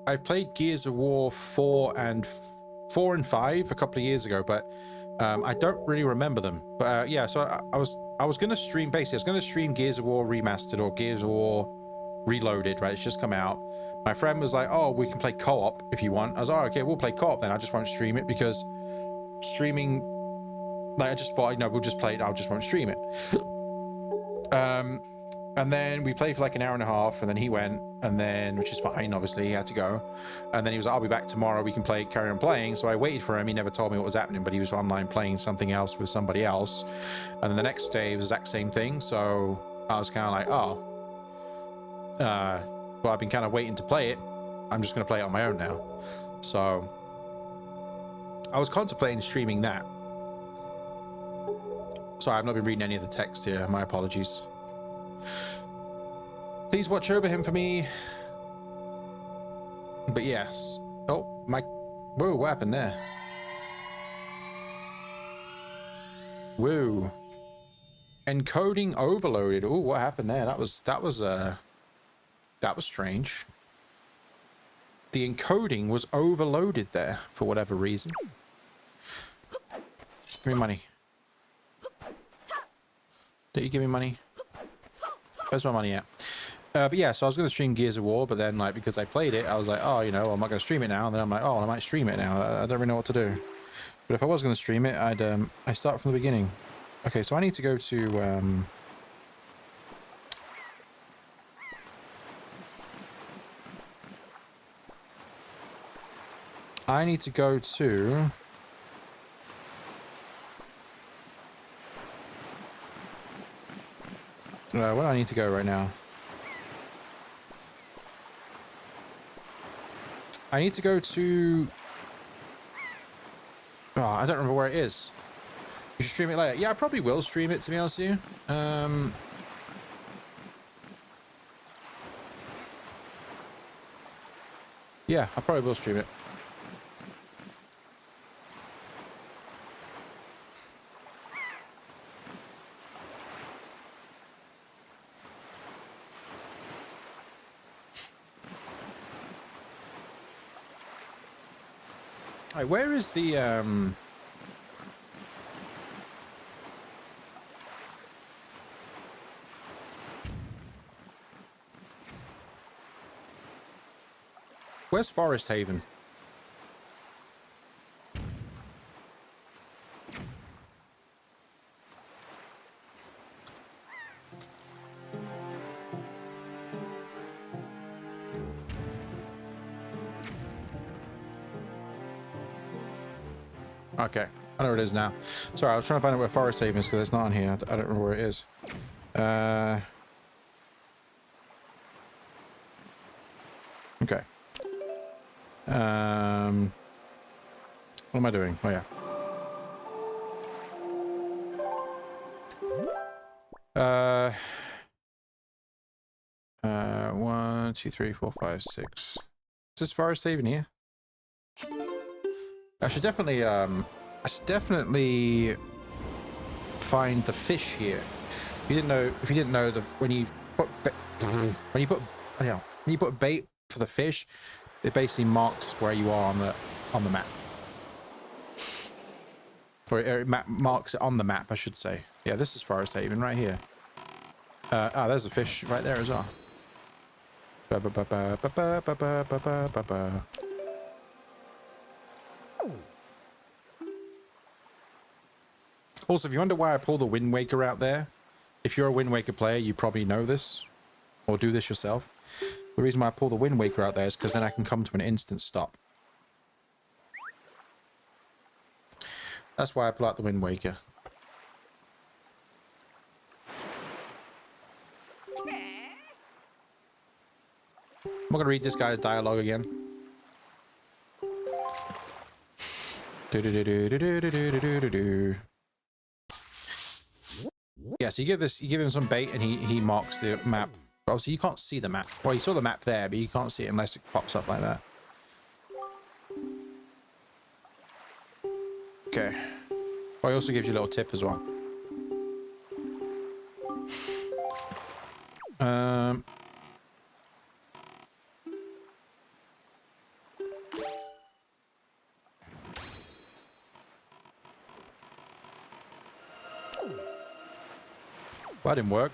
I played Gears of War 4 and 5 a couple of years ago, but I don't really remember them. But yeah, so I was going to stream, basically, I was going to stream Gears of War Remastered or Gears of War Reloaded, right? It's just come out. My friend was like, oh, we can play co-op if you want. I was like, oh, okay, we'll play co-op then. I just won't stream it because streaming, I just thought, we'll just play it. I just won't stream it. And then we played for like an hour and a half, and then he went, and then, which is fine, obviously, he had to go. And then he was like, I'll be back tomorrow, we can carry on playing. So I waited for him. He never told me what was happening, but he was online playing something else with somebody else. And then the next day, it was the exact same thing. So I was kind of like, oh, well, I've been kind of waiting to play it. I'm just going to play it on my own now. So I was contemplating streaming that. Sorry, I've not been reading any of the text here. My apologies. Please watch over him for me. But yes. Oh, my... Whoa, what happened there? Whoa. Encoding overloaded. Oh, what happened there? That was strange. The encoding was overloaded there for whatever reason. Give me money. Don't you give me money? Where's my money at? But yeah, so I was going to stream Gears of War, but then because I played it, I was like, oh, I'm not going to stream it now. And then I'm like, oh, I might stream it now. I don't really know what to do. But if I was going to stream it, I start from the beginning. Okay, so I need to go to I need to go to... where do I need to go right now? I need to go to... Oh, I don't remember where it is. You should stream it later. Yeah, I probably will stream it, to be honest with you. Yeah, I probably will stream it. Alright, where is the where's Forest Haven? Okay, I know where it is now. Sorry, I was trying to find out where Forest Haven is because it's not on here. I don't remember where it is. Okay. What am I doing? Oh yeah. 1, 2, 3, 4, 5, 6. Is this Forest Haven here? I should definitely find the fish here. If you didn't know when you put bait for the fish, it basically marks where you are on the map. Or it marks it on the map, I should say. Yeah, this is Forest Haven right here. There's a fish right there as well. Also, if you wonder why I pull the Wind Waker out there, if you're a Wind Waker player, you probably know this, or do this yourself. The reason why I pull the Wind Waker out there is because then I can come to an instant stop. That's why I pull out the Wind Waker. I'm not going to read this guy's dialogue again. Yeah, so you give him some bait and he marks the map. Obviously you can't see the map. Well, you saw the map there, but you can't see it unless it pops up like that. Okay. Well, he also gives you a little tip as well. Well, that didn't work.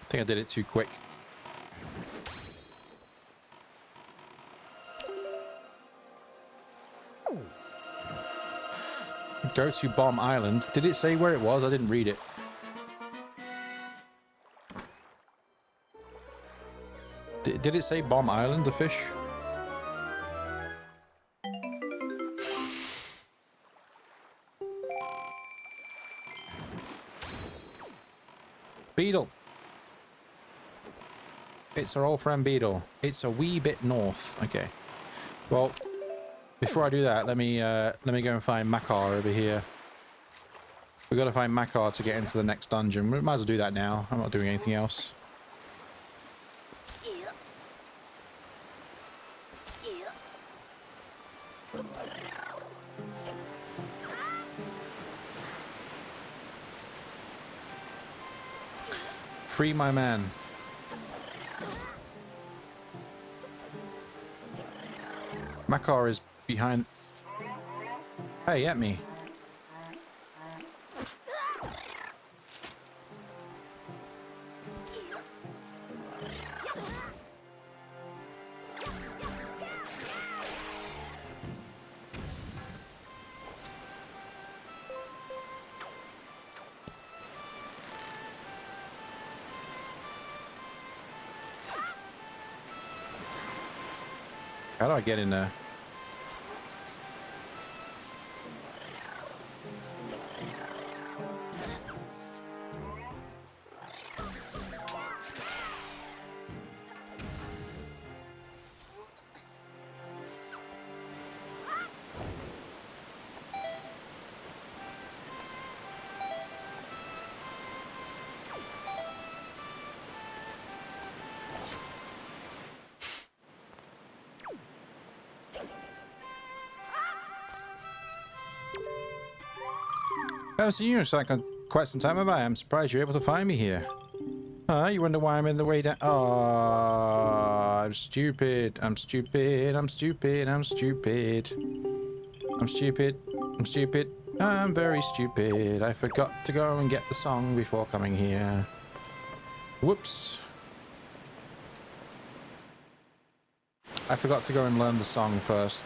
I think I did it too quick. Go to Bomb Island. Did it say where it was? I didn't read it. Did it say Bomb Island, the fish? Beetle. It's our old friend Beetle. It's a wee bit north. Okay. Well, before I do that, let me go and find Makar over here. We've got to find Makar to get into the next dungeon. We might as well do that now. I'm not doing anything else. Free my man. Makar is behind. Hey, at me. How do I get in there? I haven't seen you in quite some time, have I? I'm surprised you're able to find me here. Huh? You wonder why I'm in the way down? Oh, I'm stupid. I'm stupid. I'm stupid. I'm stupid. I'm stupid. I'm stupid. I'm very stupid. I forgot to go and get the song before coming here. Whoops. I forgot to go and learn the song first.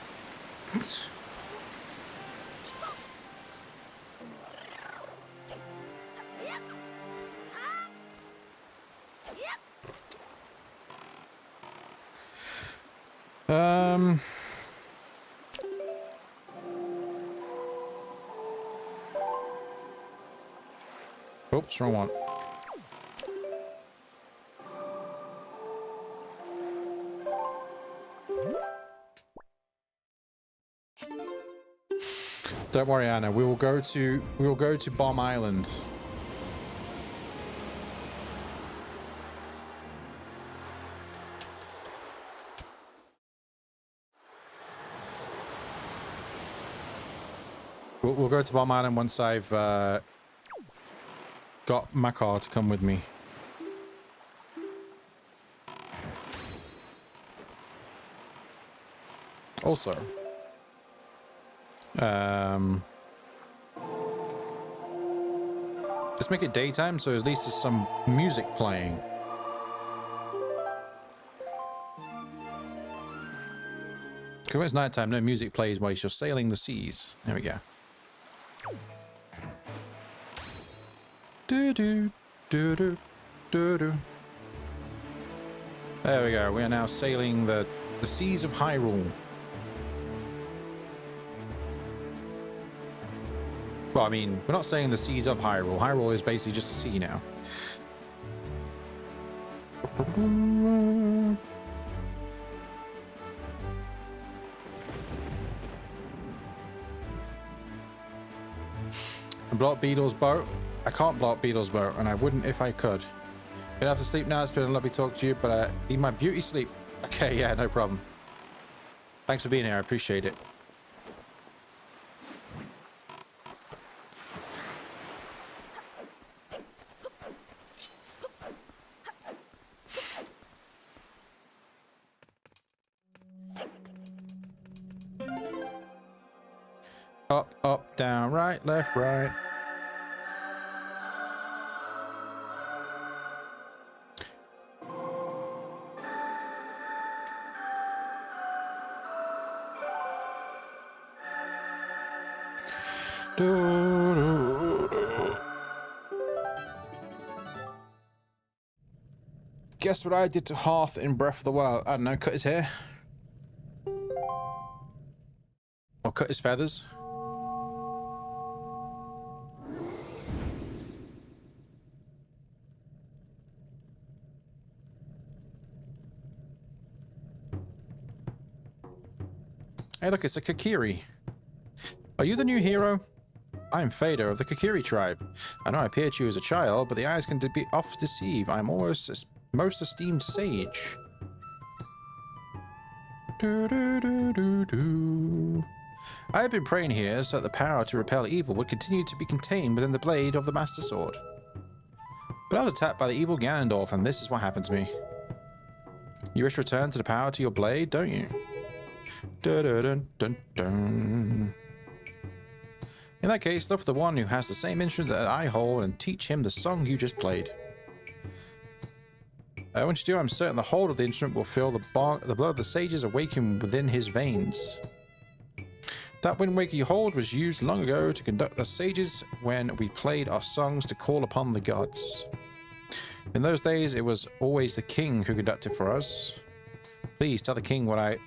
Oops, wrong one. Don't worry, Anna. We will go to Bomb Island. We'll go to Bomb Island once I've got Makar to come with me. Also, let's make it daytime, so at least there's some music playing. Because when it's nighttime, no music plays while you're sailing the seas. There we go. Do-do, do-do, do-do. There we go. We are now sailing the seas of Hyrule. Well, I mean, we're not saying the seas of Hyrule. Hyrule is basically just a sea now. Blow up Beetle's boat. I can't blow up Beetle's boat, and I wouldn't if I could. Gonna have to sleep now. It's been a lovely talk to you, but I need my beauty sleep. Okay, yeah, no problem. Thanks for being here. I appreciate it. Up, up, down, right, left, right. Guess what I did to Hearth in Breath of the Wild? I don't know, cut his hair. Or cut his feathers. Hey look, it's a Kakiri. Are you the new hero? I'm Fader of the Kakiri tribe. I know I appeared to you as a child, but the eyes can be oft deceive. I'm almost most esteemed sage. I have been praying here so that the power to repel evil would continue to be contained within the blade of the Master Sword. But I was attacked by the evil Ganondorf, and this is what happened to me. You wish to return to the power to your blade, don't you? Dun, dun, dun. In that case, look for the one who has the same instrument that I hold and teach him the song you just played. Once you do, I'm certain the hold of the instrument will feel the blood of the sages awaken within his veins. That Wind Waker you hold was used long ago to conduct the sages when we played our songs to call upon the gods. In those days, it was always the king who conducted for us. Please tell the king what I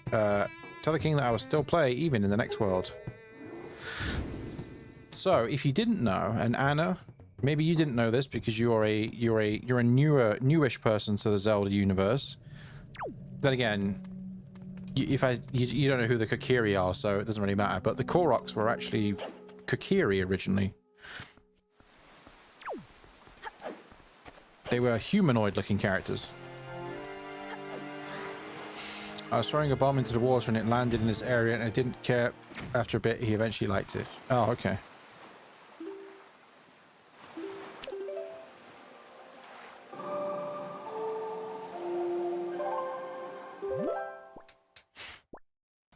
tell the king that I will still play even in the next world. So, if you didn't know, and Anna, maybe you didn't know this because you're a newish person to the Zelda universe. Then again, you don't know who the Kokiri are, so it doesn't really matter. But the Koroks were actually Kokiri originally. They were humanoid-looking characters. I was throwing a bomb into the water and it landed in this area and I didn't care. After a bit, he eventually liked it. Oh, okay.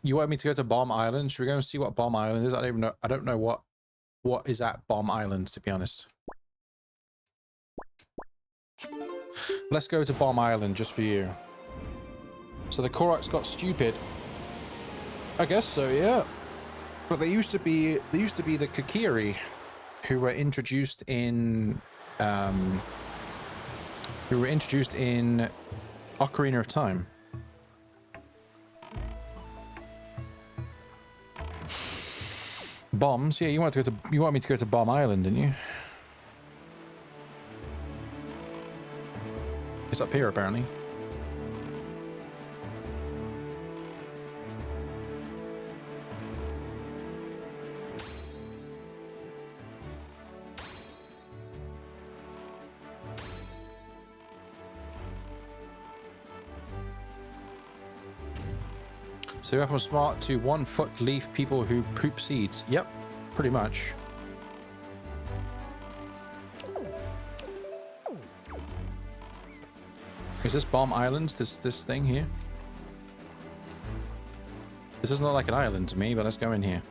You want me to go to Bomb Island? Should we go and see what Bomb Island is? I don't even know. I don't know what is at Bomb Island, to be honest. Let's go to Bomb Island just for you. So the Koroks got stupid. I guess so, yeah. But they used to be the Kokiri, who were introduced in Ocarina of Time. Bombs? Yeah, you want me to go to Bomb Island, didn't you? It's up here, apparently. So you have from smart to 1 foot leaf people who poop seeds. Yep, pretty much. Is this Bomb Island? This thing here? This doesn't look like an island to me, but let's go in here.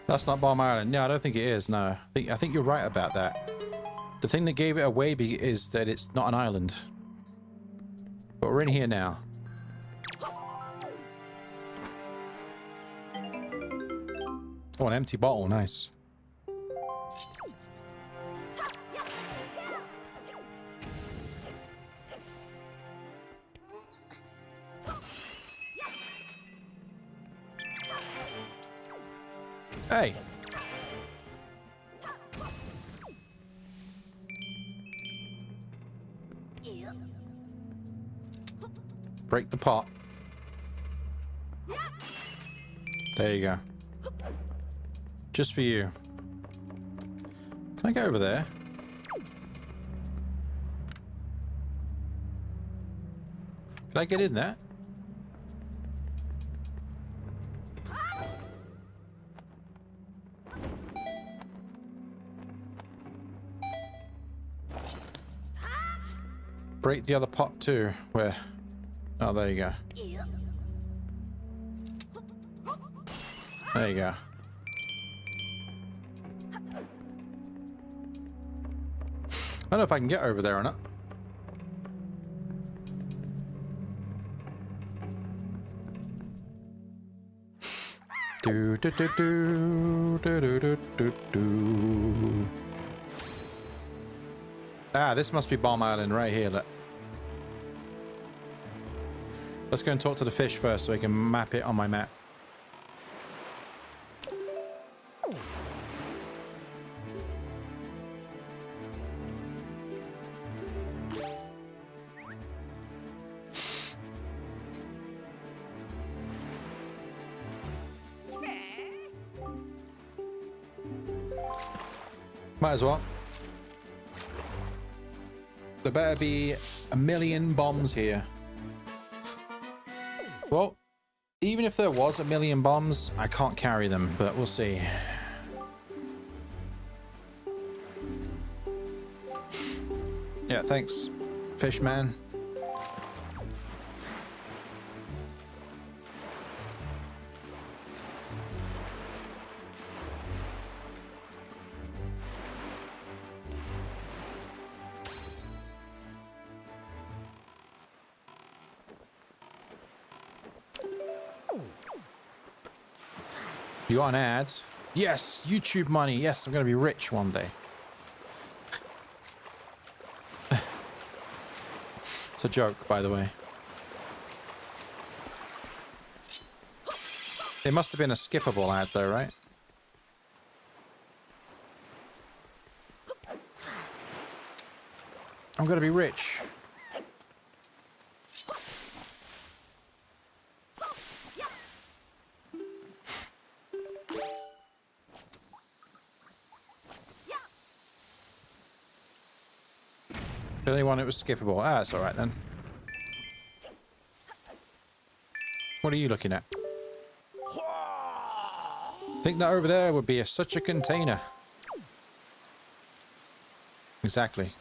That's not Bomb Island. No, I don't think it is. No, I think you're right about that. The thing that gave it away is that it's not an island. But we're in here now. Oh, an empty bottle. Nice. Hey. Break the pot. There you go. Just for you. Can I go over there? Can I get in there? Break the other pot too. Where? Oh, there you go. There you go. I don't know if I can get over there or not. Do do do do do do do do do. Ah, this must be Bomb Island right here. Look. Let's go and talk to the fish first so I can map it on my map. Might as well. There better be a million bombs here. Well, even if there was a million bombs, I can't carry them, but we'll see. Yeah, thanks, Fishman. You got an ad? Yes, YouTube money. Yes, I'm going to be rich one day. It's a joke, by the way. It must have been a skippable ad, though, right? I'm going to be rich. The only one it was skippable. Ah, that's alright then. What are you looking at? Think that over there would be such a container. Exactly.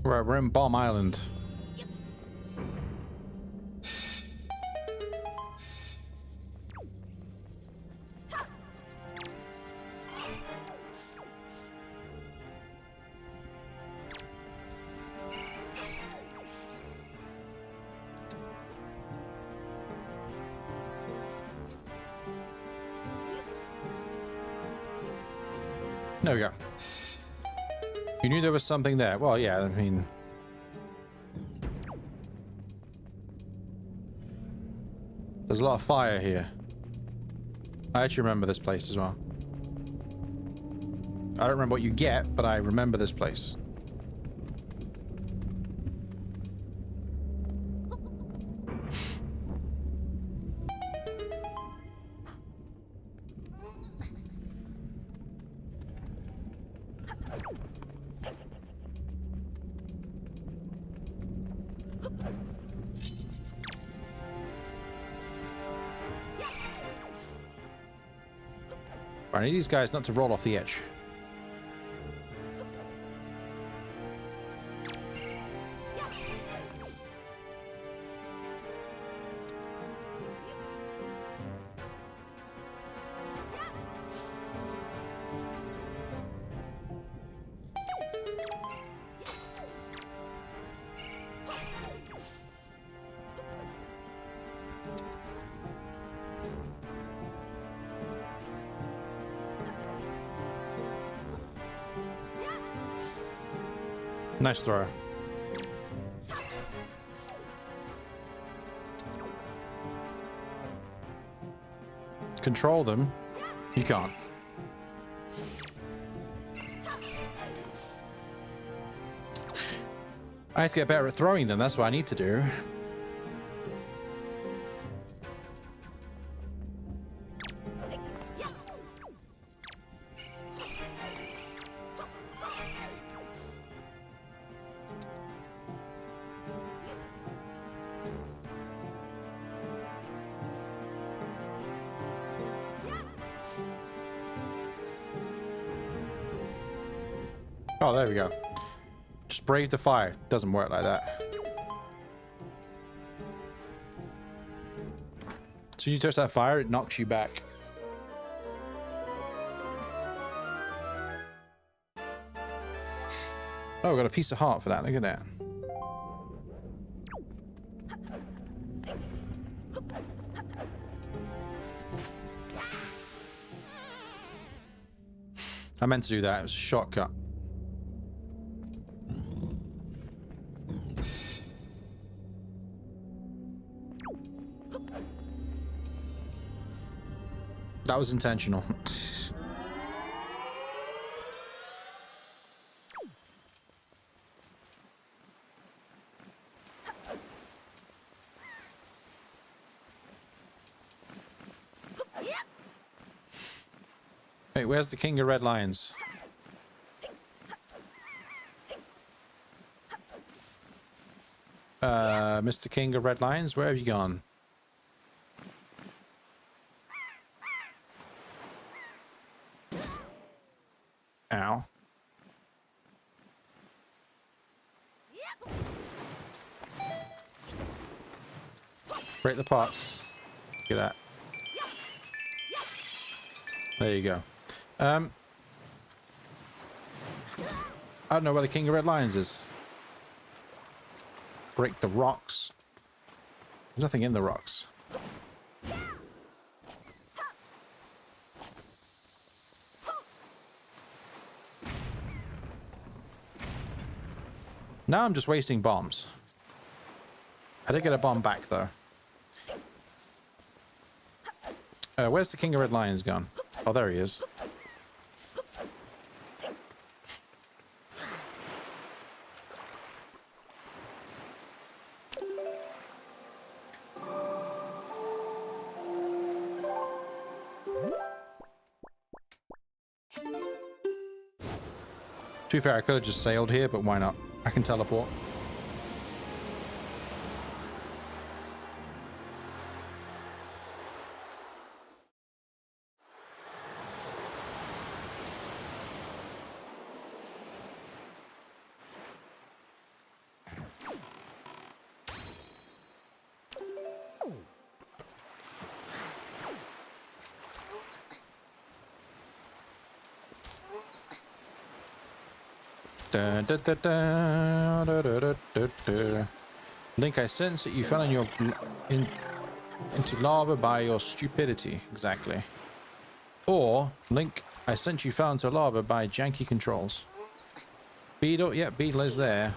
Right, we're in Bomb Island. There we go. You knew there was something there. Well, yeah, I mean... There's a lot of fire here. I actually remember this place as well. I don't remember what you get, but I remember this place. I need these guys not to roll off the edge. Nice throw. Control them. You can't. I have to get better at throwing them. That's what I need to do. Oh, there we go. Just brave the fire. Doesn't work like that. So you touch that fire, it knocks you back. Oh, I got a piece of heart for that. Look at that. I meant to do that. It was a shortcut. That was intentional. Wait, where's the King of Red Lions? Mr. King of Red Lions, where have you gone? Ow. Break the pots. Look at that. There you go. I don't know where the King of Red Lions is. Break the rocks. There's nothing in the rocks. Now I'm just wasting bombs. I did get a bomb back, though. Where's the King of Red Lions gone? Oh, there he is. To be fair, I could have just sailed here, but why not? I can teleport. Da, da, da, da, da, da, da, da. Link, I sense that you fell into lava by your stupidity. Exactly. Or, Link, I sense you fell into lava by janky controls. Beetle? Yeah, Beetle is there.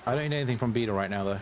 I don't need anything from Beetle right now, though.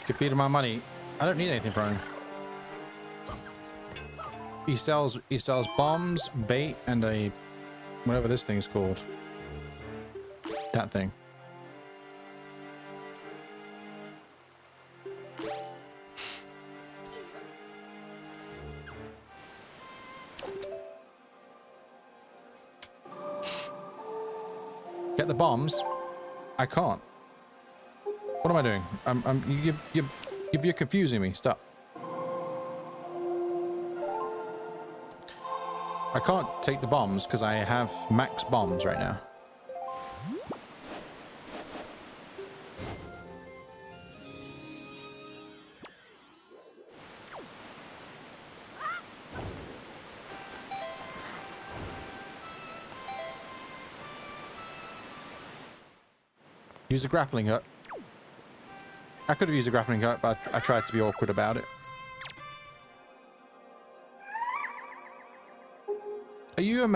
Give Peter my money. I don't need anything from him. He sells bombs, bait, and a whatever this thing is called. That thing. Get the bombs. I can't. What am I doing? You're confusing me. Stop. I can't take the bombs because I have max bombs right now. Use a grappling hook. I could have used a grappling hook, but I tried to be awkward about it. Are you a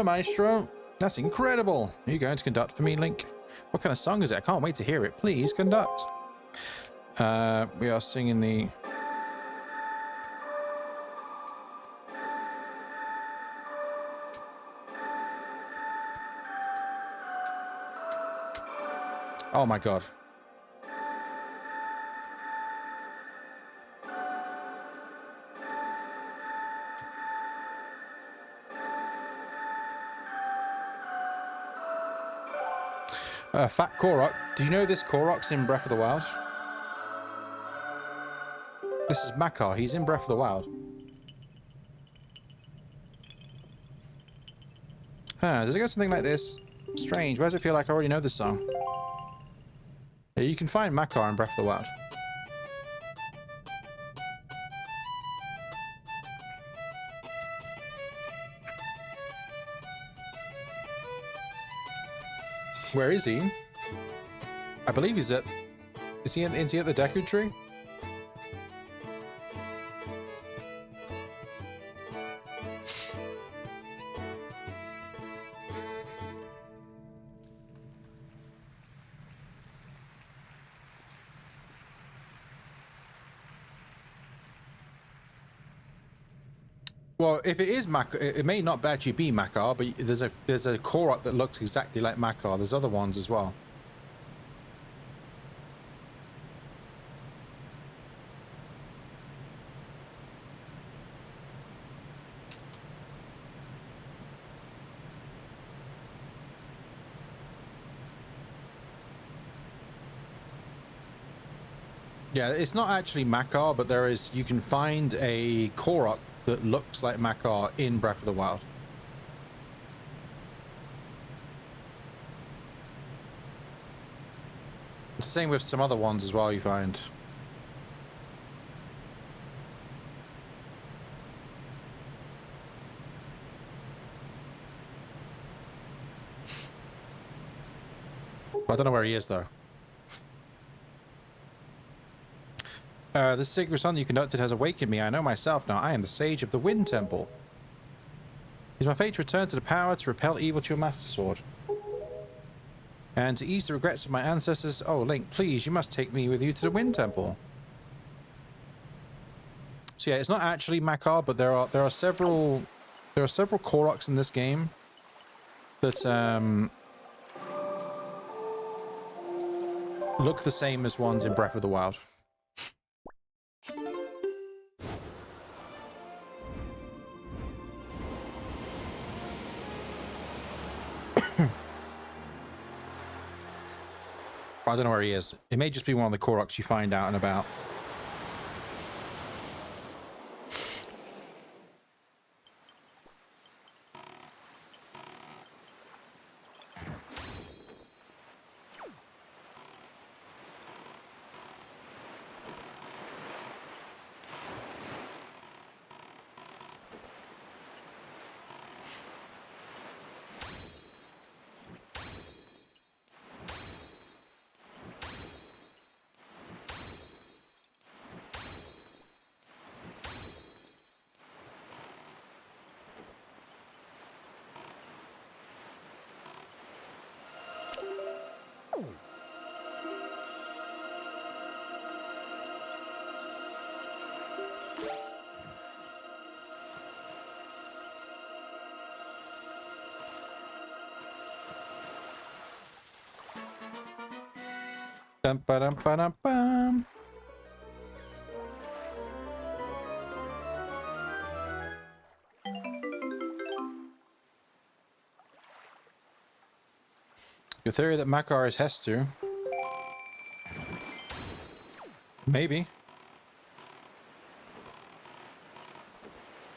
maestro? That's incredible. Are you going to conduct for me, Link? What kind of song is it? I can't wait to hear it. Please conduct. We are singing the... Oh my god. Fat Korok. Did you know this Korok's in Breath of the Wild? This is Makar. He's in Breath of the Wild. Huh, does it go something like this? Strange. Why does it feel like I already know this song? Yeah, you can find Makar in Breath of the Wild. Where is he? I believe he's at Is he at the Deku tree? Well, if it is Makar, it may not actually be Makar, but there's a Korok that looks exactly like Makar. There's other ones as well. Yeah, it's not actually Makar, but you can find a Korok that looks like Makar in Breath of the Wild. It's the same with some other ones as well you find. I don't know where he is though. The sacred song you conducted has awakened me. I know myself now. I am the sage of the Wind Temple. It is my fate to return to the power to repel evil to your master sword. And to ease the regrets of my ancestors. Oh, Link, please, you must take me with you to the Wind Temple. So yeah, it's not actually Makar, but there are several Koroks in this game that look the same as ones in Breath of the Wild. I don't know where he is. It may just be one of the Koroks you find out and about. Dum, ba-dum, ba-dum, bum. Your theory that Makar is Hestu? Maybe.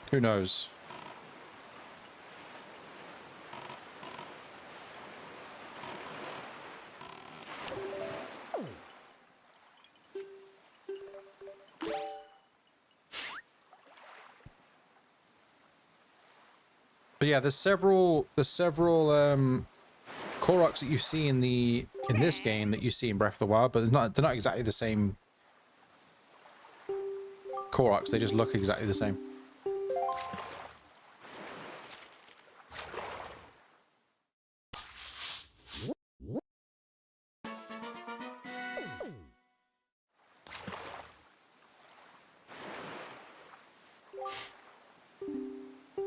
Who knows? But yeah, there's several Koroks that you see in this game that you see in Breath of the Wild, but they're not exactly the same Koroks. They just look exactly the same.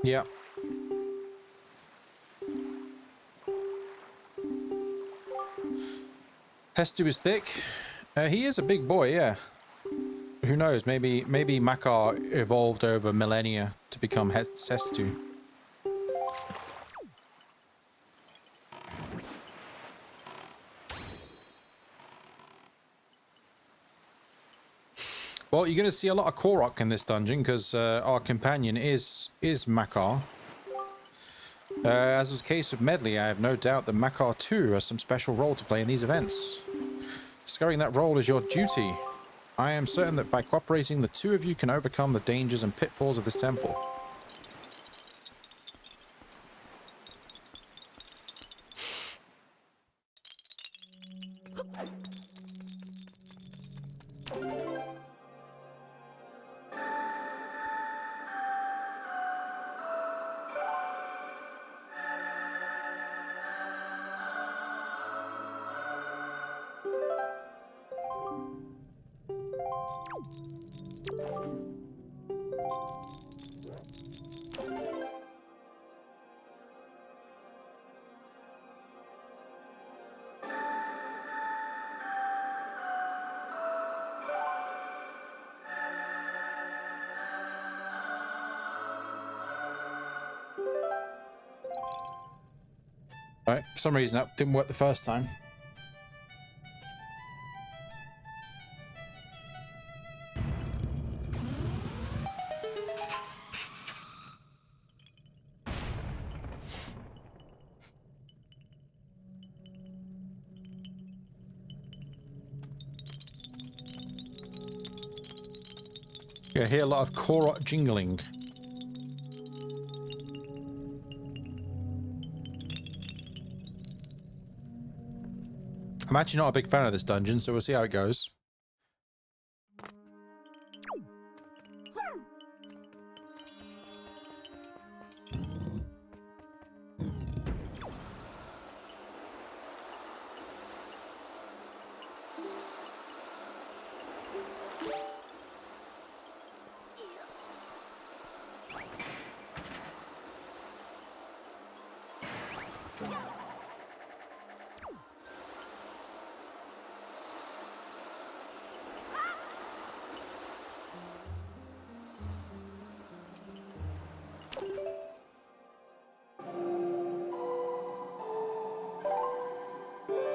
Yeah. Hestu is thick. He is a big boy, yeah. Who knows? Maybe Makar evolved over millennia to become Hestu. Well, you're going to see a lot of Korok in this dungeon because our companion is Makar. As was the case with Medley, I have no doubt that Makar too has some special role to play in these events. Discovering that role is your duty. I am certain that by cooperating, the two of you can overcome the dangers and pitfalls of this temple. Right, for some reason that didn't work the first time. Yeah, I hear a lot of Korot jingling. I'm actually not a big fan of this dungeon, so we'll see how it goes.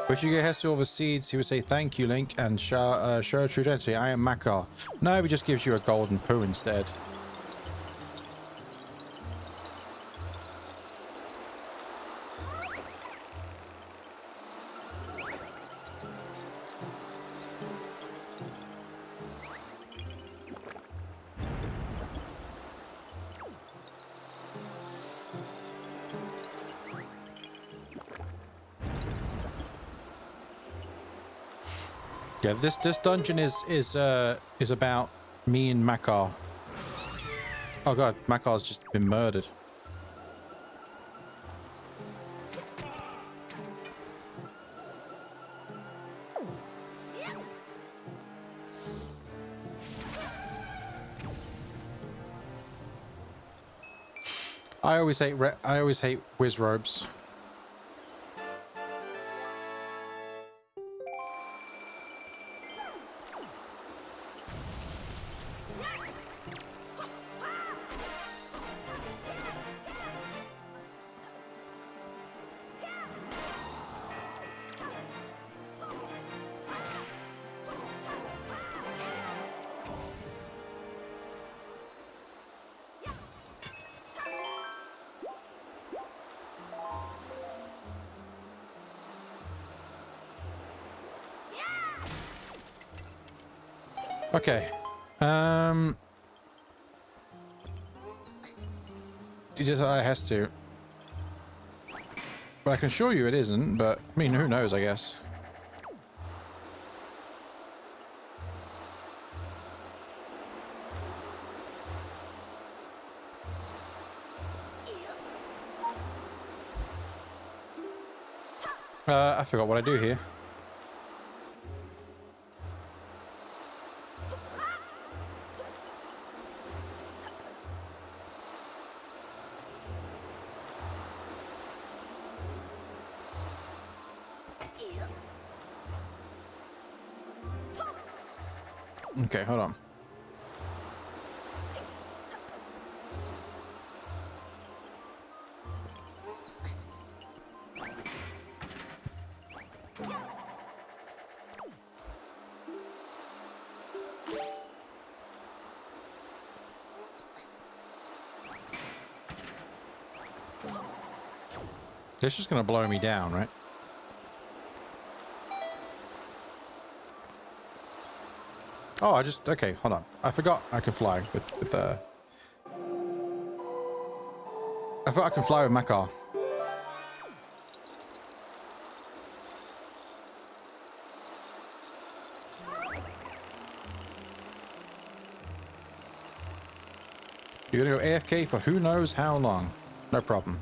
If you get Hester all the seeds, he would say thank you, Link, and show true identity. I am Makar. No, he just gives you a golden poo instead. Yeah, this dungeon is about me and Makar. Oh god, Makar's just been murdered. I always hate whiz robes. Okay. He just has to. But I can assure you it isn't, but I mean, who knows, I guess. I forgot what I do here. Okay, hold on. This is gonna blow me down, right? Oh, okay, hold on. I forgot I can fly with I forgot I can fly with Makar. You're gonna go AFK for who knows how long. No problem.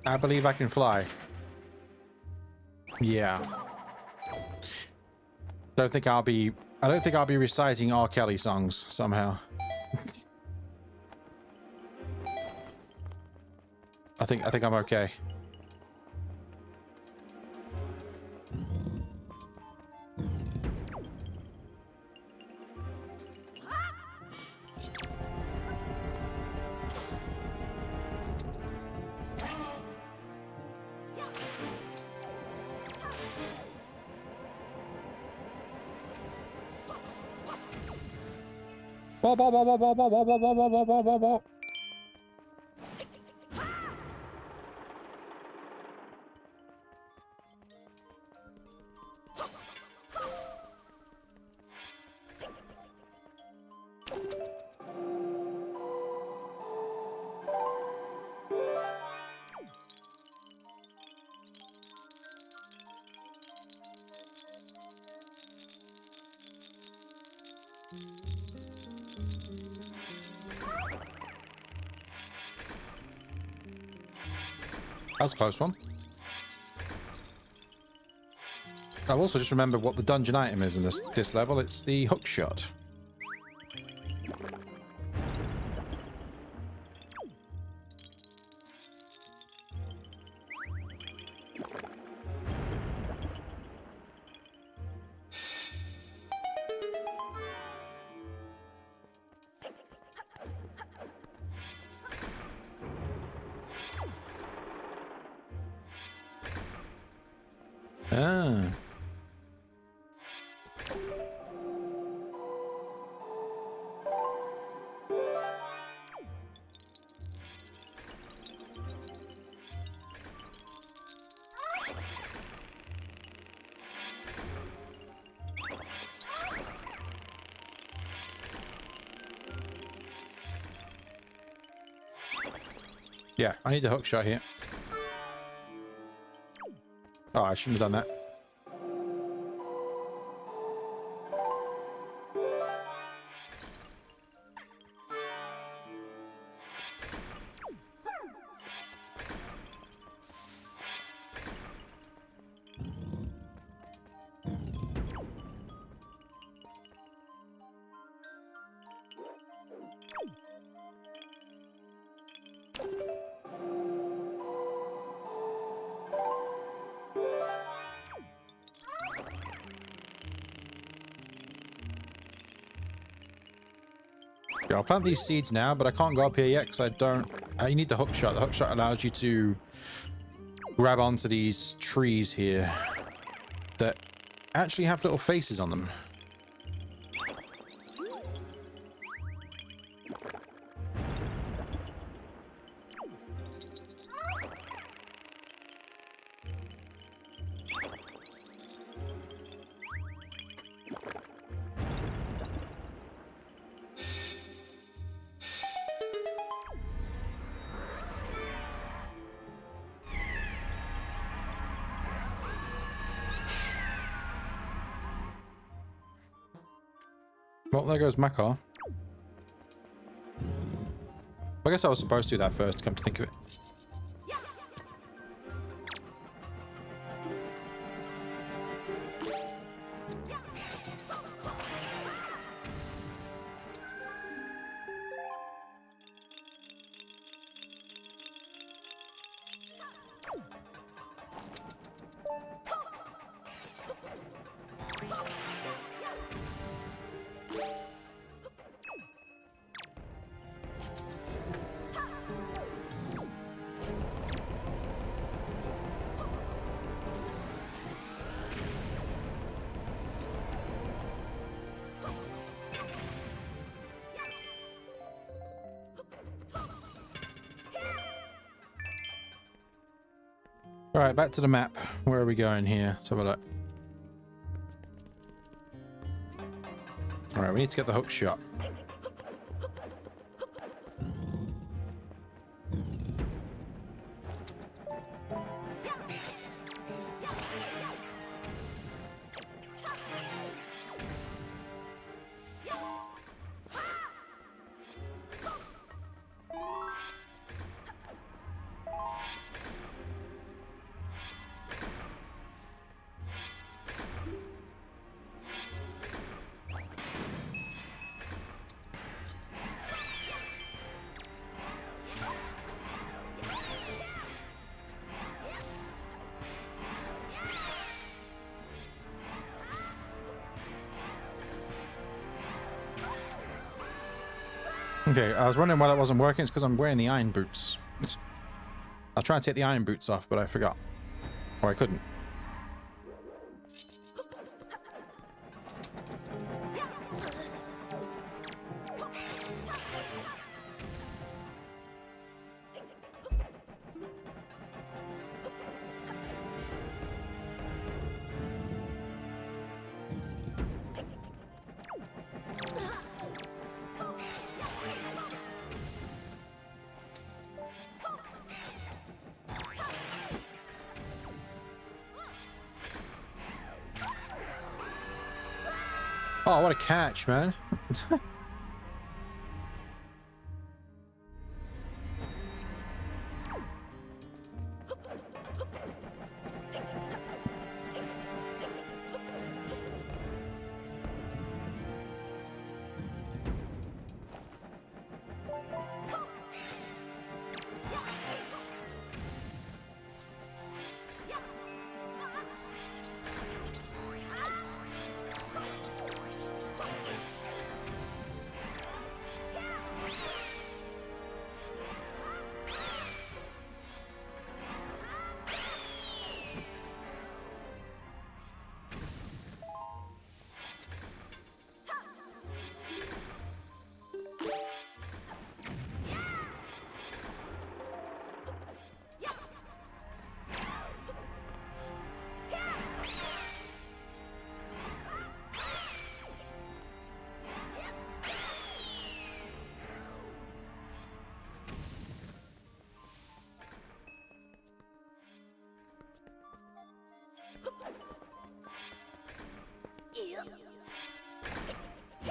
I believe I can fly. Yeah. I don't think I'll be reciting R. Kelly songs somehow. I think I'm okay. That was a close one. I've also just remembered what the dungeon item is in this level. It's the hook shot. Ah. Yeah, I need the hook shot here. Oh, I shouldn't have done that. Yeah, I'll plant these seeds now, but I can't go up here yet because I don't... you need the hook shot. The hook shot allows you to grab onto these trees here that actually have little faces on them. Well, there goes my car. I guess I was supposed to do that first, come to think of it. All right, back to the map. Where are we going here? Let's have a look. All right, we need to get the hook shot. Okay, I was wondering why that wasn't working. It's because I'm wearing the iron boots. I was trying to take the iron boots off, but I forgot. Or I couldn't. Oh, what a catch, man.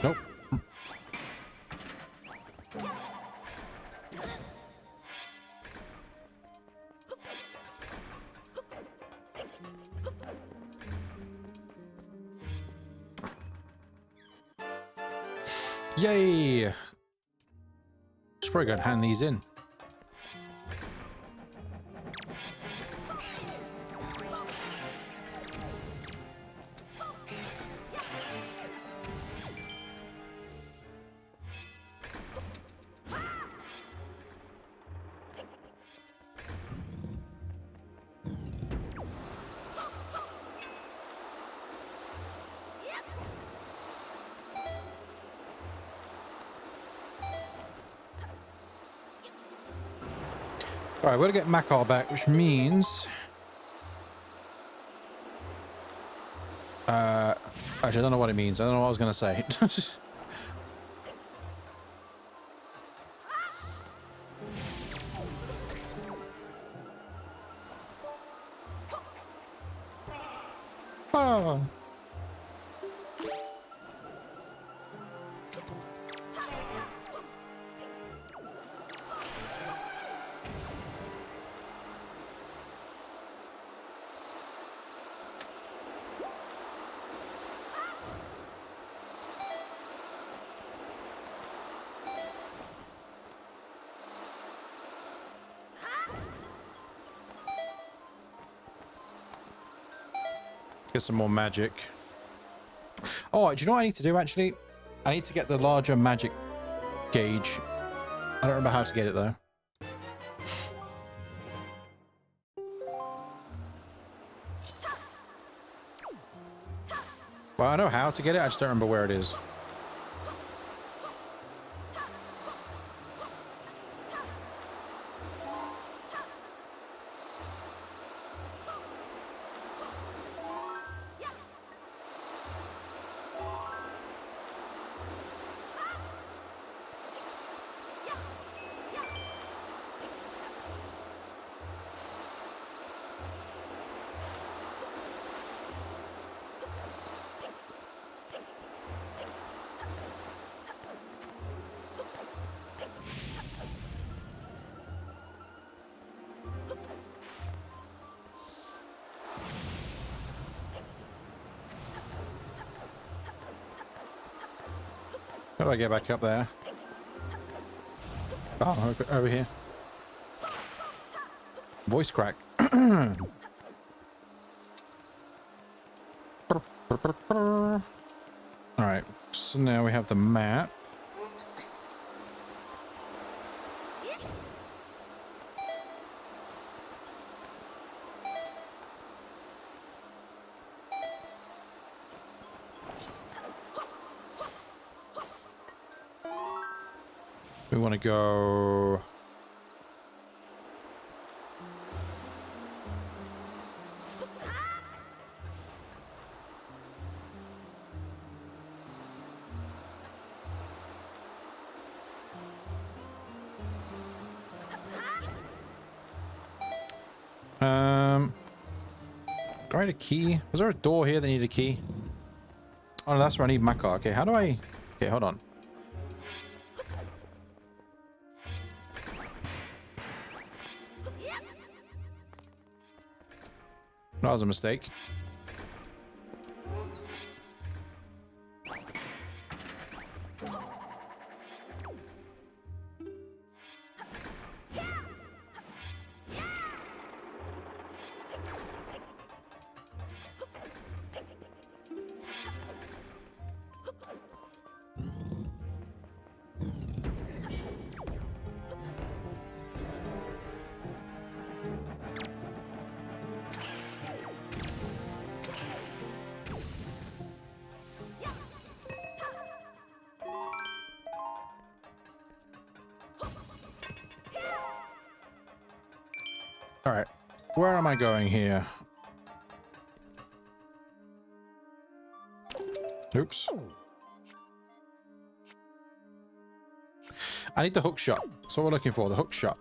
Nope. Yay! Just probably gonna hand these in. Alright, we're gonna get Makar back, which means... actually, I don't know what it means. I don't know what I was gonna say. Oh. Get some more magic. Oh, do you know what I need to do, actually? I need to get the larger magic gauge. I don't remember how to get it, though. Well, I know how to get it, I just don't remember where it is. How do I get back up there? Oh, over here. Voice crack. Alright, so now we have the map. We want to go... Do I need a key? Was there a door here that needed a key? Oh, no, that's where I need my car. Okay, how do I... Okay, hold on. That was a mistake. All right, where am I going here? Oops. I need the hook shot. That's what we're looking for, the hook shot.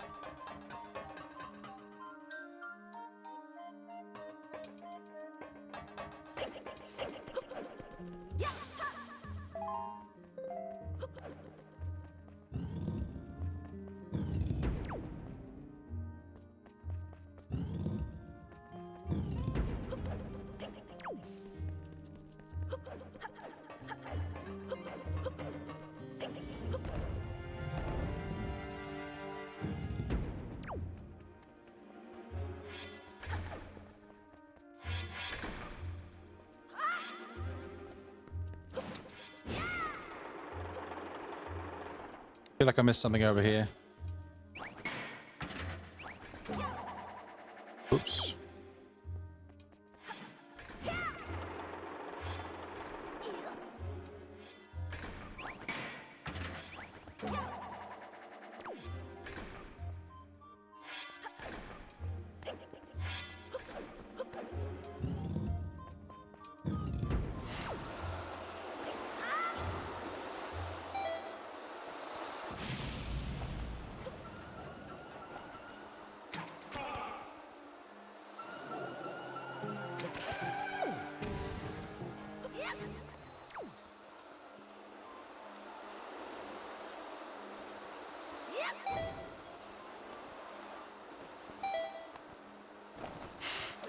I feel like I missed something over here. Oops.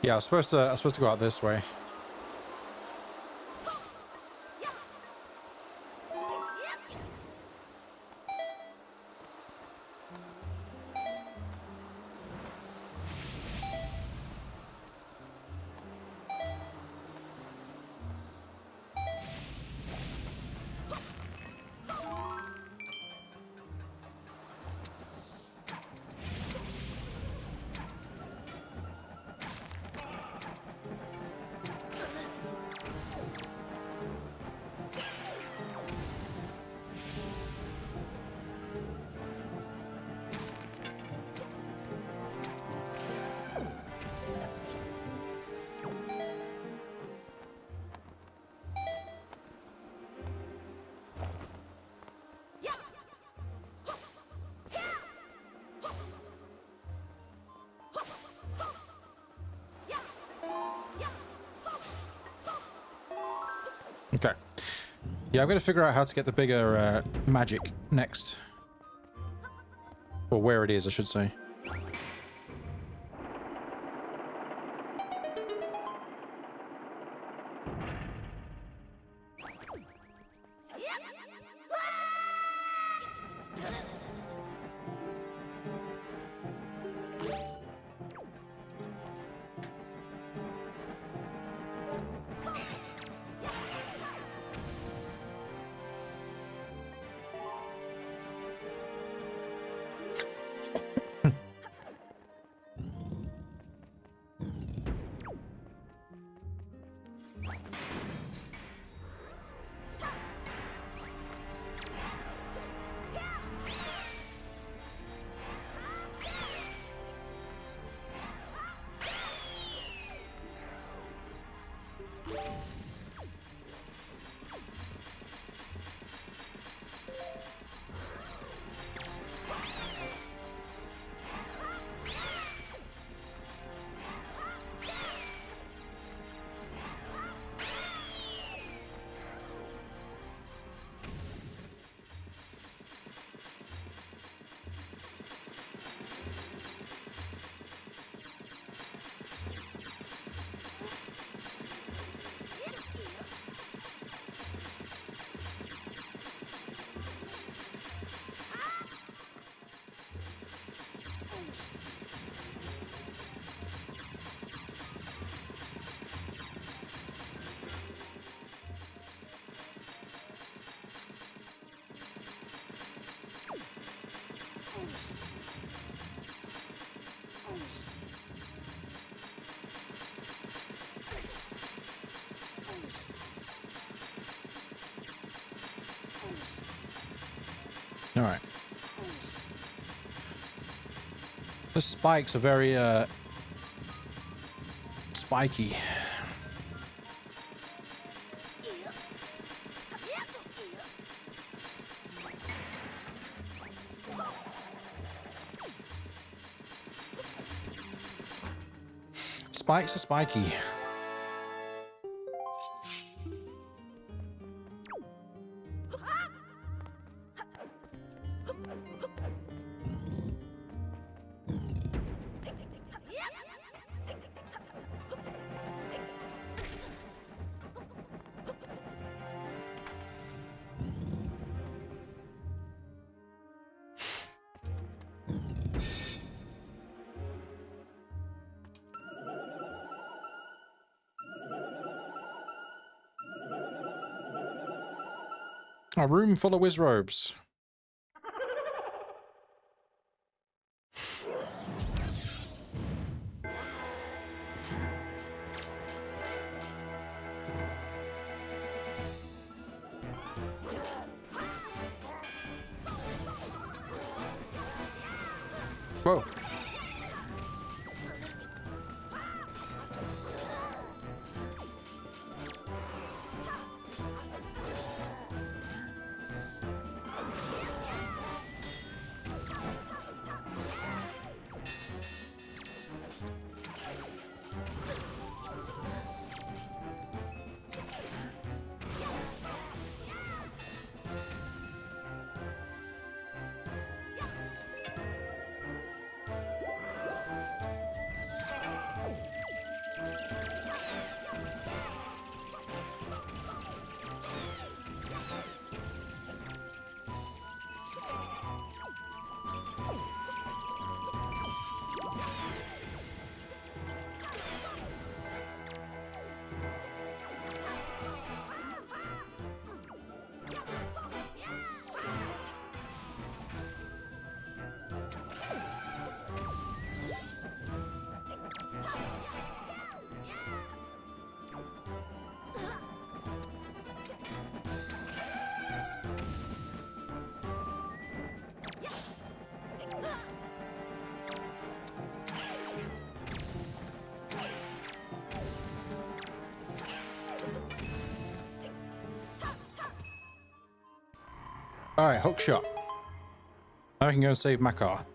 Yeah, I was supposed to go out this way. Okay. Yeah, I'm going to figure out how to get the bigger magic next. Or where it is, I should say. All right. The spikes are very spiky. Spikes are spiky. A room full of whiz robes. Whoa. All right, hook shot. Now I can go and save my car.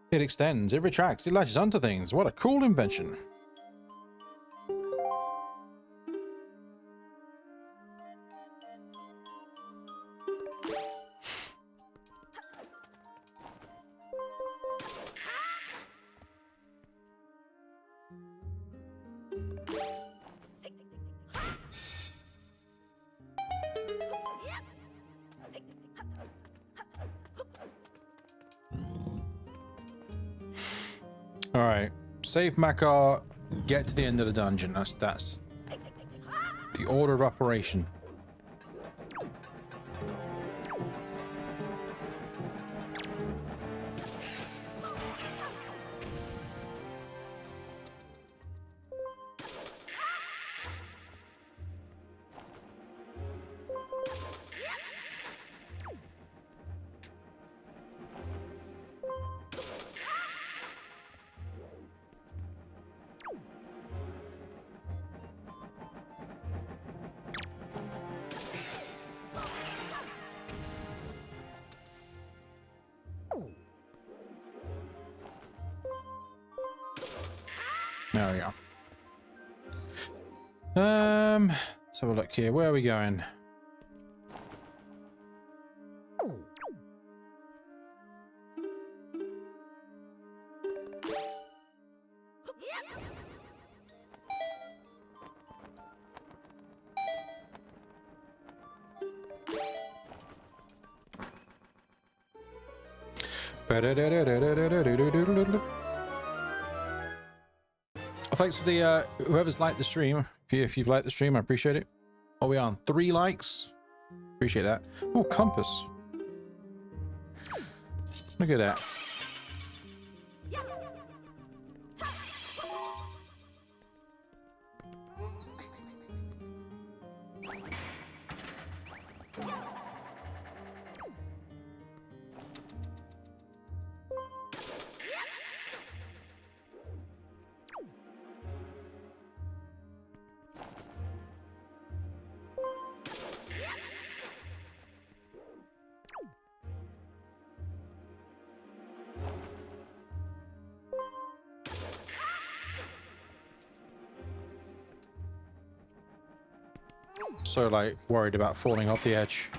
It extends, it retracts, it latches onto things. What a cool invention. All right, save my car, get to the end of the dungeon. That's the order of operation. There we go. Let's have a look here. Where are we going? Thanks for the whoever's liked the stream. If you've liked the stream, I appreciate it. Are we on 3 likes? Appreciate that. Oh, compass. Look at that. So, like, worried about falling off the edge.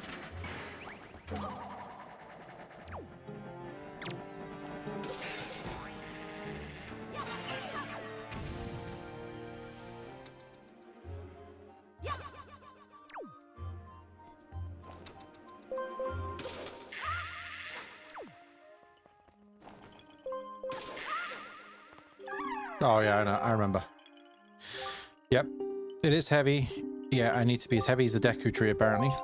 Oh, yeah, I know. I remember. Yep. It is heavy. Yeah, I need to be as heavy as the Deku tree, apparently.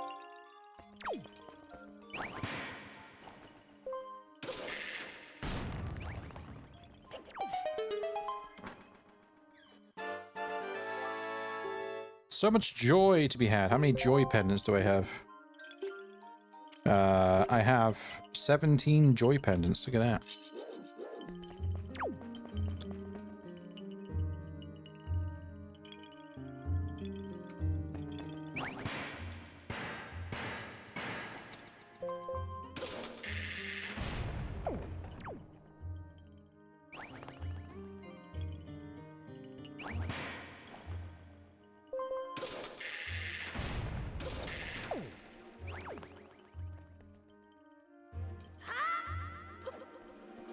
So much joy to be had. How many joy pendants do I have? I have 17 joy pendants. Look at that.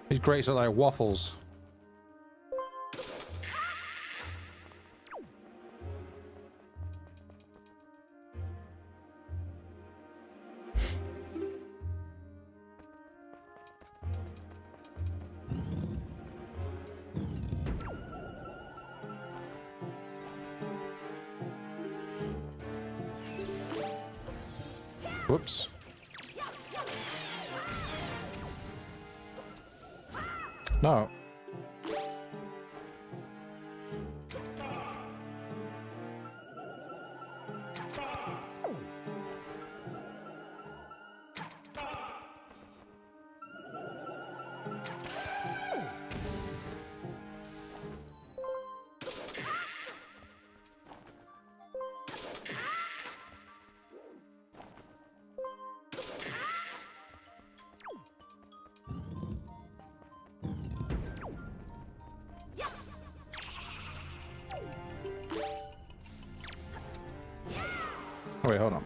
These grapes are like waffles. Whoops. No. Oh, wait, hold on.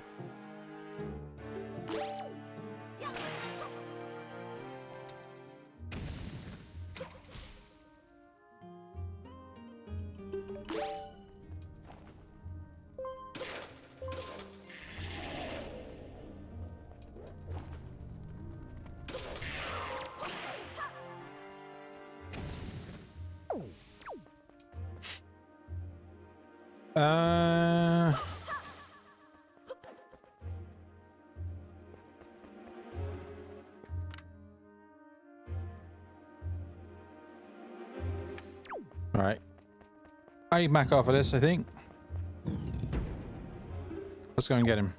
All right. I need Mac off of this, I think. Let's go and get him.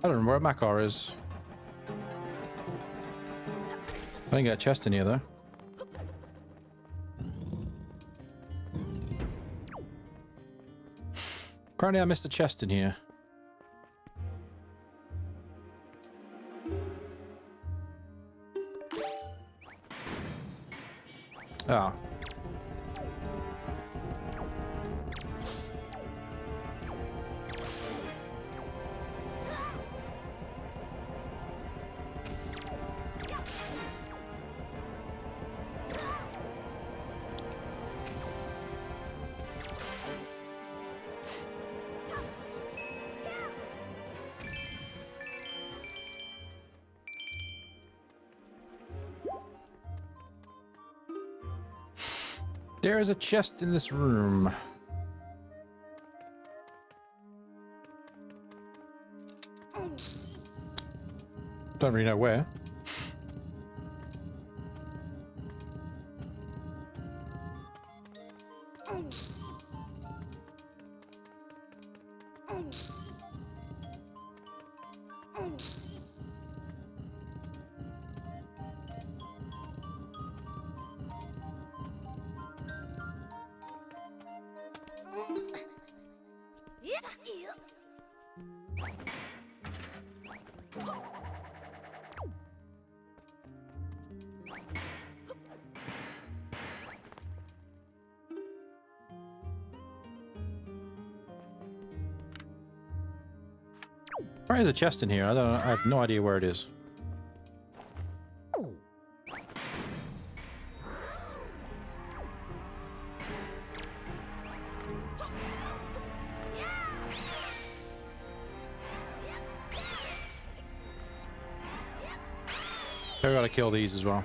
I don't know where Makar is. I didn't get a chest in here though. Apparently I missed a chest in here. Ah. There is a chest in this room. Don't really know where. Probably there's a chest in here. I don't know. I have no idea where it is. I gotta kill these as well.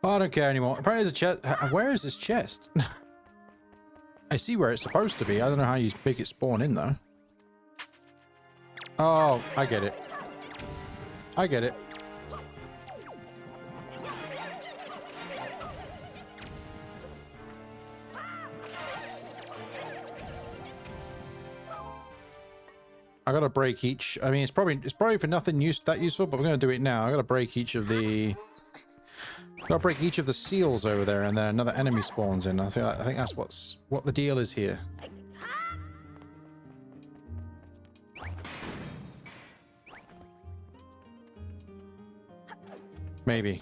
Oh, I don't care anymore. Apparently there's a chest. Where is this chest? I see where it's supposed to be. I don't know how you make it spawn in though. Oh, I get it. I get it. I gotta break each. I mean, it's probably for nothing that useful, but we're gonna do it now. I gotta break each of the. Gotta break each of the seals over there, and then another enemy spawns in. I think that's what the deal is here. Maybe.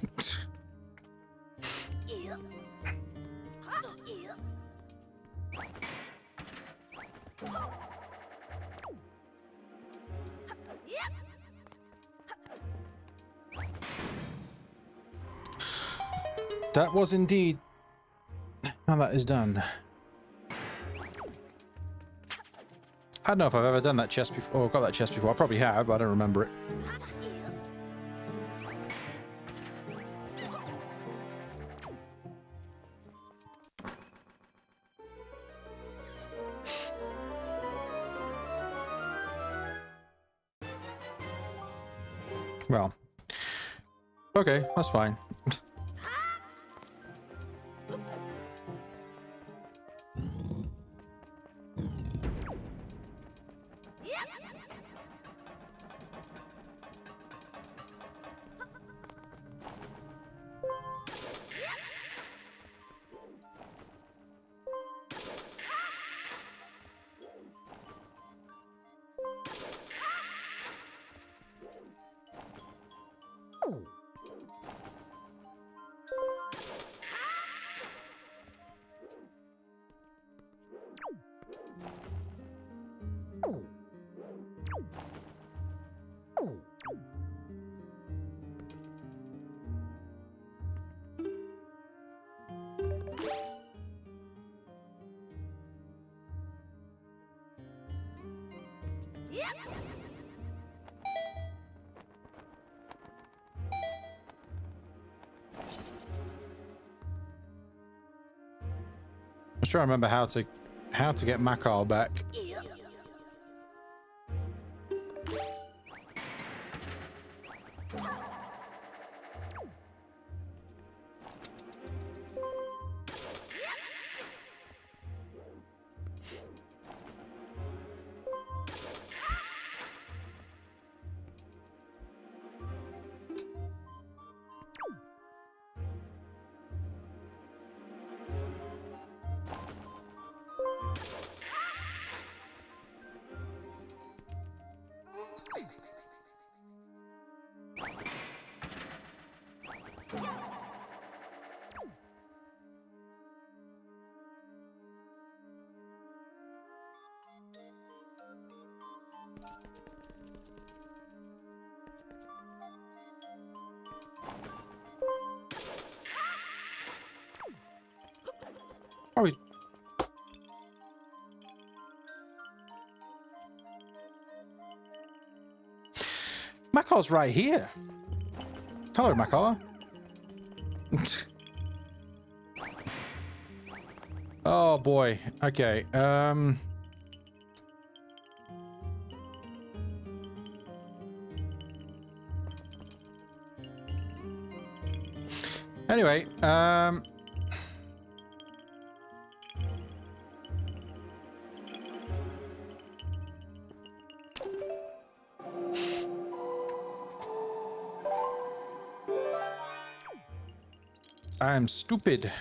That was indeed how that is done. I don't know if I've ever done that chest before, or got that chest before. I probably have, but I don't remember it. Well, okay, that's fine. I'm trying to remember how to get Makar back. Are we? Makar's right here. Hello, Makar. Oh boy. Okay. Anyway, I'm stupid.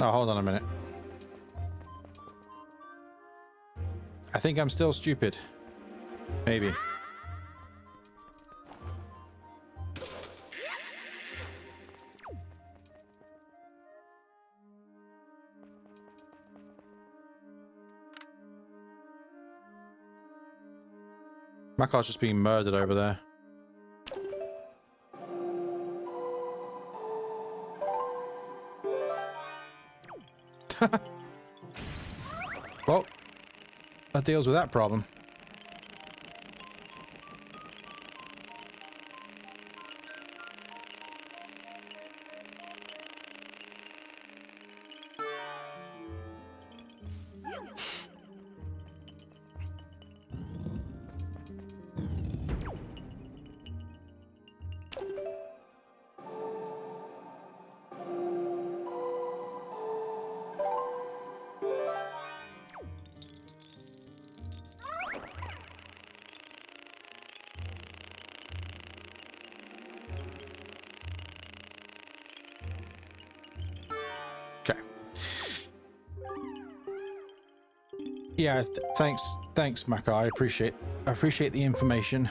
Oh, hold on a minute. I think I'm still stupid. Maybe. Makar's just being murdered over there. Well, that deals with that problem. Okay. Yeah, thanks, Makar. I appreciate the information.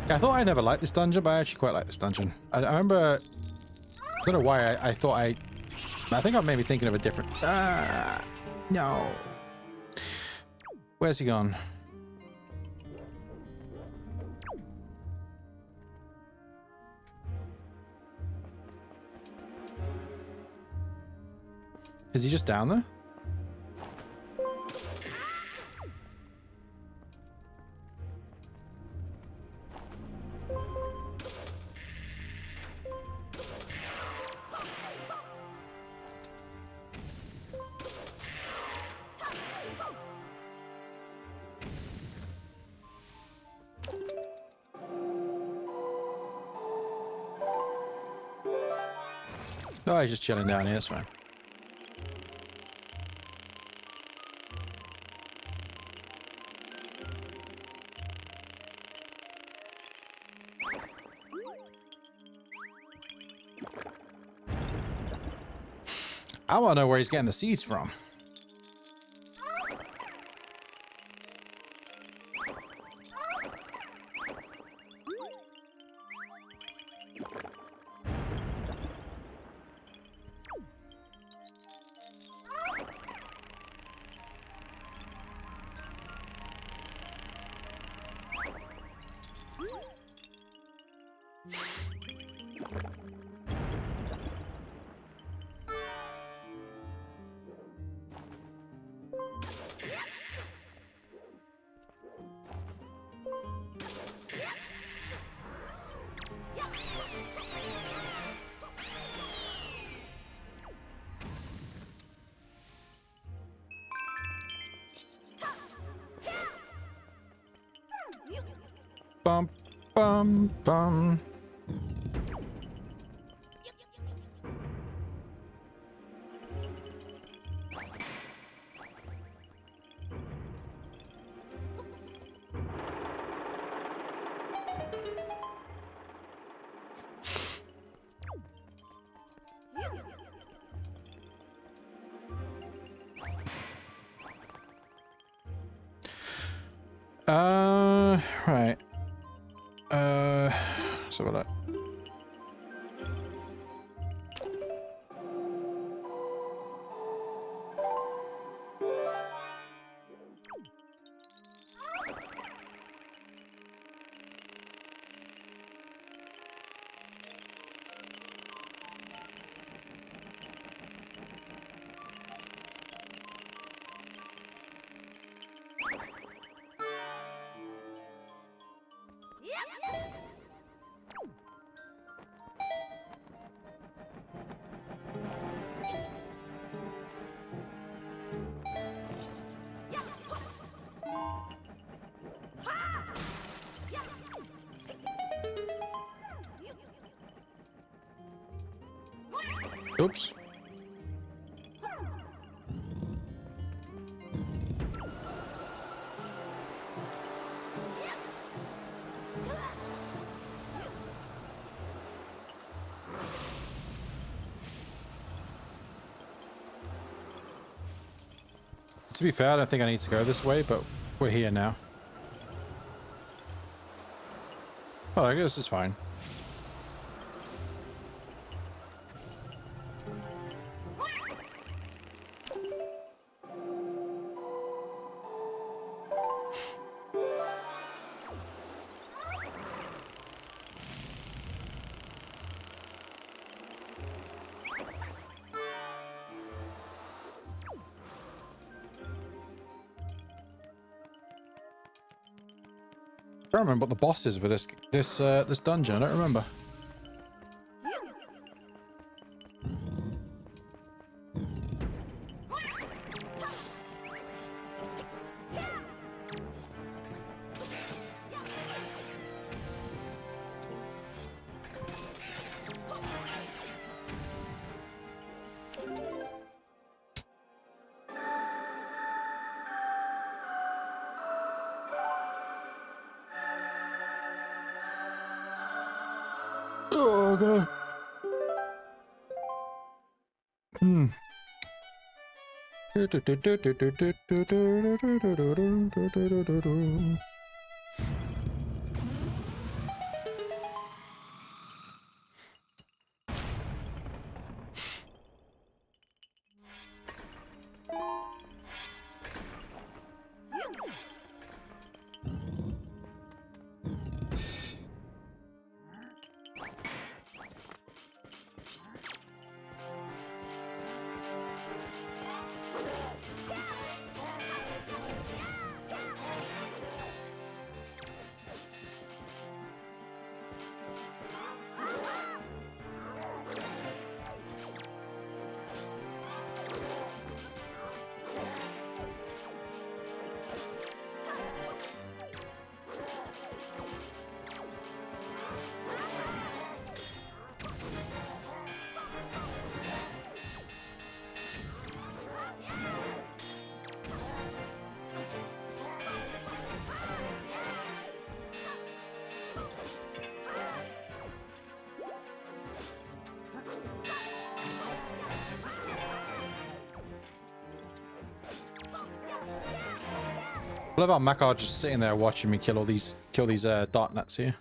Yeah, I thought I never liked this dungeon, but I actually quite like this dungeon. I remember... I don't know why I thought I think I may be thinking of a different... no. Where's he gone? Is he just down there? Oh, he's just chilling down here, it's fine. I want to know where he's getting the seeds from. Bum, bum, bum. Right. So what? Oops. To be fair, I don't think I need to go this way, but we're here now. Oh, I guess it's fine. I don't remember what the boss is for this dungeon. I don't remember. Oh god. I love how Makar just sitting there watching me kill these dart nuts here.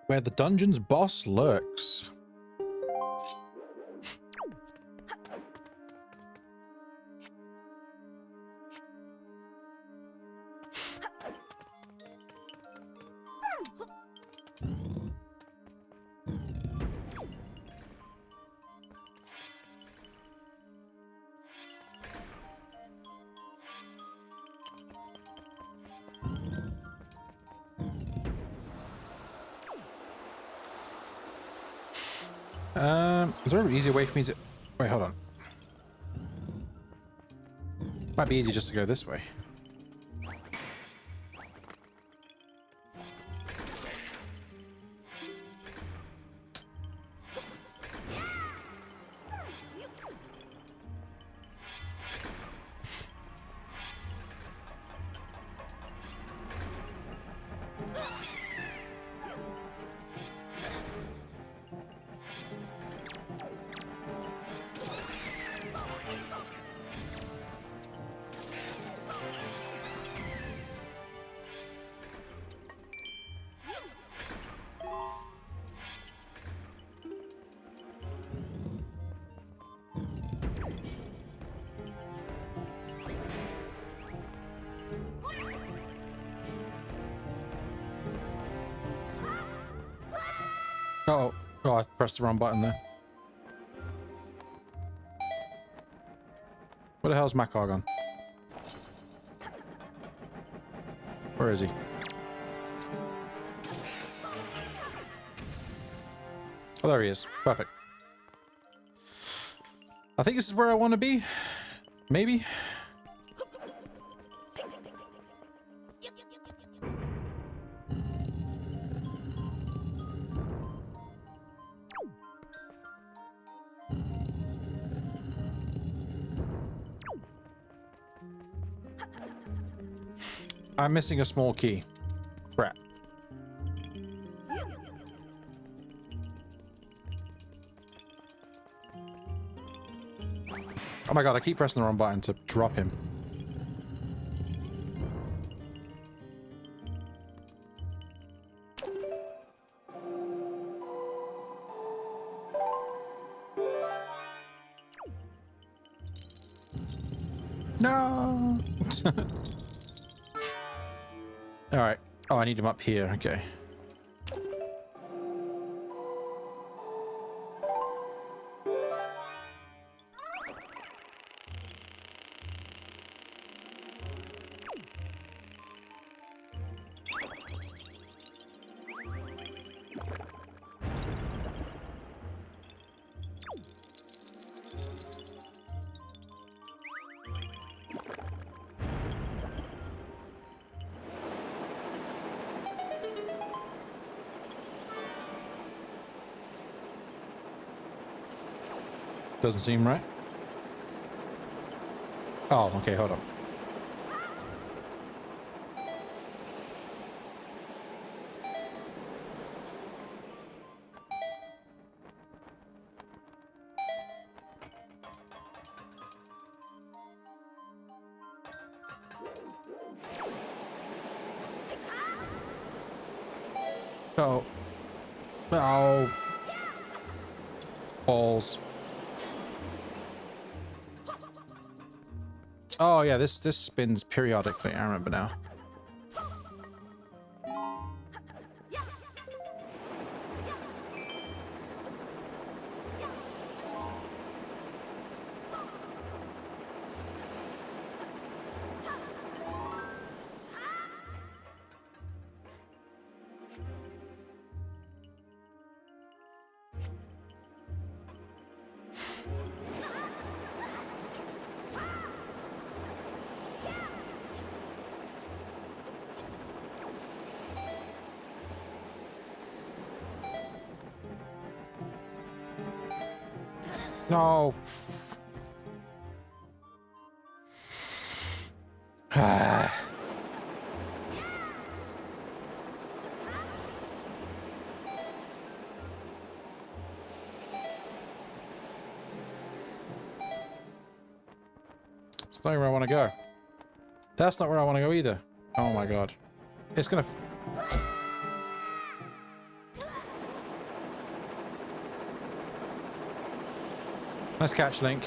Where the dungeon's boss lurks. Is there an easier way for me to... Wait, hold on. Might be easy just to go this way. Oh, I pressed the wrong button there. Where the hell's Makar gone? Where is he? Oh, there he is. Perfect. I think this is where I want to be. Maybe. I'm missing a small key. Crap. Oh my god, I keep pressing the wrong button to drop him. No! Alright. Oh, I need him up here. Okay. Doesn't seem right. Oh, okay, hold on. Oh. Oh. Balls. Oh yeah, this spins periodically. I remember now. No. It's not where I want to go. That's not where I want to go either. Oh my god. It's gonna... Nice catch, Link.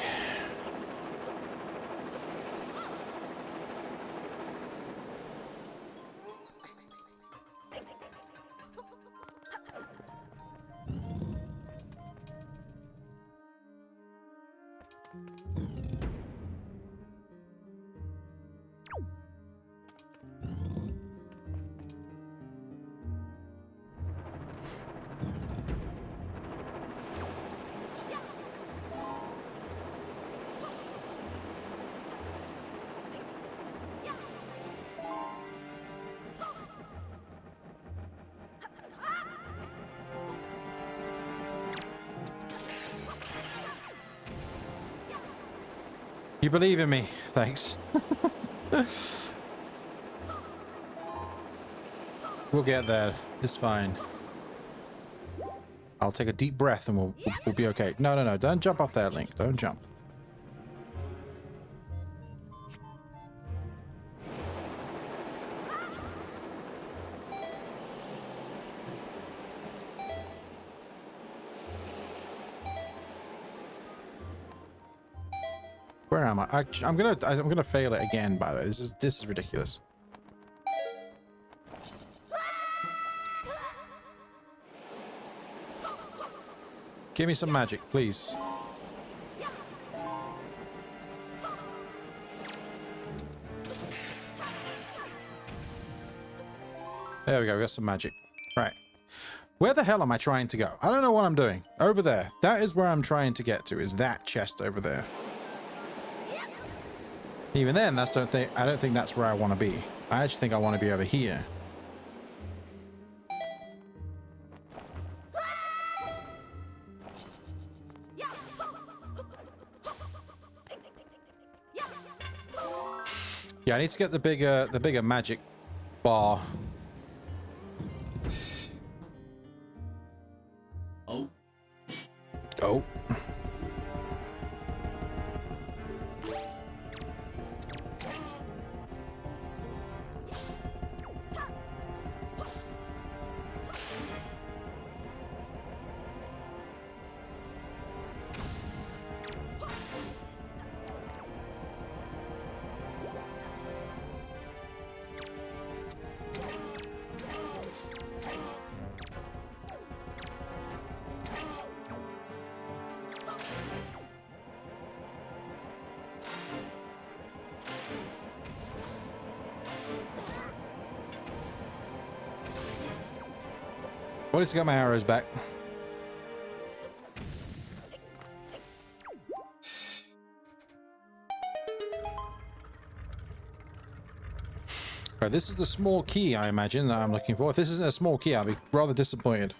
You believe in me. Thanks. We'll get there. It's fine. I'll take a deep breath and we'll be okay. No, no, no. Don't jump off there, Link. Don't jump. Where am I? I'm gonna fail it again. By the way, this is ridiculous. Give me some magic, please. There we go. We got some magic. Right. Where the hell am I trying to go? I don't know what I'm doing. Over there. That is where I'm trying to get to. Is that chest over there? Even then, I don't think that's where I want to be. I actually think I want to be over here. Yeah, I need to get the bigger magic bar. Oh. Oh. Well, at least I got my arrows back. Right, this is the small key, I imagine, that I'm looking for. If this isn't a small key, I'll be rather disappointed.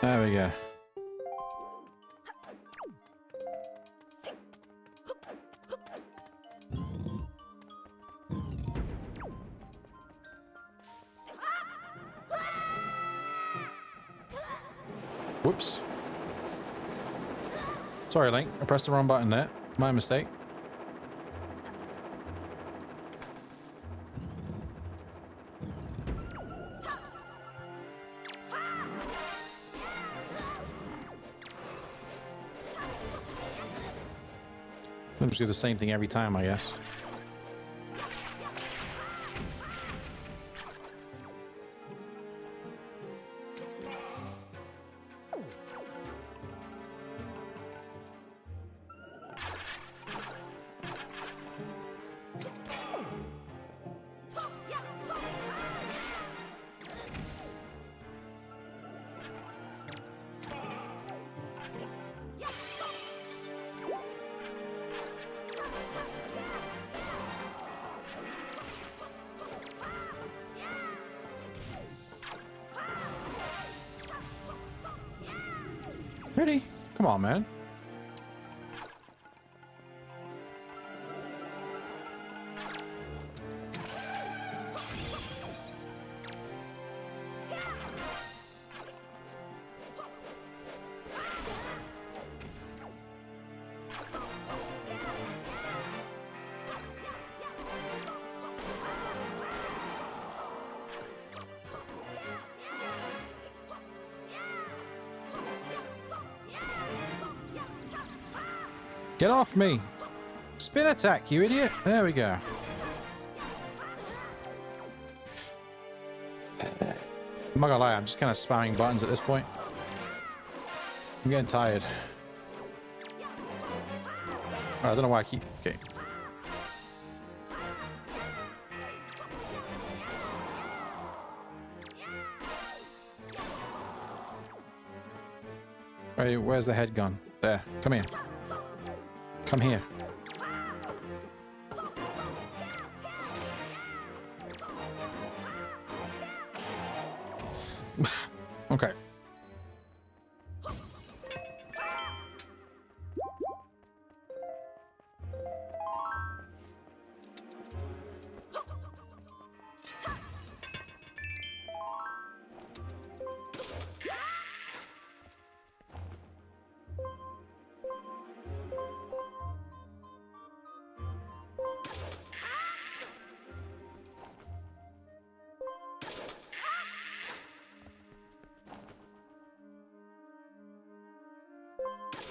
There we go. Whoops. Sorry, Link. I pressed the wrong button there. My mistake. I'll just do the same thing every time, I guess. Really? Come on, man. Get off me! Spin attack, you idiot! There we go. I'm not gonna lie, I'm just kind of spamming buttons at this point. I'm getting tired. I don't know why I keep... Okay. Right, where's the head gone? There. Come here. Come here. Okay.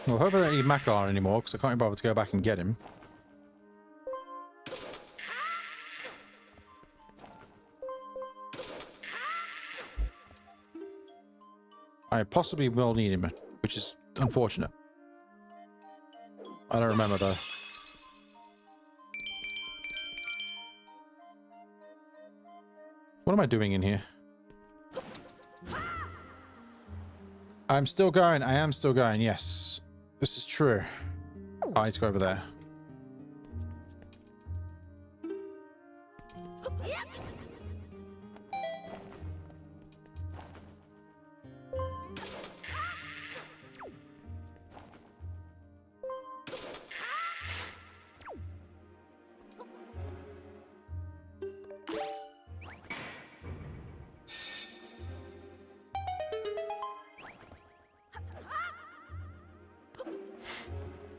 Well, I hope I don't need Makar anymore, because I can't be bothered to go back and get him. I possibly will need him, which is unfortunate. I don't remember, though. What am I doing in here? I'm still going. I am still going, yes. This is true. Oh, I need to go over there.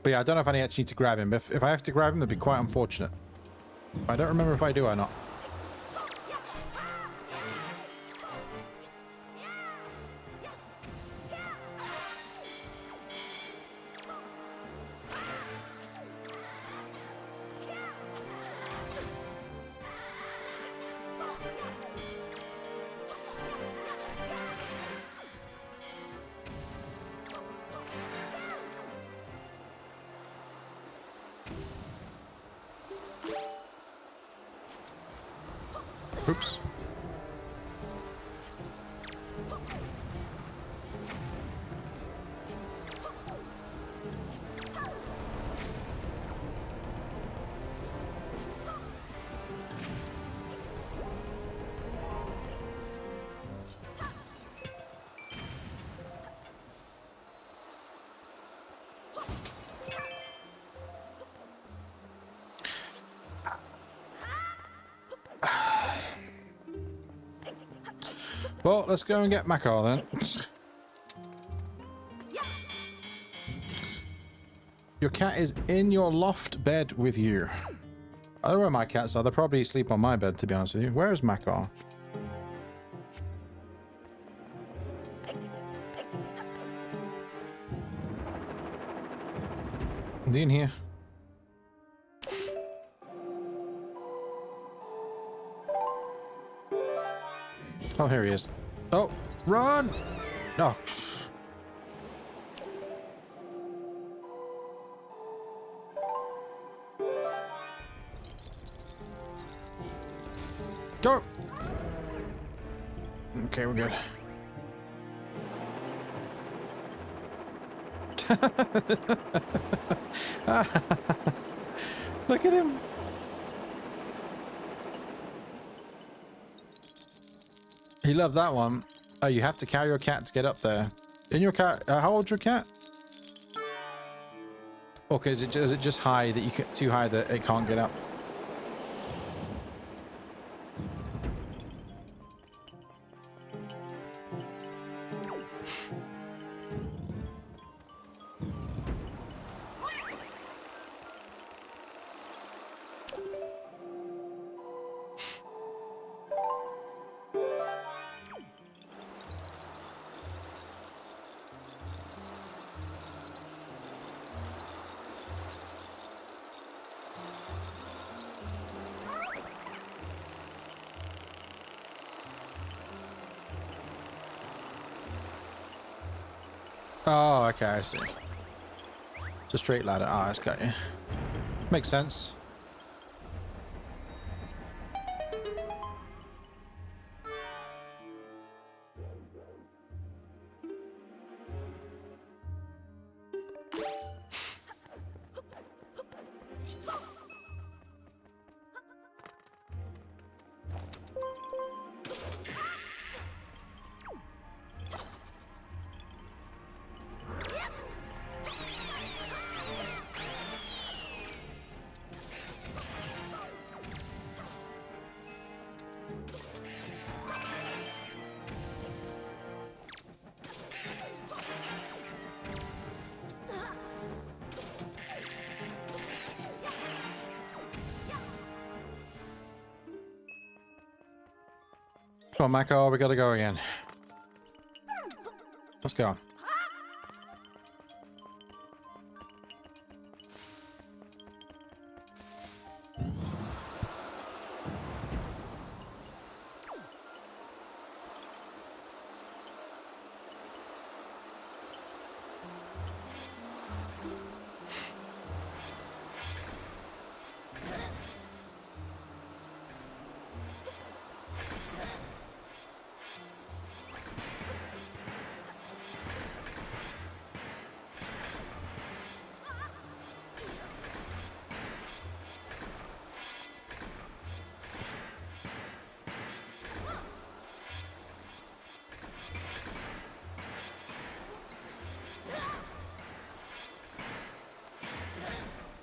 But yeah, I don't know if I actually need to grab him. If I have to grab him, that'd be quite unfortunate. I don't remember if I do or not. Oops. Well, let's go and get Makar then. Your cat is in your loft bed with you. I don't know where my cats are. They're probably asleep on my bed, to be honest with you. Where is Makar? Is he in here? Oh, here he is. Oh, run! No. Go! Okay, we're good. Look at him. He loved that one. Oh, you have to carry your cat to get up there. In your cat, how old's your cat? Okay, is it just high that you can, too high that it can't get up? Oh, okay, I see. It's a straight ladder. Ah, it's got you. Makes sense. Come on, Mako, we gotta go again. Let's go.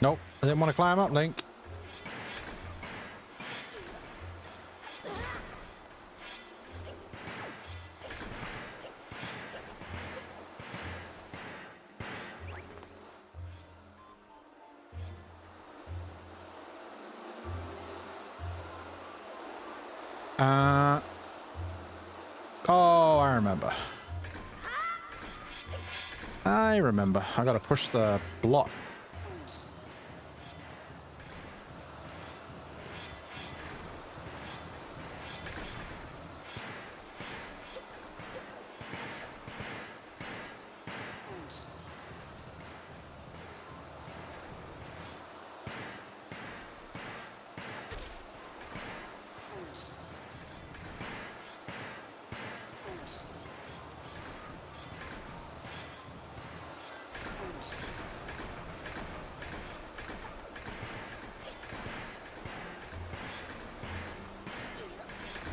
Nope, I didn't want to climb up, Link. Oh, I remember. I gotta push the block.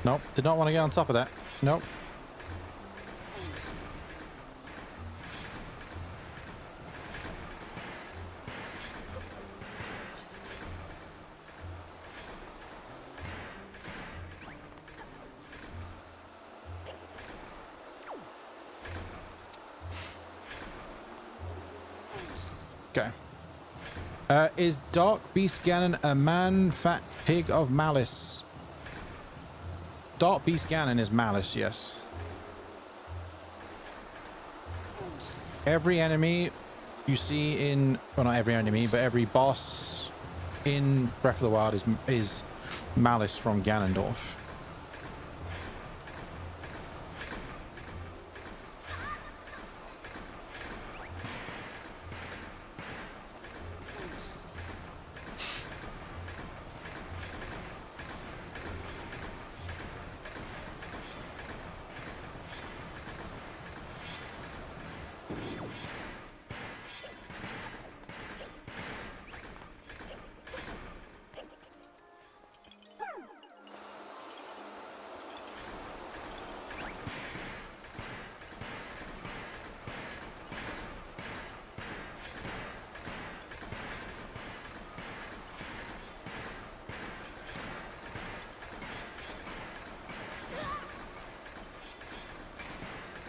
Nope, did not want to get on top of that. Nope. Okay. Is Dark Beast Ganon a man, fat pig of malice? Dark Beast Ganon is malice, yes. Every enemy you see in, well, not every enemy, but every boss in Breath of the Wild is malice from Ganondorf.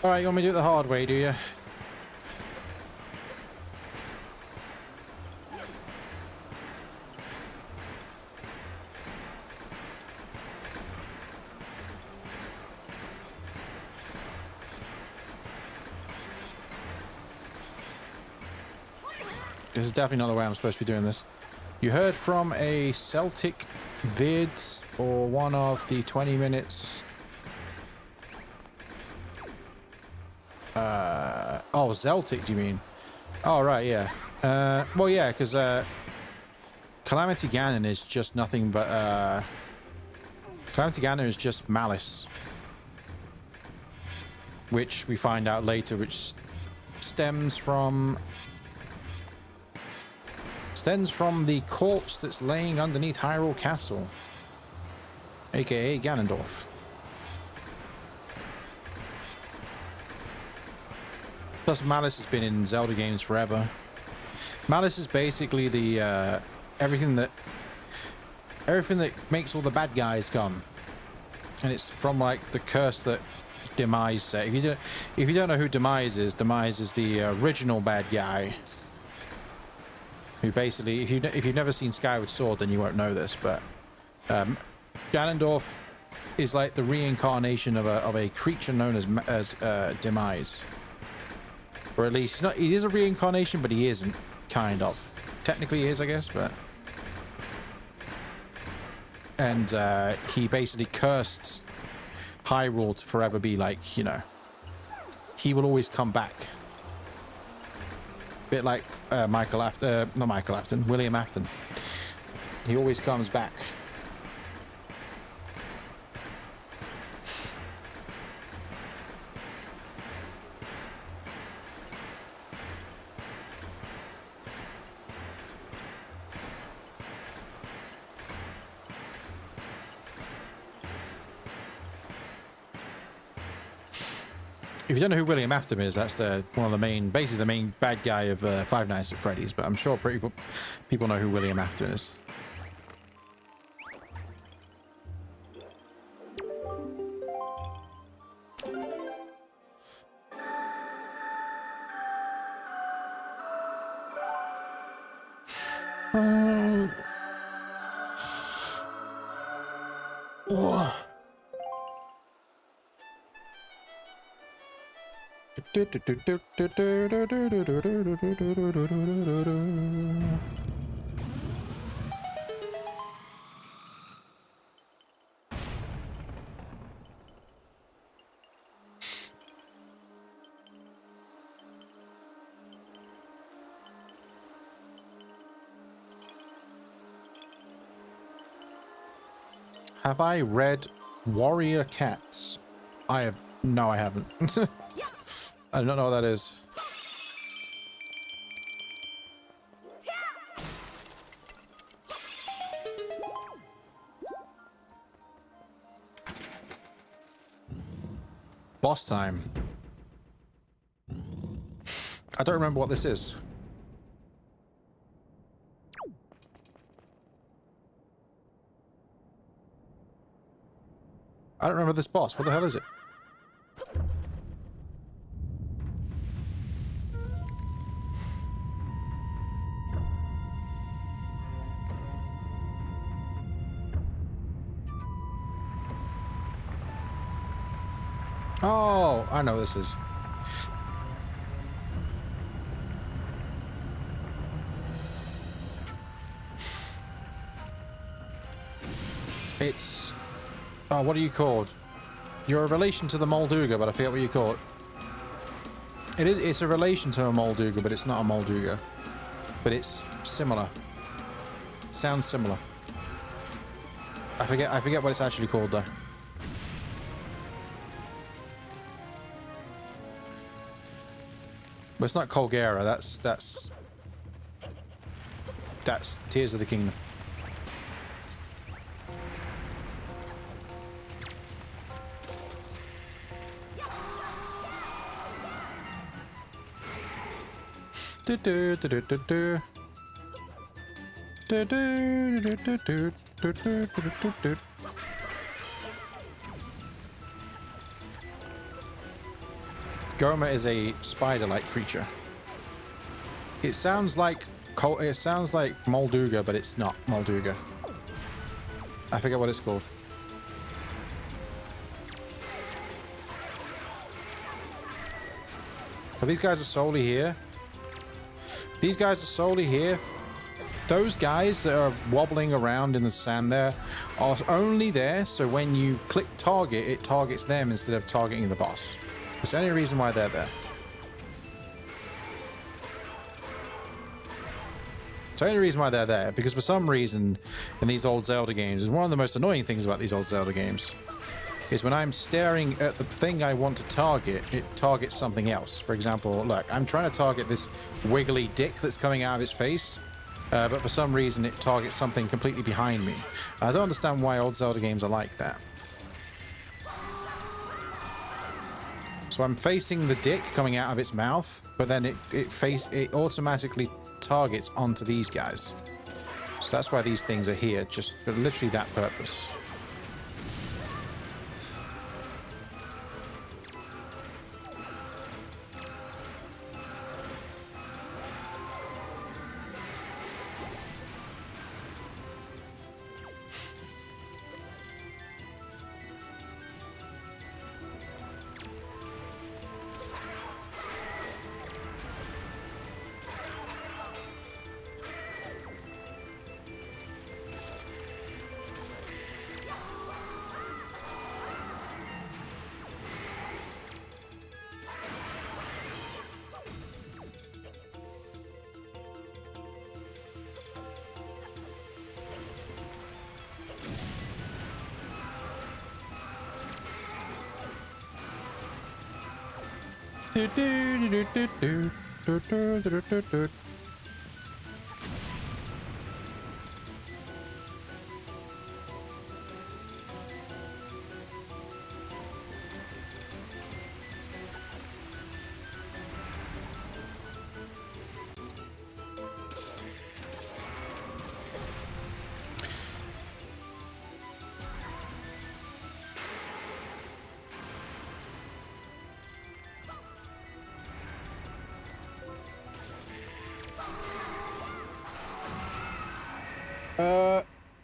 Alright, you want me to do it the hard way, do you? This is definitely not the way I'm supposed to be doing this. You heard from a Celtic vid or one of the 20 minutes Oh, Celtic, do you mean? Oh, right, yeah. Well, yeah, because Calamity Ganon is just nothing but Calamity Ganon is just malice, which we find out later, which stems from the corpse that's laying underneath Hyrule Castle, aka Ganondorf. Plus, Malice has been in Zelda games forever. Malice is basically the everything that makes all the bad guys come, and it's from like the curse that Demise set. If you don't know who Demise is the original bad guy. Who basically, if you've never seen Skyward Sword, then you won't know this. But Ganondorf is like the reincarnation of a creature known as Demise. Or at least, he is a reincarnation, but he isn't, kind of. Technically he is, I guess, but... And he basically cursed Hyrule to forever be like, you know... He will always come back. Bit like William Afton. He always comes back. If you don't know who William Afton is, that's one of the main, basically the main bad guy of Five Nights at Freddy's. But I'm sure people know who William Afton is. Have I read Warrior Cats? No, I haven't. I don't know what that is. Boss time. I don't remember what this is. I don't remember this boss. What the hell is it? Oh, I know what this is. It's... Oh, what are you called? You're a relation to the Molduga, but I forget what you call it. It's a relation to a Molduga, but it's not a Molduga. But it's similar. Sounds similar. I forget what it's actually called though. But it's not Colgera, that's Tears of the Kingdom. Goma is a spider-like creature. It sounds like Molduga, but it's not Molduga. I forget what it's called. But these guys are solely here. These guys are solely here. Those guys that are wobbling around in the sand there are only there so when you click target, it targets them instead of targeting the boss. It's the only reason why they're there. It's the only reason why they're there, because for some reason in these old Zelda games, is one of the most annoying things about these old Zelda games, is when I'm staring at the thing I want to target, it targets something else. For example, look, I'm trying to target this wiggly dick that's coming out of its face, but for some reason it targets something completely behind me. I don't understand why old Zelda games are like that. So I'm facing the dick coming out of its mouth, but then it automatically targets onto these guys. So that's why these things are here, just for literally that purpose.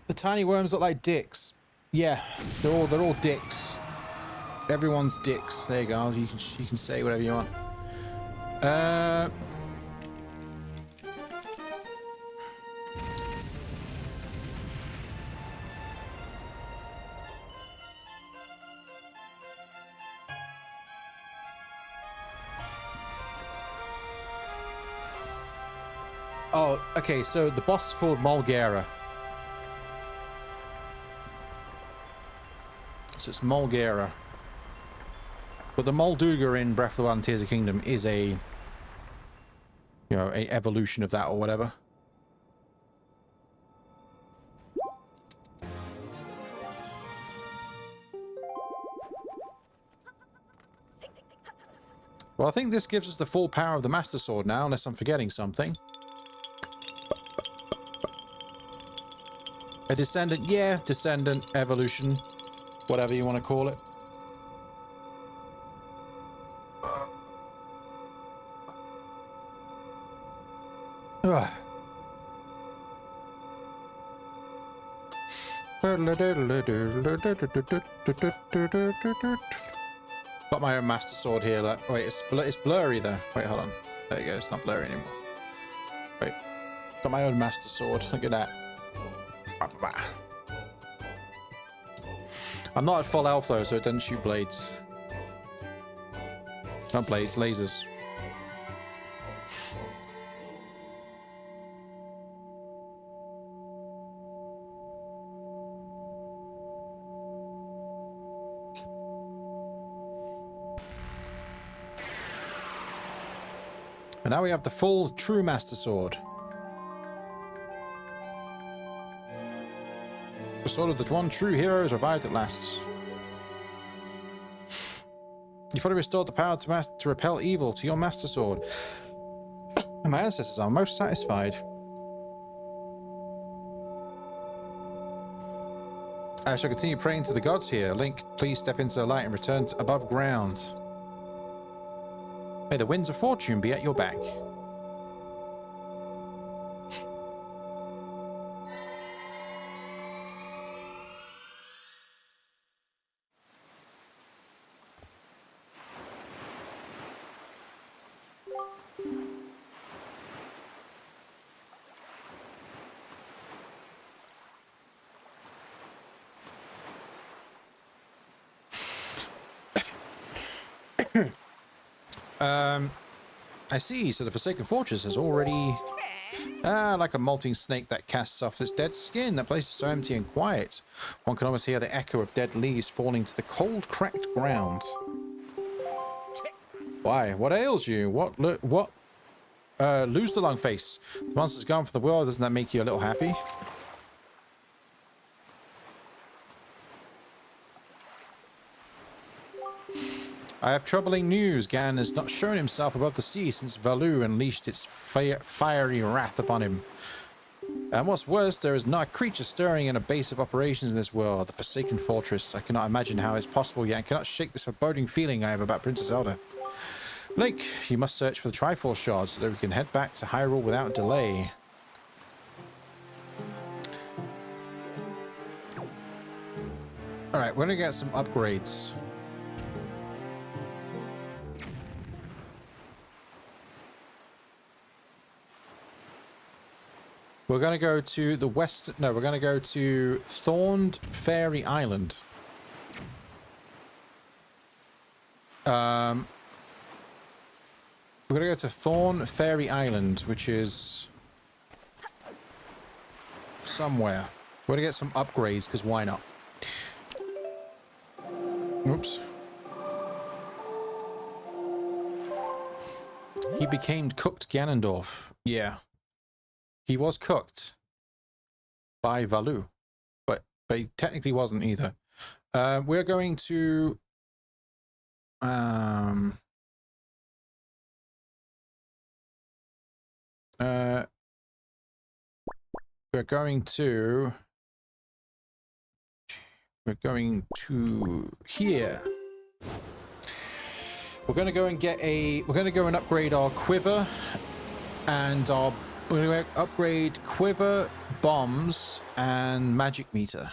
The tiny worms look like dicks. Yeah, they're all dicks. Everyone's dicks. There you go. You can say whatever you want. Oh, okay. So the boss is called Mulgera. So it's Mulgera. But the Molduga in Breath of the Wild and Tears of the Kingdom is a evolution of that or whatever. Well, I think this gives us the full power of the Master Sword now, unless I'm forgetting something. A descendant, yeah, descendant, evolution, whatever you want to call it. Ugh. Got my own Master Sword here. Like, wait, it's blurry though. Wait, hold on. There you go. It's not blurry anymore. Wait, got my own Master Sword. Look at that. I'm not at full health though, so it doesn't shoot blades. Not blades, lasers. And now we have the full true Master Sword. The sword of the one true hero is revived at last. You fully restored the power to repel evil to your Master Sword. And my ancestors are most satisfied. I shall continue praying to the gods here. Link, please step into the light and return to above ground. May the winds of fortune be at your back. I see. So the Forsaken Fortress has already... like a molting snake that casts off its dead skin. That place is so empty and quiet. One can almost hear the echo of dead leaves falling to the cold, cracked ground. Why? What ails you? What? Lose the long face. The monster's gone for the world. Doesn't that make you a little happy? I have troubling news. Gan has not shown himself above the sea since Valu unleashed its fiery wrath upon him. And what's worse, there is not a creature stirring in a base of operations in this world. The Forsaken Fortress. I cannot imagine how it's possible yet. I cannot shake this foreboding feeling I have about Princess Zelda. Link, you must search for the Triforce shards so that we can head back to Hyrule without delay. Alright, we're gonna get some upgrades. We're going to go to the west... No, we're going to go to Thorned Fairy Island. We're going to go to Thorn Fairy Island, which is... somewhere. We're going to get some upgrades, because why not? Oops. He became cooked Ganondorf. Yeah. He was cooked by Valu, but he technically wasn't either. We're going to we're going to here. We're going to go and get a... We're going to go and upgrade our quiver and our... We're going to upgrade quiver, bombs, and magic meter.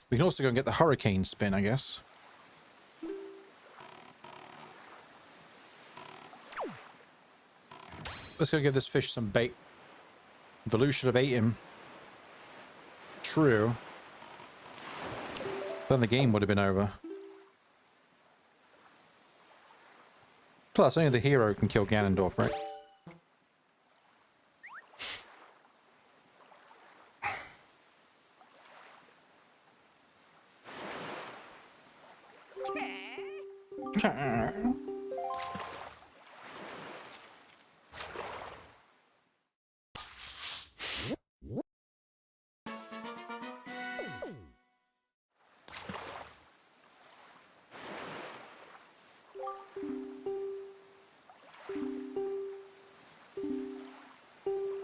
We can also go and get the hurricane spin, I guess. Let's go give this fish some bait. Valu should have ate him. True. Then the game would have been over. Plus, only the hero can kill Ganondorf, right?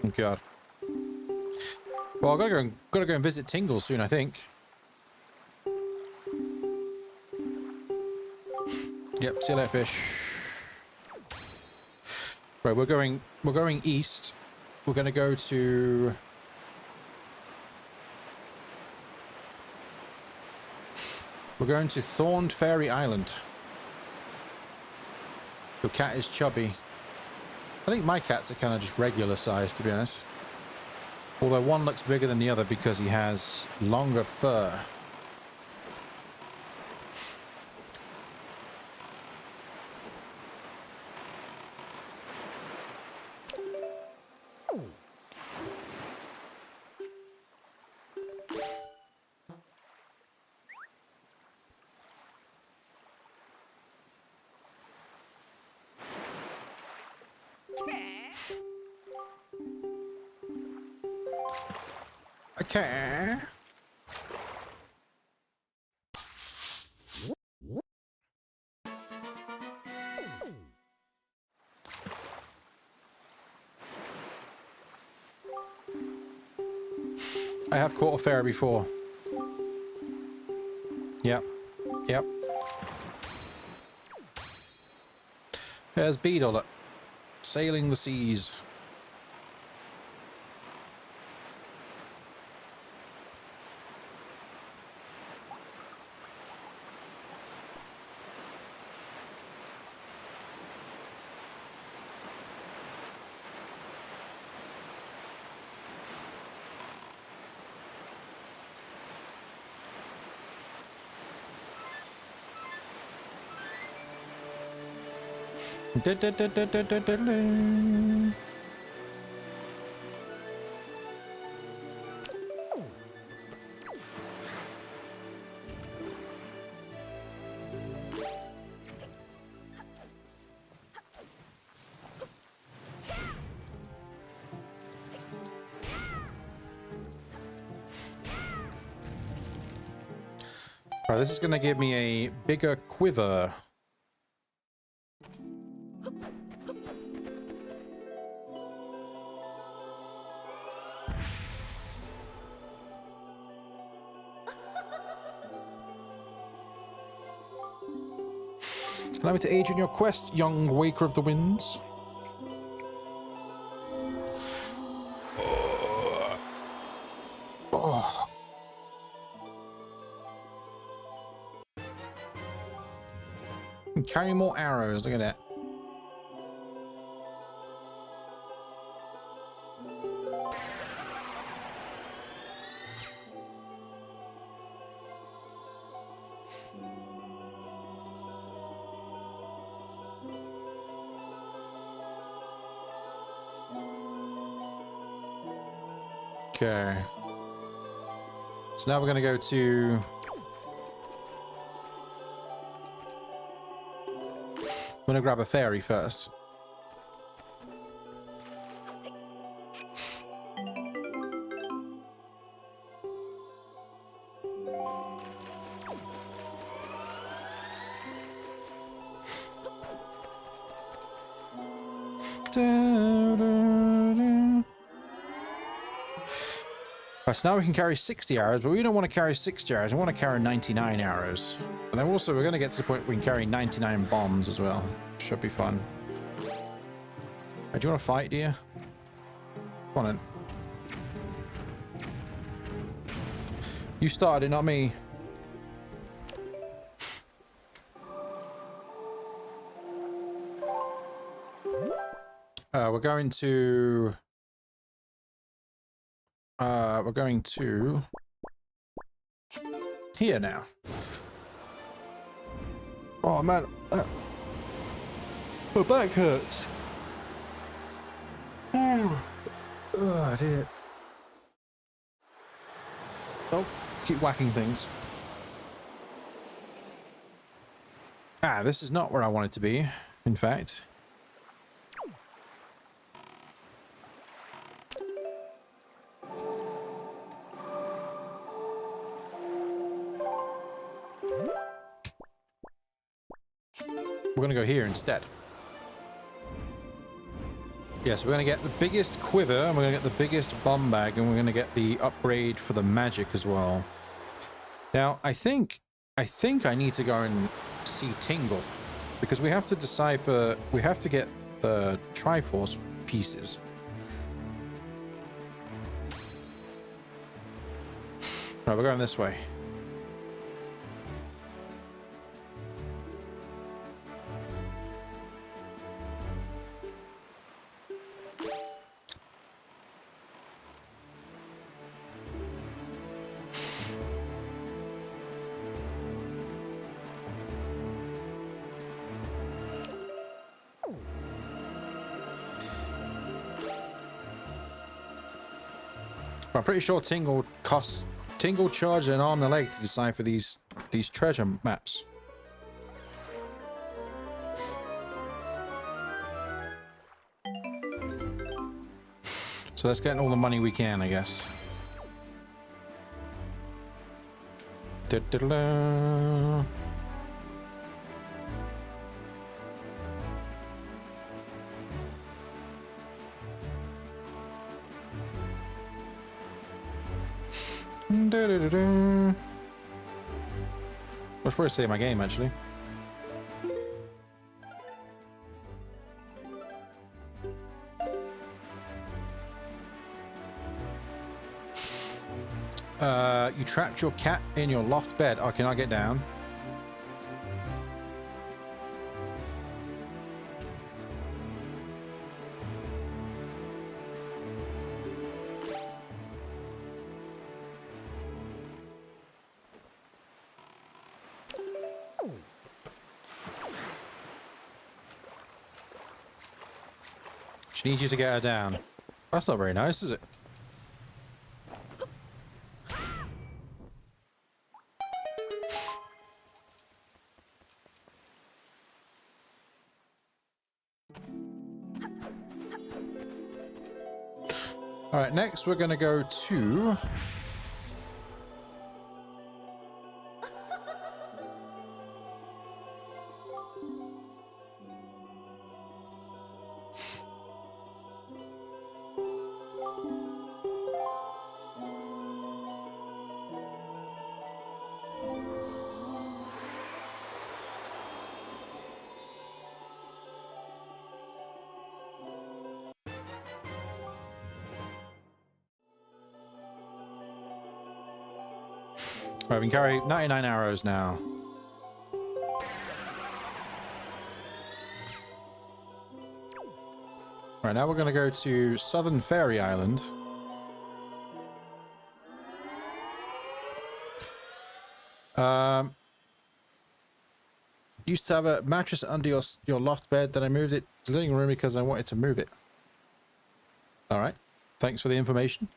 Oh God. Well, I've gotta go and visit Tingle soon, I think. Yep, see you later, fish. Right, we're going east. We're gonna go to... We're going to Thorned Fairy Island. Your cat is chubby. I think my cats are kind of just regular size, to be honest. Although one looks bigger than the other because he has longer fur. Okay. I have caught a fairy before. Yep. Yep. There's Beedle sailing the seas. Right, this is going to give me a bigger quiver. Allow me to aid you in your quest, young Waker of the Winds. Oh. Carry more arrows, look at that. Okay. So now we're going to go to... I'm going to grab a fairy first. Right, so now we can carry 60 arrows, but we don't want to carry 60 arrows. We want to carry 99 arrows. And then also we're going to get to the point where we can carry 99 bombs as well. Should be fun. Right, do you want to fight, dear? Come on in. You started it, not me. We're going to here now. Oh man, my back hurts. Oh dear. Oh, keep whacking things. Ah, this is not where I want it to be, in fact. We're going to go here instead. Yes, we're going to get the biggest quiver, and we're going to get the biggest bomb bag, and we're going to get the upgrade for the magic as well. Now, I think I need to go and see Tingle, because we have to decipher, we have to get the Triforce pieces. Right, we're going this way. I'm pretty sure Tingle costs Tingle charge an arm and a leg to decipher these treasure maps. So let's get all the money we can, I guess. Da-da-da. I was supposed to save my game, actually. You trapped your cat in your loft bed. Oh, can I get down? She needs you to get her down. That's not very nice, is it? All right, next we're going to go to... Right, we can carry 99 arrows now. Right, now we're going to go to Southern Fairy Island. Used to have a mattress under your loft bed, then I moved it to the living room because I wanted to move it. All right, thanks for the information.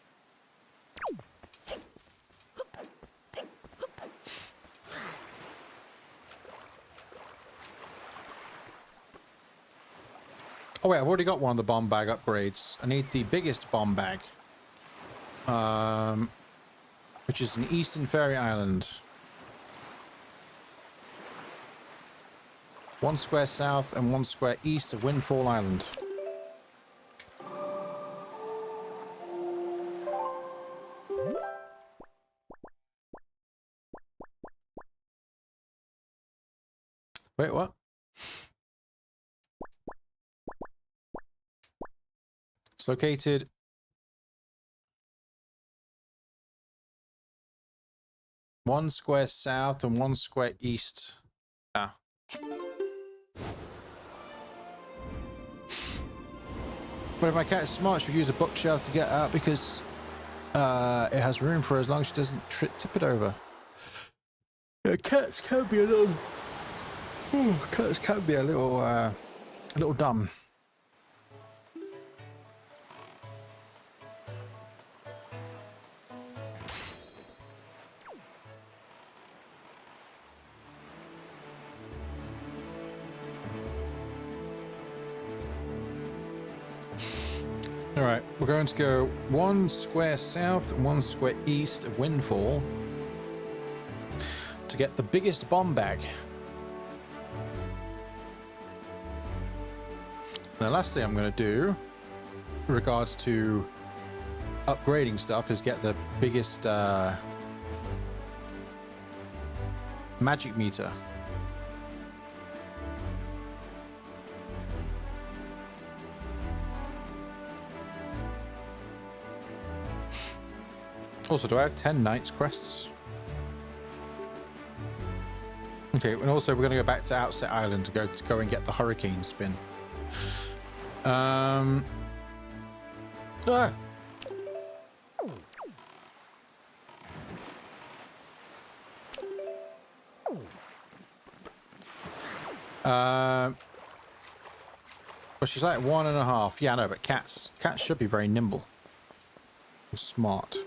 Oh wait, I've already got one of the bomb bag upgrades. I need the biggest bomb bag. Which is an Eastern Fairy Island. 1 square south and 1 square east of Windfall Island. Wait, what? It's located one square south and 1 square east. Ah. But if my cat is smart, she'll use a bookshelf to get out because it has room for her as long as she doesn't tip it over. Yeah, cats can be a little... cats can be a little dumb. Alright, we're going to go 1 square south and 1 square east of Windfall to get the biggest bomb bag. The last thing I'm going to do in regards to upgrading stuff is get the biggest magic meter. Also, do I have 10 Knights Crests? Okay, and also we're going to go back to Outset Island to go and get the Hurricane Spin. Ah! Well, she's like 1.5. Yeah, I know, but cats should be very nimble. Smart.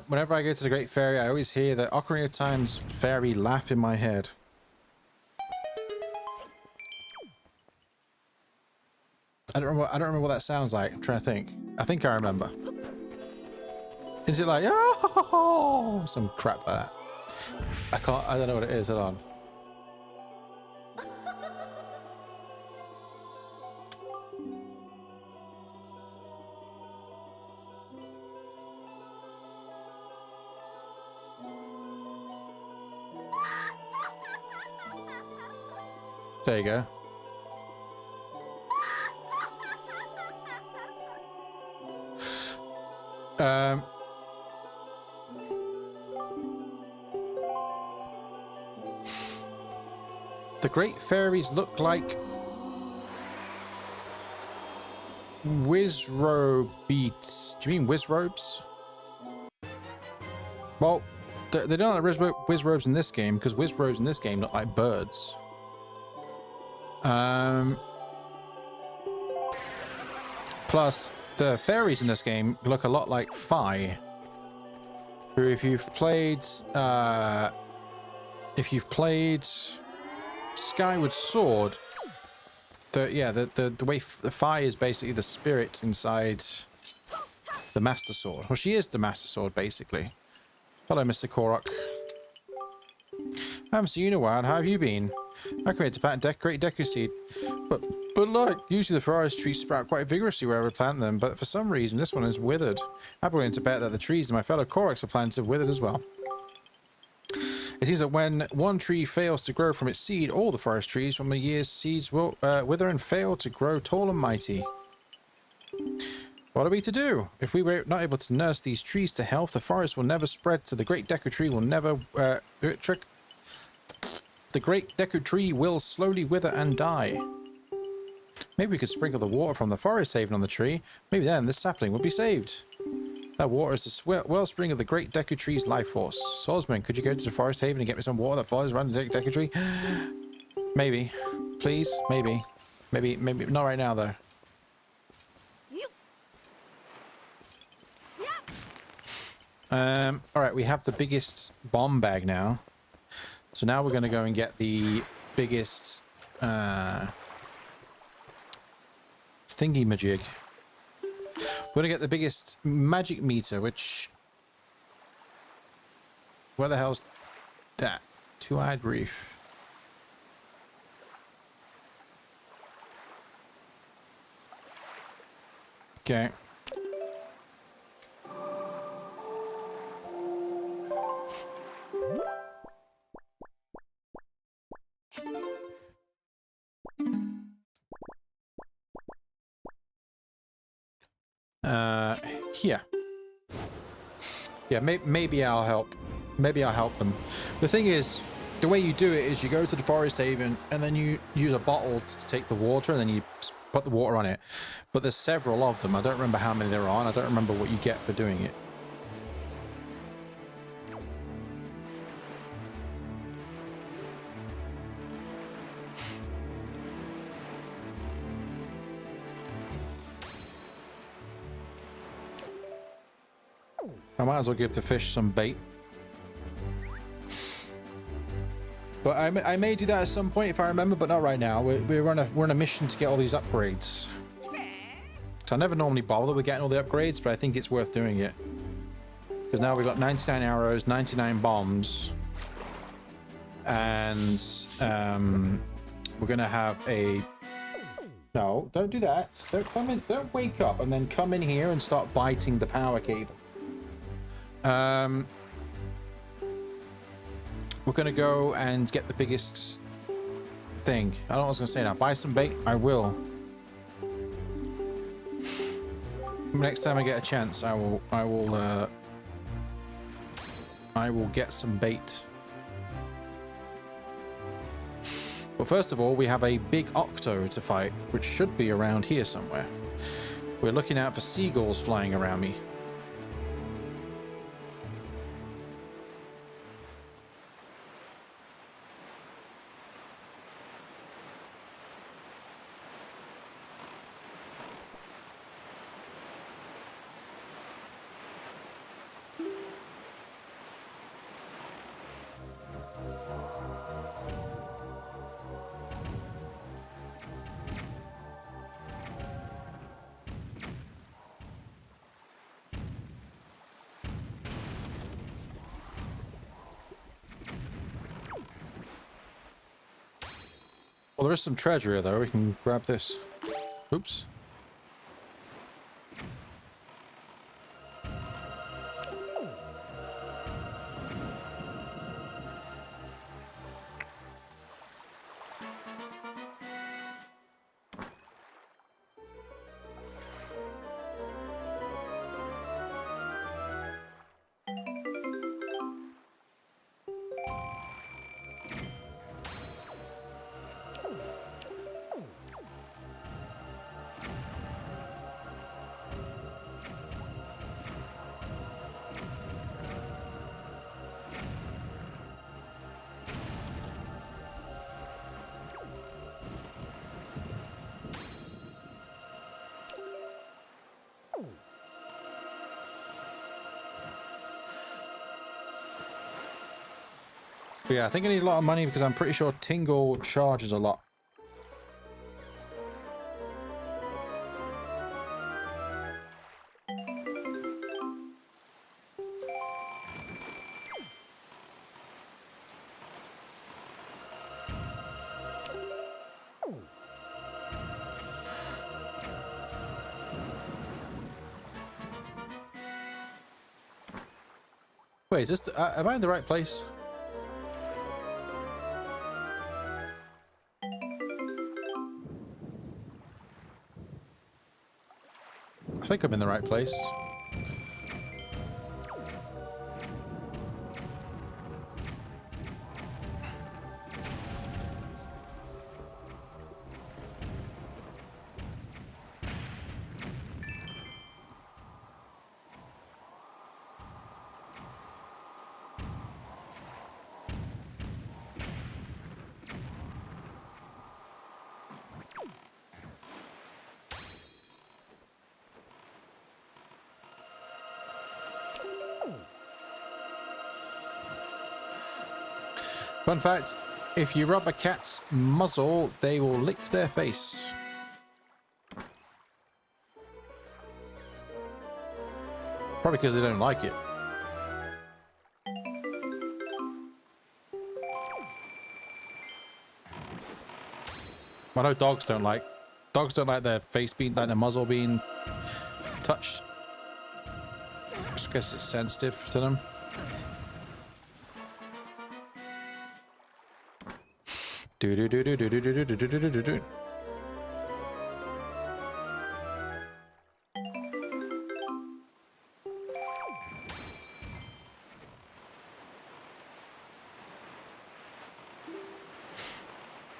Whenever I go to the Great Fairy, I always hear the Ocarina of Time's fairy laugh in my head. I don't remember what that sounds like. I'm trying to think. I think I remember. Is it like, oh, some crap like that? I don't know what it is. Hold on. There you go. The Great Fairies look like Wizrobe beats. Do you mean Wizrobes? Well, they don't like Wizrobes in this game because Wizrobes in this game look like birds. Plus, the fairies in this game look a lot like Fi, who, if you've played Skyward Sword, the way the Fi is basically the spirit inside the Master Sword. Well, she is the Master Sword, basically. Hello, Mr. Korok. I haven't seen you in a while. How have you been? I came here to plant great Deku Seed. But look, usually the forest trees sprout quite vigorously where I would plant them, but for some reason this one is withered. I'm willing to bet that the trees and my fellow Koroks are planted have withered as well. It seems that when one tree fails to grow from its seed, all the forest trees from the year's seeds will wither and fail to grow tall and mighty. What are we to do? If we were not able to nurse these trees to health, the forest will never spread, so the great Deku Tree will never the great Deku Tree will slowly wither and die. Maybe we could sprinkle the water from the forest haven on the tree. Maybe then this sapling would be saved. That water is the wellspring of the great Deku Tree's life force. Swordsman, could you go to the forest haven and get me some water that flows around the Deku Tree? Maybe. Please? Maybe. Maybe not right now, though. Alright, we have the biggest bomb bag now. So now we're going to go and get the biggest thingy-majig. We're going to get the biggest magic meter, which... Where the hell's that? Two-eyed reef. Okay. Here. Yeah, maybe I'll help. Maybe I'll help them. The thing is, the way you do it is you go to the forest haven and then you use a bottle to take the water and then you put the water on it. But there's several of them. I don't remember how many there are, and I don't remember what you get for doing it. I might as well give the fish some bait. But I may do that at some point if I remember, but not right now. We're on a mission to get all these upgrades. So I never normally bother with getting all the upgrades, but I think it's worth doing it. Because now we've got 99 arrows, 99 bombs. And we're going to have a... No, don't do that. Don't come in. Don't wake up and then come in here and start biting the power cable. We're gonna go and get the biggest thing. I don't know what I was gonna say now. Buy some bait. I will. Next time I get a chance, I will get some bait. But first of all, we have a big octo to fight, which should be around here somewhere. We're looking out for seagulls flying around me. Well, there is some treasure here, though. We can grab this. Oops. But yeah, I think I need a lot of money because I'm pretty sure Tingle charges a lot. Wait, is this... am I in the right place? I think I'm in the right place. Fun fact, if you rub a cat's muzzle, they will lick their face. Probably because they don't like it. I know dogs don't like their face being, like their muzzle being touched. Just guess it's sensitive to them. Do do do do do do do do do do do do.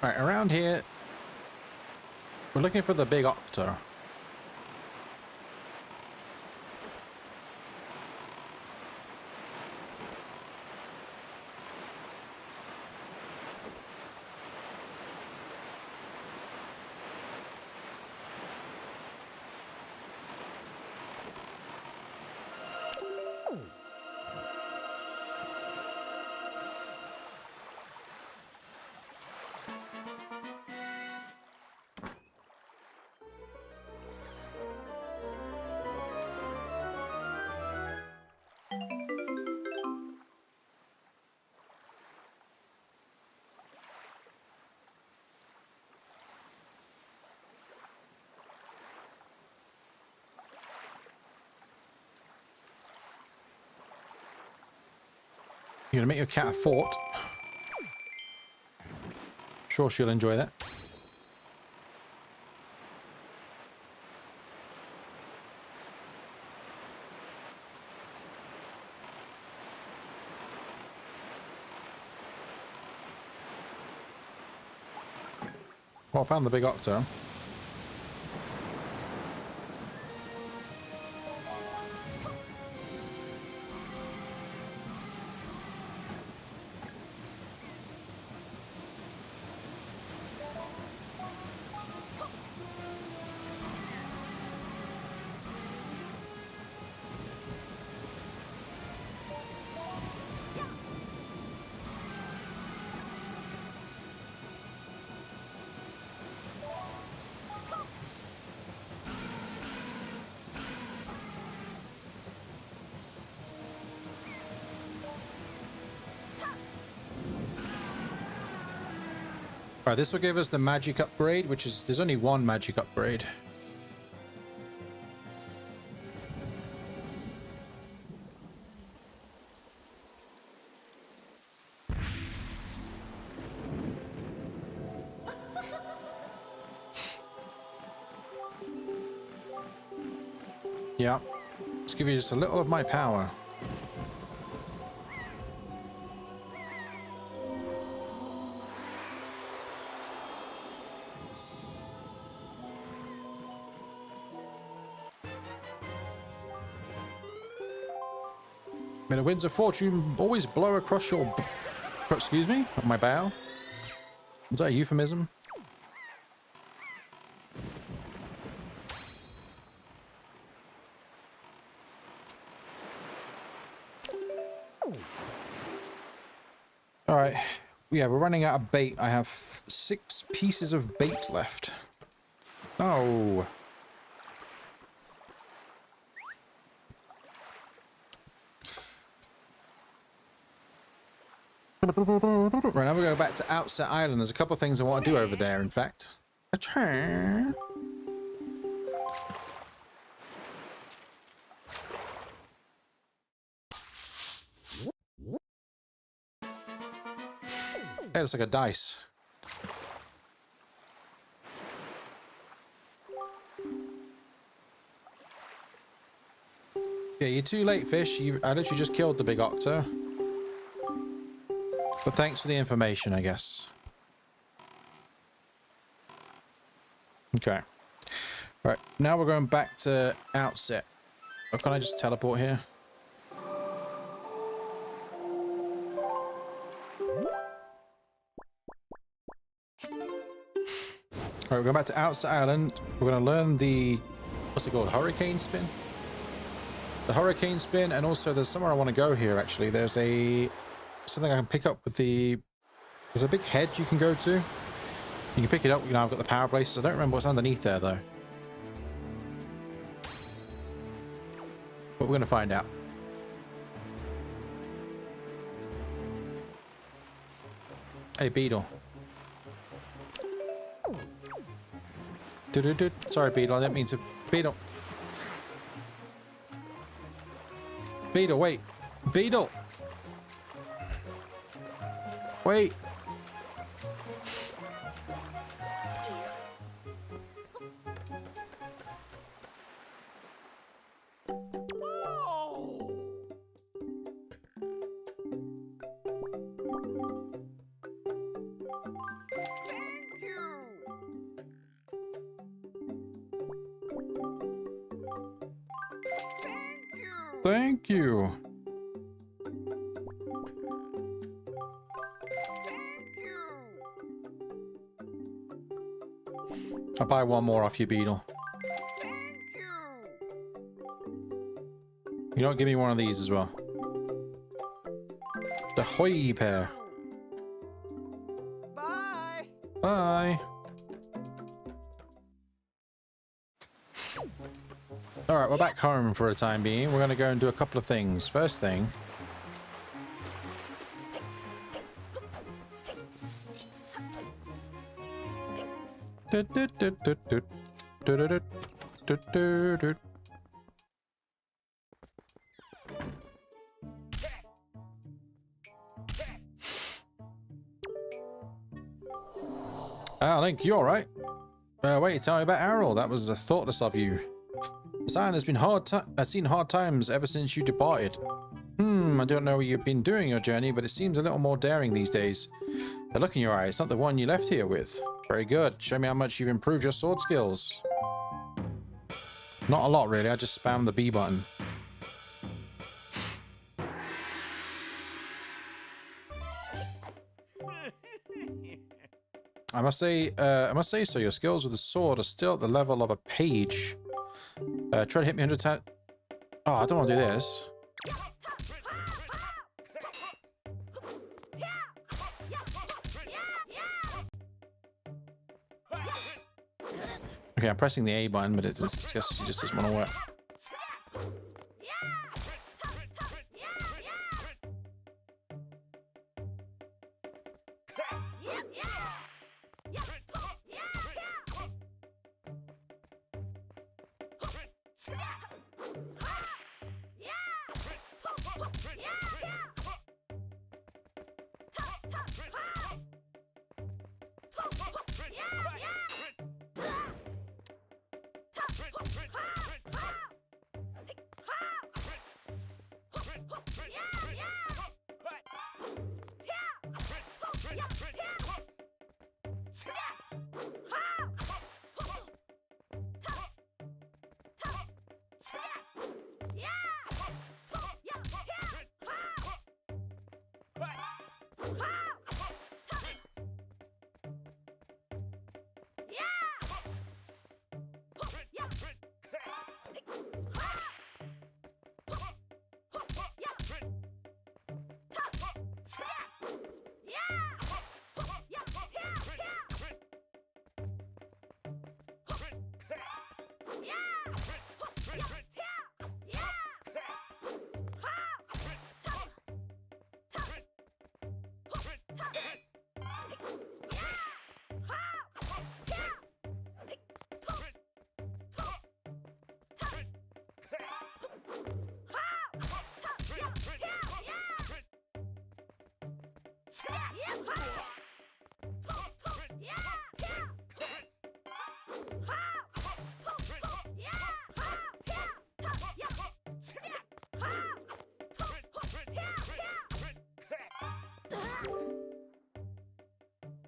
Right, around here, we're looking for the big octa. You're gonna make your cat a fort. Sure, she'll enjoy that. Well, I found the big octa. Alright, this will give us the magic upgrade, which is, there's only one magic upgrade. Yeah, let's give you just a little of my power. May the winds of fortune always blow across your... Excuse me? My bow? Is that a euphemism? All right. Yeah, we're running out of bait. I have 6 pieces of bait left. Oh. Right, now we go back to Outset Island. There's a couple of things I want to do over there, in fact. Hey, it's like a dice. Yeah, you're too late, fish. I literally just killed the big octa. But thanks for the information, I guess. Okay. Right, now we're going back to Outset. Or can I just teleport here? Alright, we're going back to Outset Island. We're going to learn the... What's it called? Hurricane Spin? The Hurricane Spin, and also there's somewhere I want to go here, actually. There's something I can pick up with the... There's a big hedge you can go to. You can pick it up. You know, I've got the power places. I don't remember what's underneath there, though. But we're going to find out. Hey, beetle. Sorry, beetle. I didn't mean to... Beetle. Beetle, wait. Beetle. Wait. Thank you. I'll buy one more off you, beetle. You don't give me one of these as well. The Hoy pair. Bye. Bye. Alright, we're back home for a time being. We're going to go and do a couple of things. First thing... Ah, Link, you alright? Wait, tell me about Hyrule. That was thoughtless of you. Zion has been seen hard times ever since you departed. I don't know what you've been doing your journey, but it seems a little more daring these days. The look in your eye, it's not the one you left here with. Very good. Show me how much you've improved your sword skills. Not a lot, really. I just spammed the B button. I must say so. Your skills with the sword are still at the level of a page. Try to hit me 100 times. Oh, I don't want to do this. Okay, I'm pressing the A button, but it just doesn't want to work.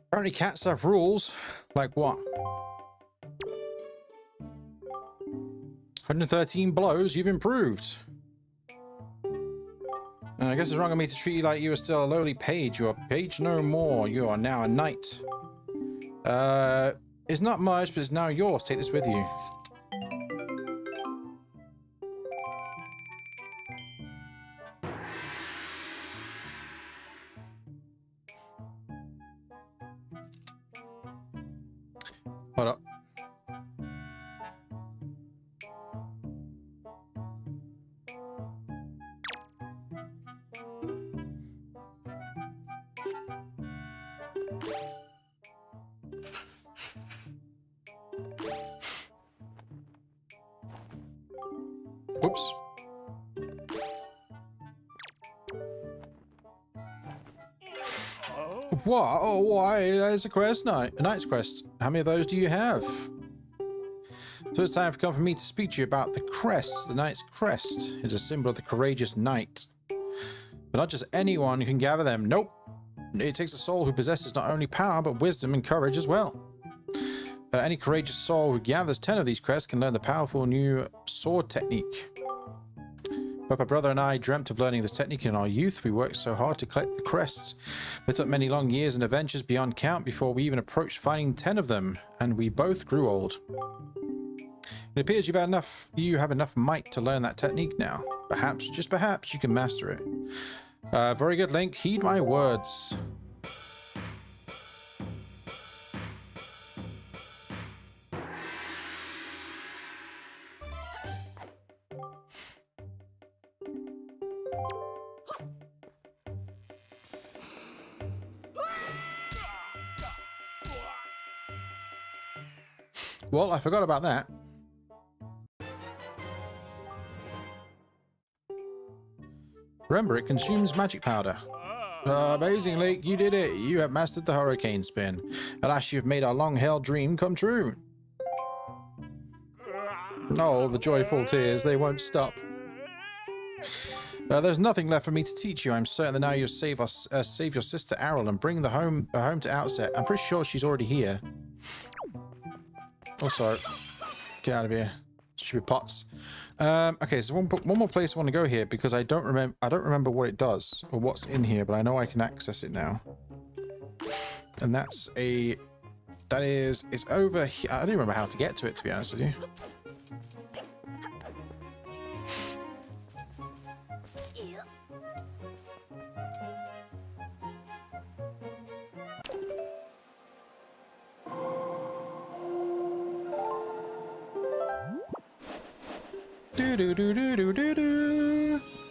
Apparently cats have rules. Like what? 113 blows, you've improved. I guess it's wrong of me to treat you like you were still a lowly page. You are page no more. You are now a knight. It's not much, but it's now yours. Take this with you. Hold up. Whoops. What? Oh, why? There's a quest night. A knight's quest. How many of those do you have? So it's time for me to speak to you about the crest. The knight's crest is a symbol of the courageous knight. But not just anyone who can gather them. Nope. It takes a soul who possesses not only power, but wisdom and courage as well. Any courageous soul who gathers 10 of these crests can learn the powerful new sword technique. But my brother and I dreamt of learning this technique in our youth. We worked so hard to collect the crests. It took many long years and adventures beyond count before we even approached finding 10 of them, and we both grew old. It appears you have enough might to learn that technique now. Perhaps, just perhaps, you can master it. Very good, Link. Heed my words. Well, I forgot about that. Remember, it consumes magic powder. Amazing, Link, you did it. You have mastered the hurricane spin. At last, you've made our long-held dream come true. Oh, the joyful tears, they won't stop. There's nothing left for me to teach you. I'm certain that now you'll save your sister Hyrule and bring her home to Outset. I'm pretty sure she's already here. Also, get out of here, stupid pots. Okay, so one more place I want to go here because I don't remember what it does or what's in here, but I know I can access it now. And it's over here. I don't remember how to get to it, to be honest with you.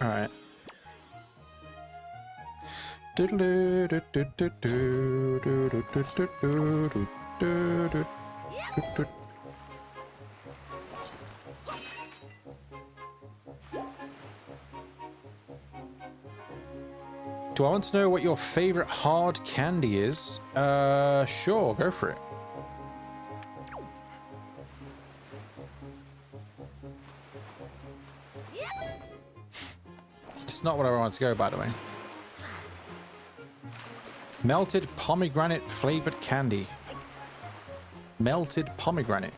All right. Do I want to know what your favorite hard candy is? Sure, go for it. It's not what I want to go, by the way. Melted pomegranate flavored candy. Melted pomegranate.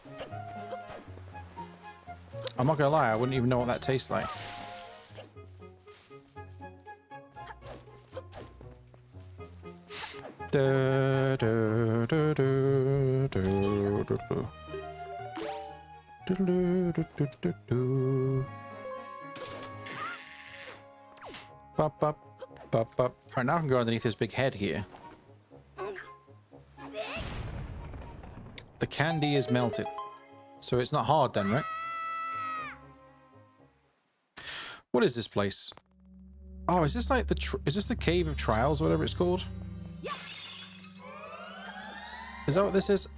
I'm not gonna lie, I wouldn't even know what that tastes like. Bop, bop, bop, bop. Alright, now I can go underneath this big head here. The candy is melted. So it's not hard then, right? What is this place? Oh, is this like is this the Cave of Trials or whatever it's called? Is that what this is?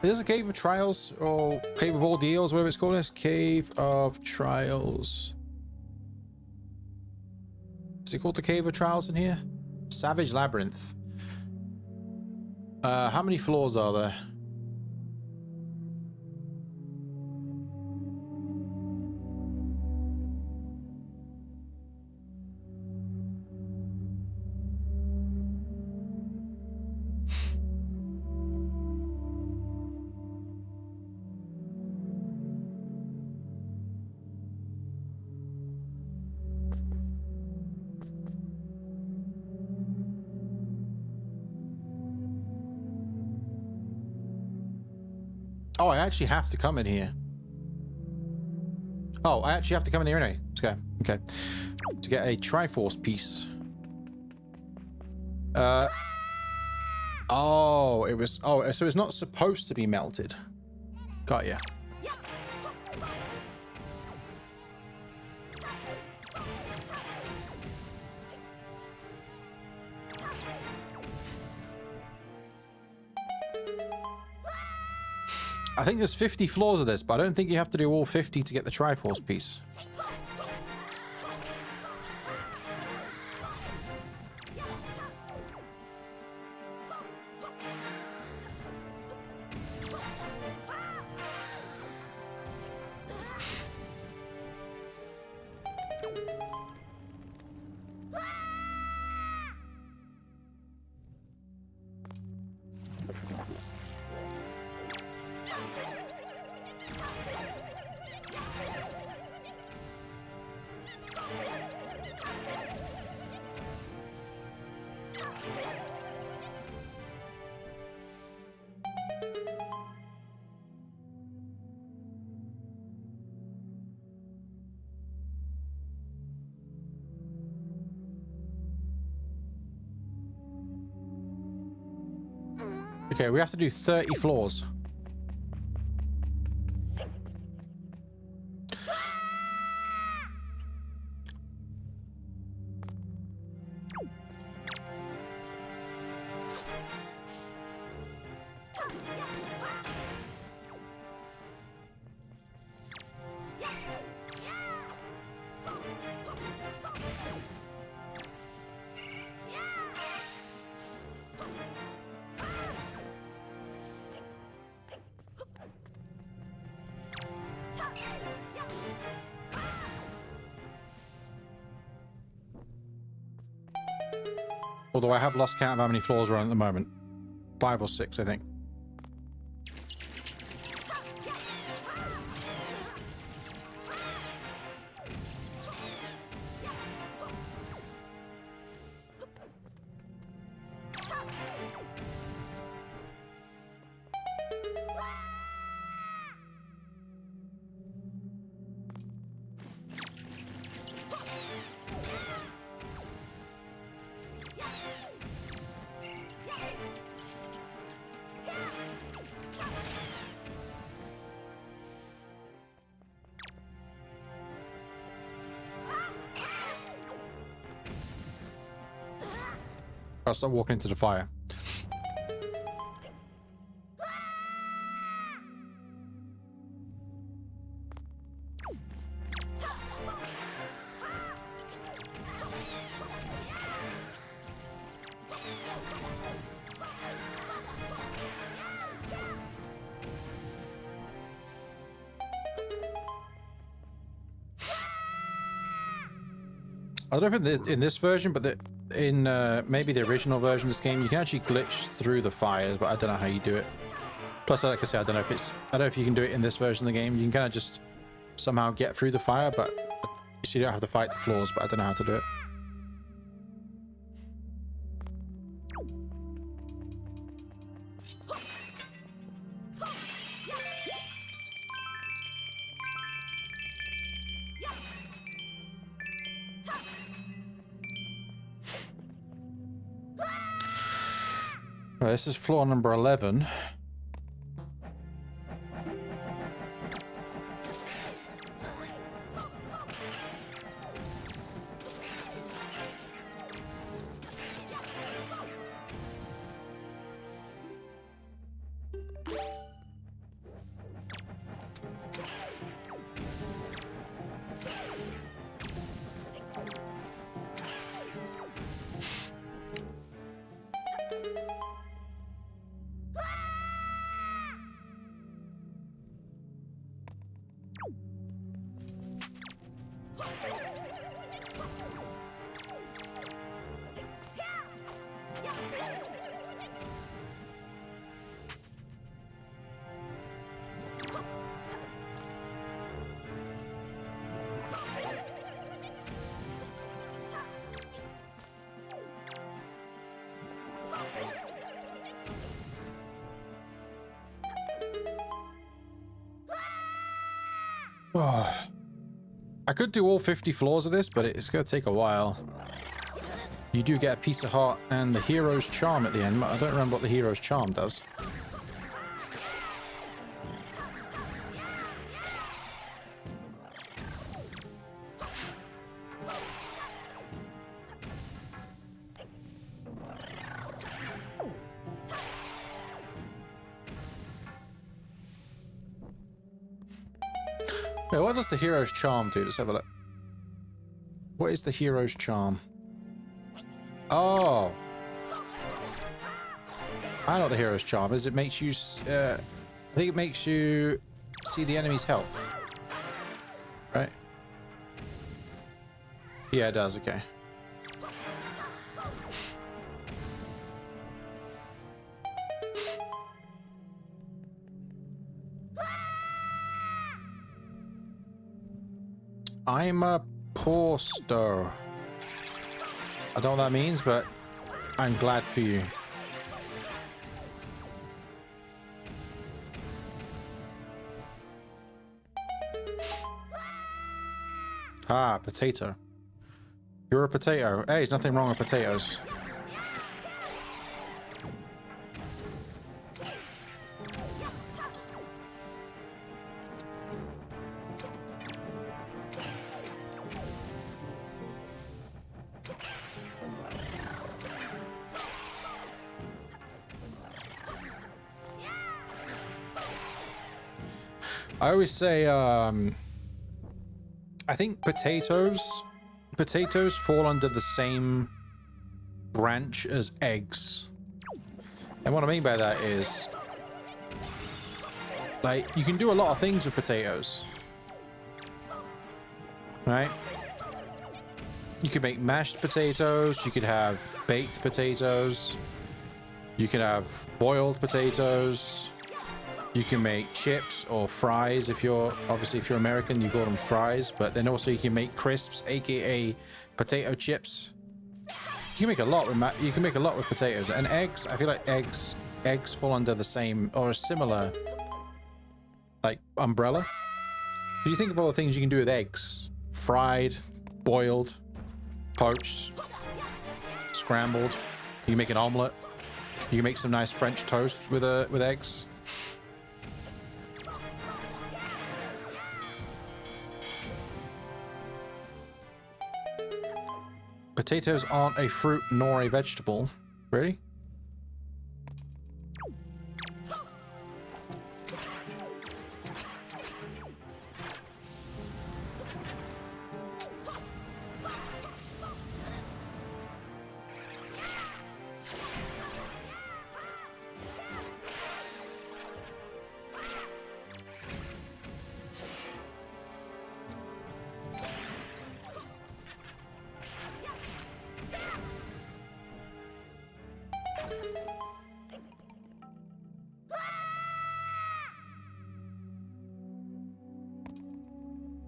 Is this a Cave of Trials or Cave of Ordeals, whatever it's called? This Cave of Trials. Is it called the Cave of Trials in here? Savage Labyrinth. How many floors are there? Oh, I actually have to come in here. Oh, I actually have to come in here anyway. Okay, okay. To get a Triforce piece. Oh, it was... Oh, so it's not supposed to be melted. Got ya. I think there's 50 floors of this, but I don't think you have to do all 50 to get the Triforce piece. Okay, we have to do 30 floors. Although I have lost count of how many floors we're on at the moment. 5 or 6, I think. I'll start walking into the fire. I don't know if in this version, but in maybe the original version of this game, you can actually glitch through the fires, but I don't know how you do it. Plus, like I said, I don't know if you can do it in this version of the game. You can kind of just somehow get through the fire, but you don't have to fight the floors, but I don't know how to do it. Right, this is floor number 11. Oh. I could do all 50 floors of this, but it's going to take a while. You do get a piece of heart and the hero's charm at the end. I don't remember what the hero's charm does. Wait, what does the hero's charm do? Let's have a look. What is the hero's charm? Oh. I know what the hero's charm is. It makes you... I think it makes you see the enemy's health. Right? Yeah, it does. Okay. I'm a poster. I don't know what that means, but I'm glad for you. Ah, potato. You're a potato. Hey, there's nothing wrong with potatoes. I always say, I think potatoes fall under the same branch as eggs. And what I mean by that is, like, you can do a lot of things with potatoes. Right? You could make mashed potatoes, you could have baked potatoes, you could have boiled potatoes. You can make chips or fries. If you're American, you call them fries. But then also you can make crisps, aka potato chips. You can make a lot with potatoes and eggs. I feel like eggs fall under the same or a similar like umbrella. Because you think of all the things you can do with eggs: fried, boiled, poached, scrambled. You can make an omelet. You can make some nice French toast with eggs. Potatoes aren't a fruit nor a vegetable. Really?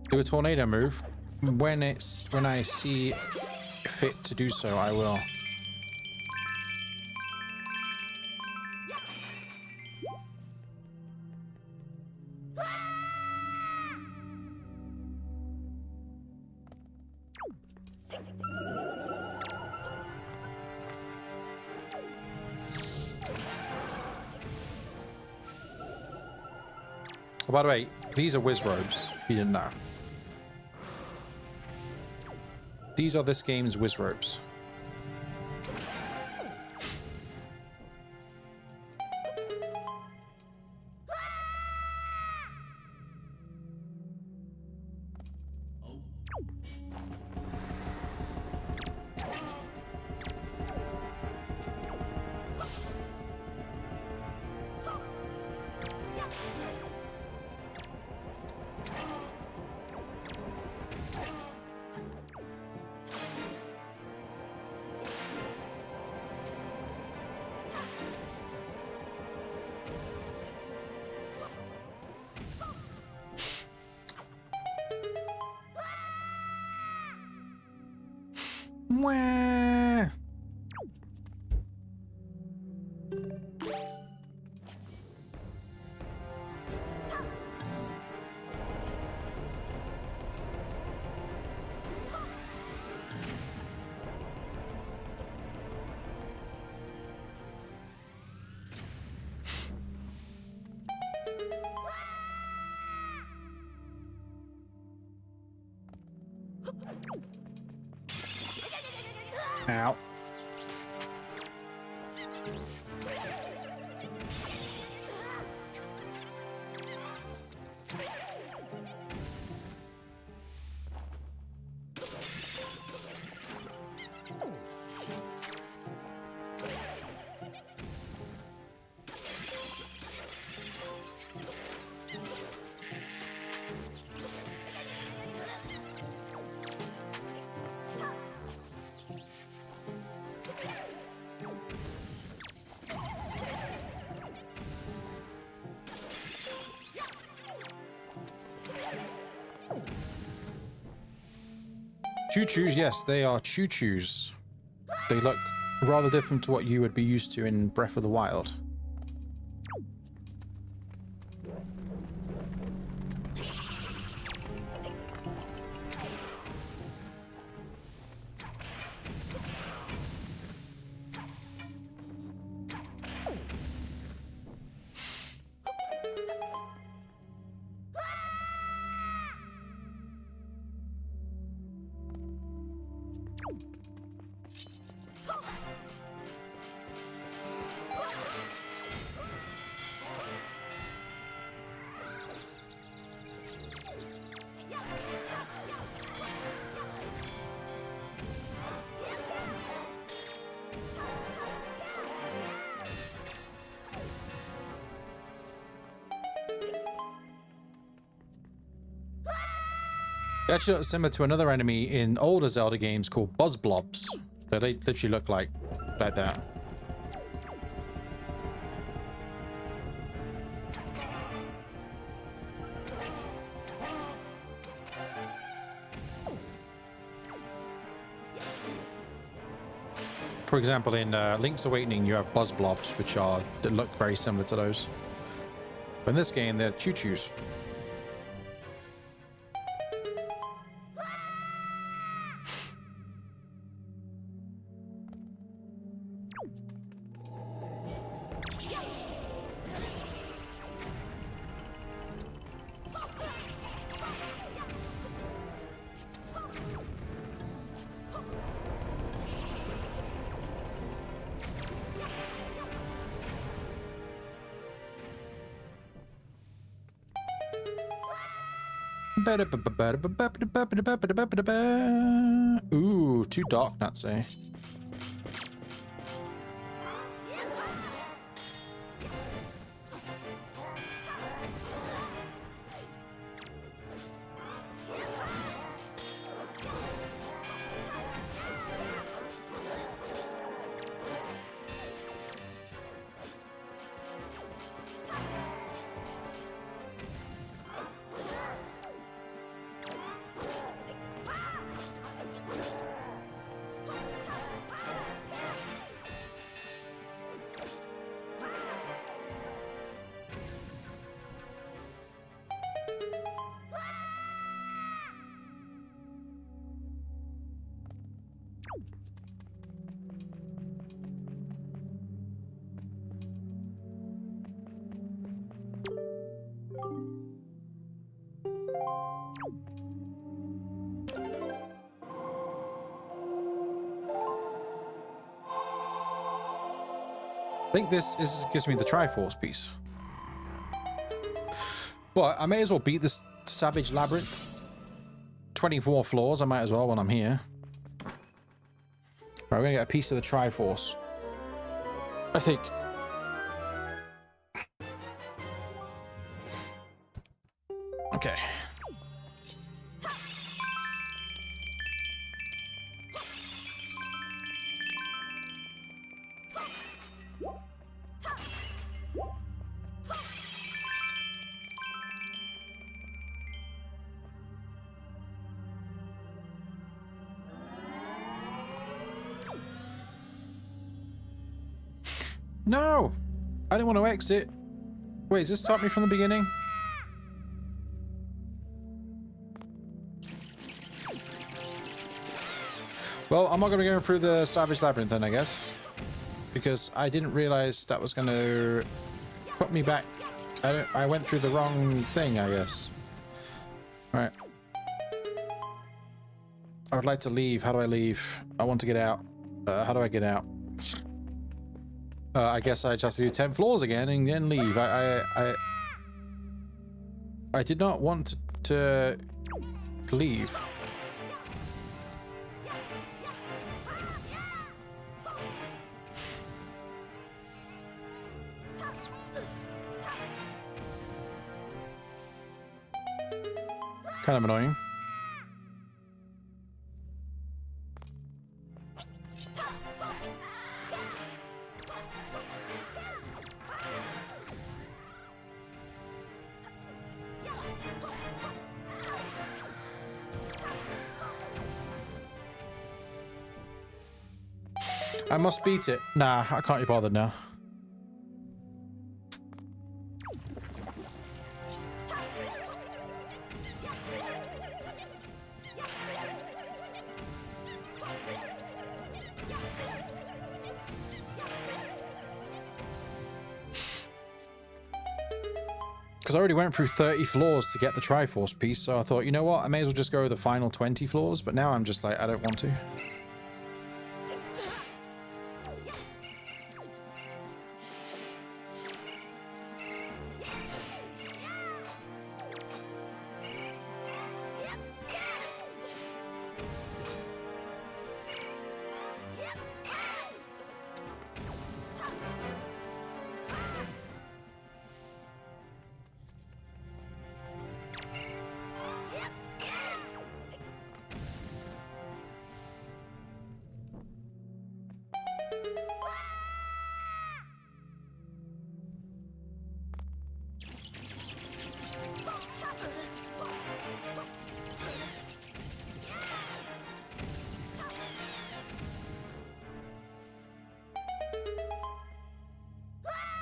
Do a tornado move. When I see fit to do so, I will. Oh, by the way, these are whiz robes, if you didn't know. These are this game's whiz robes. Mwah. Ow. Choo-choos, yes, they are choo-choos. They look rather different to what you would be used to in Breath of the Wild. They actually look similar to another enemy in older Zelda games called Buzz Blobs. They literally look like that. For example, in Link's Awakening, you have Buzz Blobs, that look very similar to those. But in this game, they're choo-choos. Ooh, 2 dark nuts, eh? I think this gives me the Triforce piece. But I may as well beat this Savage Labyrinth. 24 floors, I might as well when I'm here. Right, we're gonna get a piece of the Triforce. I think. Okay. No! I didn't want to exit. Wait, does this start me from the beginning? Well, I'm not going to go through the Savage Labyrinth then, I guess. Because I didn't realize that was going to put me back. I went through the wrong thing, I guess. Alright. I would like to leave. How do I leave? I want to get out. How do I get out? I guess I just have to do 10 floors again and then leave. I did not want to leave. Kind of annoying. I must beat it. Nah, I can't be bothered now. Because I already went through 30 floors to get the Triforce piece, so I thought, you know what, I may as well just go with the final 20 floors, but now I'm just like, I don't want to.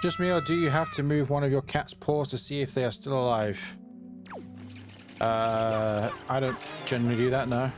Just me, or do you have to move one of your cat's paws to see if they are still alive? I don't generally do that, no.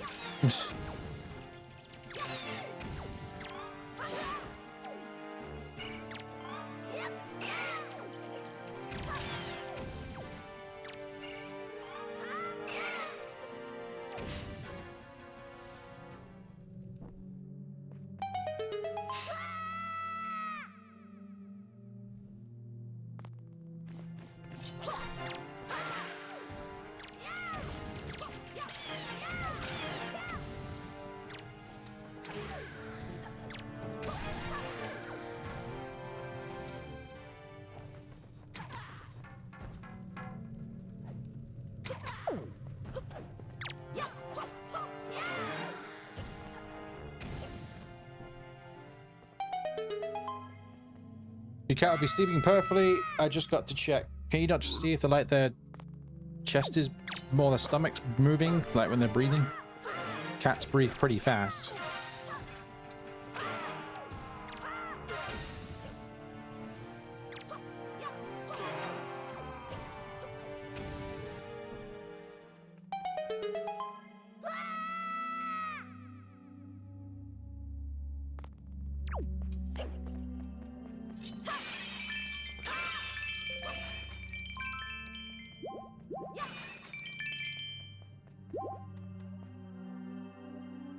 Your cat will be sleeping perfectly. I just got to check. Can you not just see if their chest is more, their stomach's moving, like when they're breathing? Cats breathe pretty fast.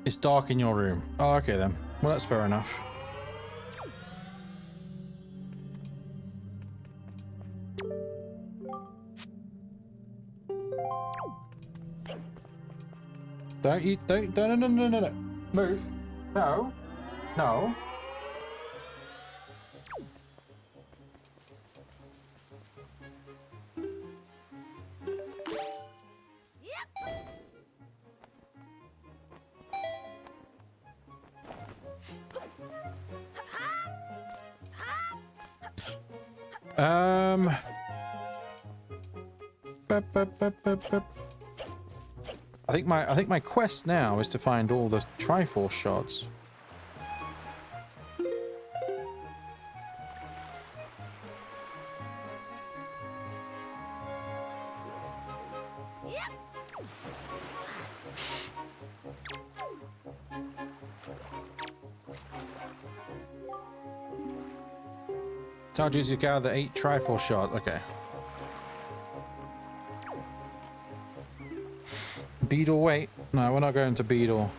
It's dark in your room. Oh, okay then. Well, that's fair enough. No. Move. No. No. I think my quest now is to find all the Triforce shards. Told you to gather 8 Triforce shards. Okay. Beetle, wait. No, we're not going to Beetle.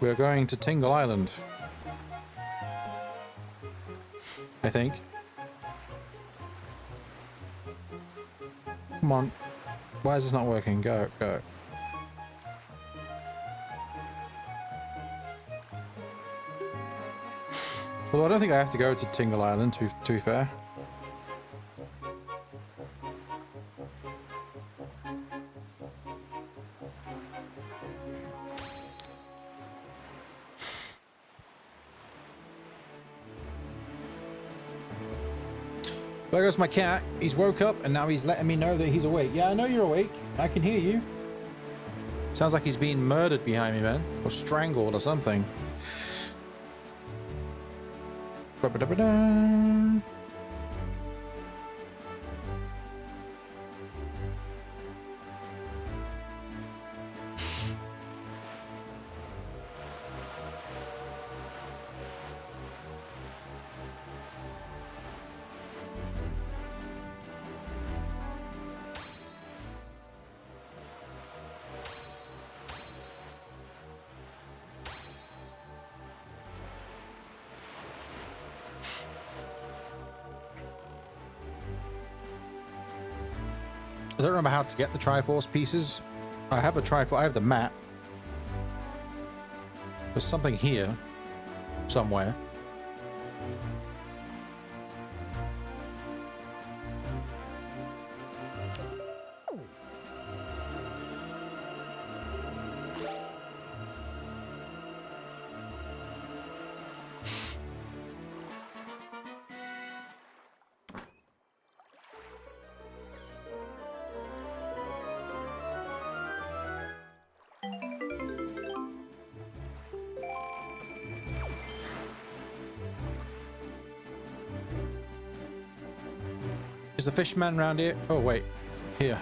We're going to Tingle Island. I think. Come on. Why is this not working? Go, go. Although I don't think I have to go to Tingle Island, to be fair. There goes my cat. He's woke up and now he's letting me know that he's awake. Yeah, I know you're awake. I can hear you. Sounds like he's being murdered behind me, man. Or strangled or something. Ba-ba-da-ba-da. I don't remember how to get the Triforce pieces. I have a Triforce. I have the map. There's something here. Somewhere. Is the fishman round here? Oh, wait. Here.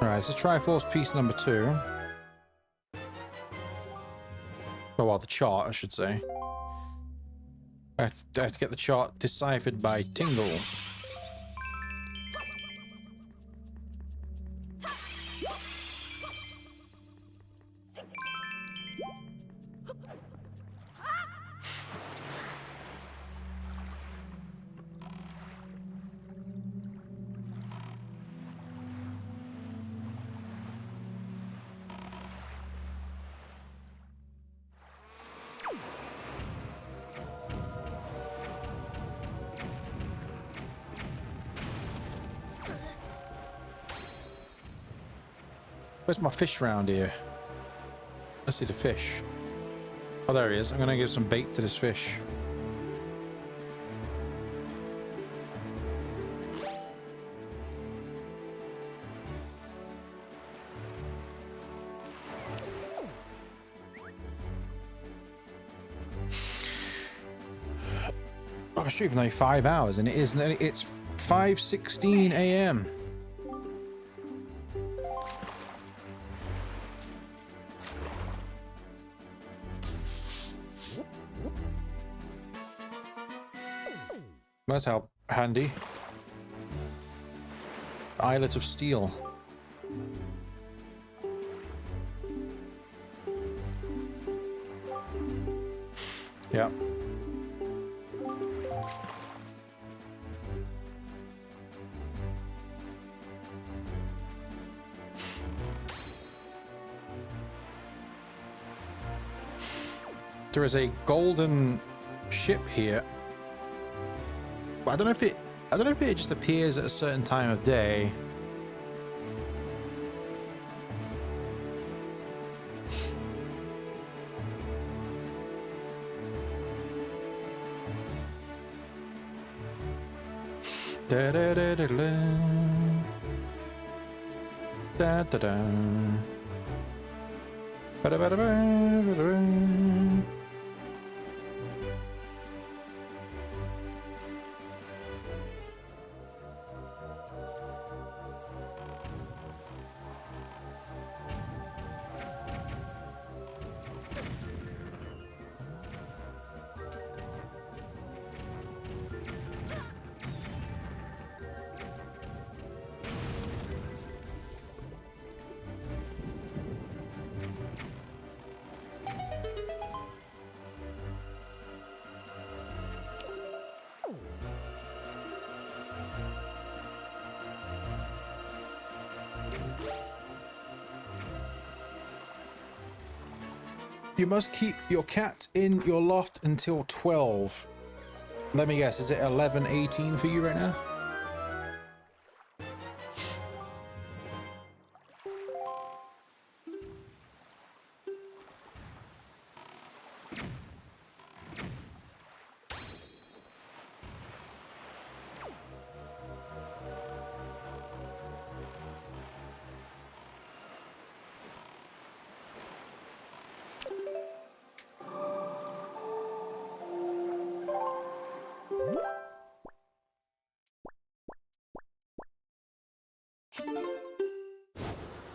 Alright, so Triforce piece number 2. Oh, well, the chart, I should say. I have to get the chart deciphered by Tingle. Where's my fish round here? Let's see the fish. Oh, there he is. I'm gonna give some bait to this fish. I'm sure even though 5 hours, and it's 5:16 a.m. That's how handy. Islet of Steel. Yeah. There is a golden ship here. But I don't know if it just appears at a certain time of day. Da da da da da da da da. Ba da ba da ba da ba. You must keep your cat in your loft until 12. Let me guess, is it 11:18 for you right now?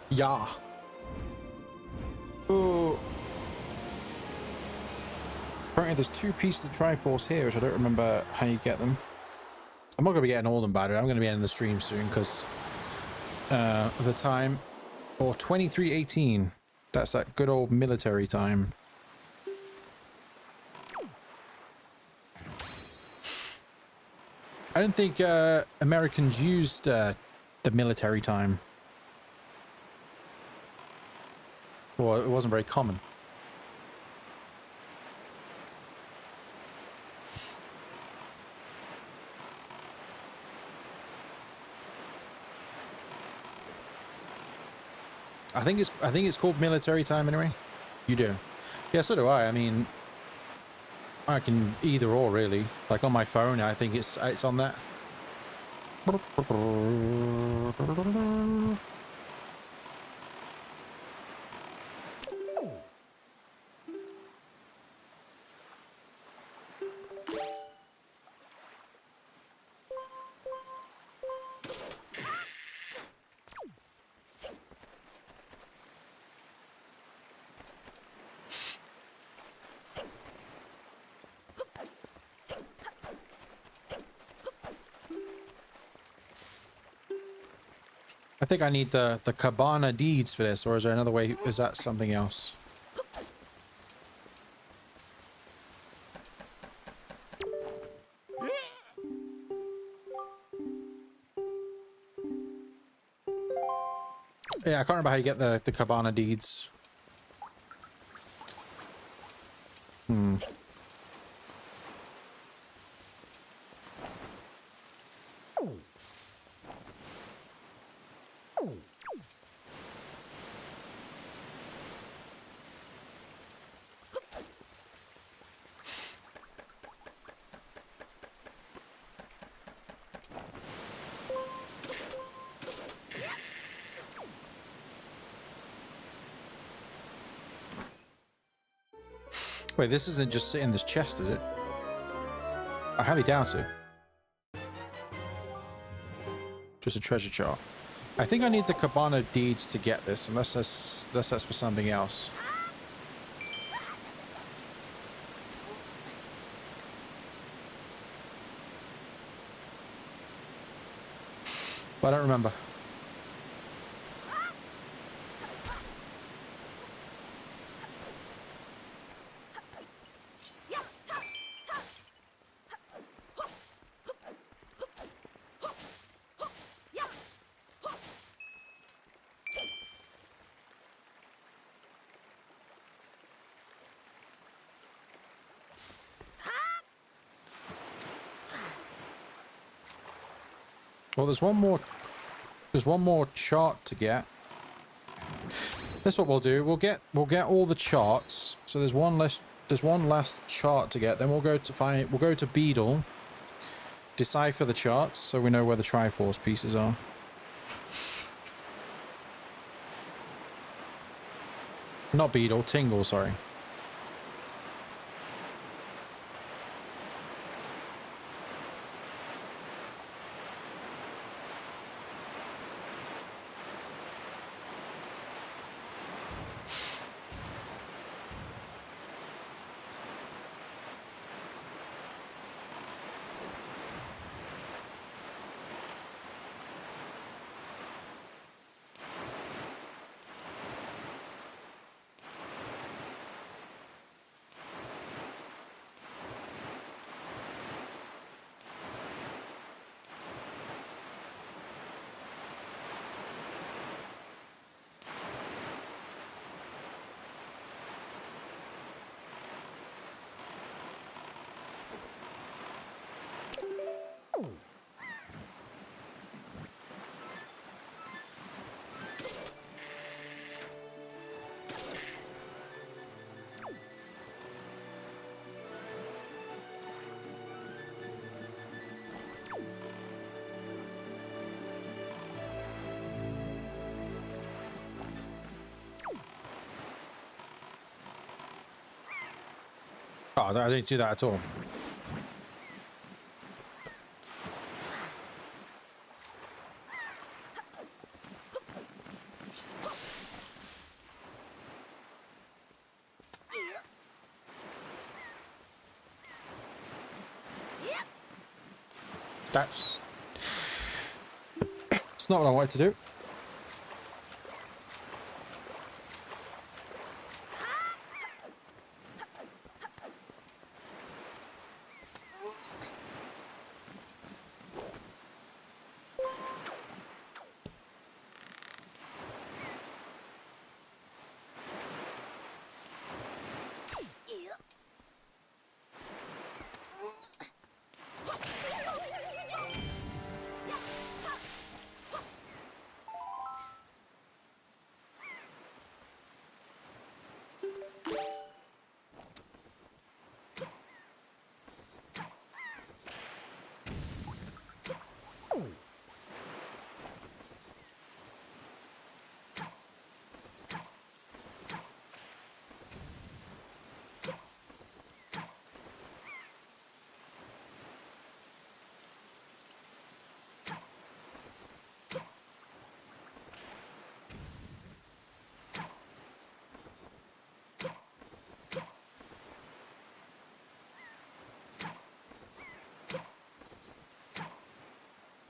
Yeah. Oh. Apparently there's 2 pieces of Triforce here, which I don't remember how you get them. I'm not going to be getting all of them, by the way. I'm going to be ending the stream soon because of the time. Or 23:18. That's that good old military time. I don't think Americans used the military time. Well, it wasn't very common. I think it's called military time anyway. You do? Yeah, so do I. I mean, I can either or really. Like on my phone, I think it's on that. I think I need the Cabana deeds for this, or is there another way? Is that something else? Yeah, I can't remember how you get the Cabana deeds. Hmm. Wait, this isn't just in this chest, is it? I highly doubt it. Just a treasure chart. I think I need the Cabana deeds to get this, unless that's for something else. But I don't remember. Well, there's one more chart to get. That's what we'll do. We'll get all the charts. So there's one last chart to get. Then we'll go to Beedle, decipher the charts so we know where the Triforce pieces are. Not Beedle, Tingle, sorry. Oh, I didn't do that at all. It's not what I wanted to do.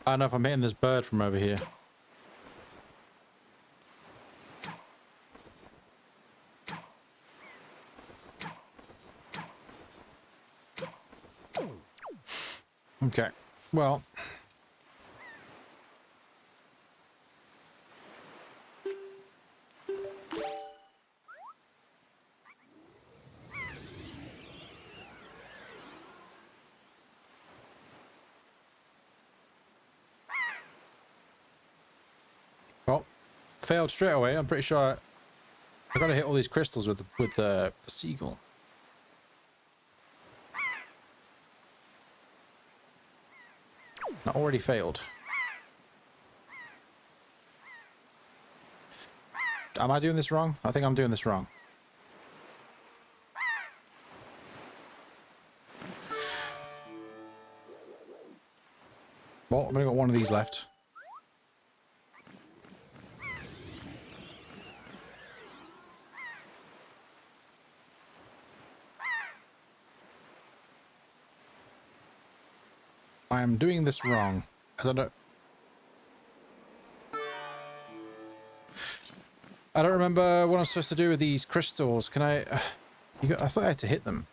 I don't know if I'm hitting this bird from over here. Okay, well. Well, failed straight away. I'm pretty sure I got to hit all these crystals with the seagull. I already failed. Am I doing this wrong? I think I'm doing this wrong. Well, I've only got one of these left. I am doing this wrong. I don't know. I don't remember what I'm supposed to do with these crystals. Can I... I thought I had to hit them.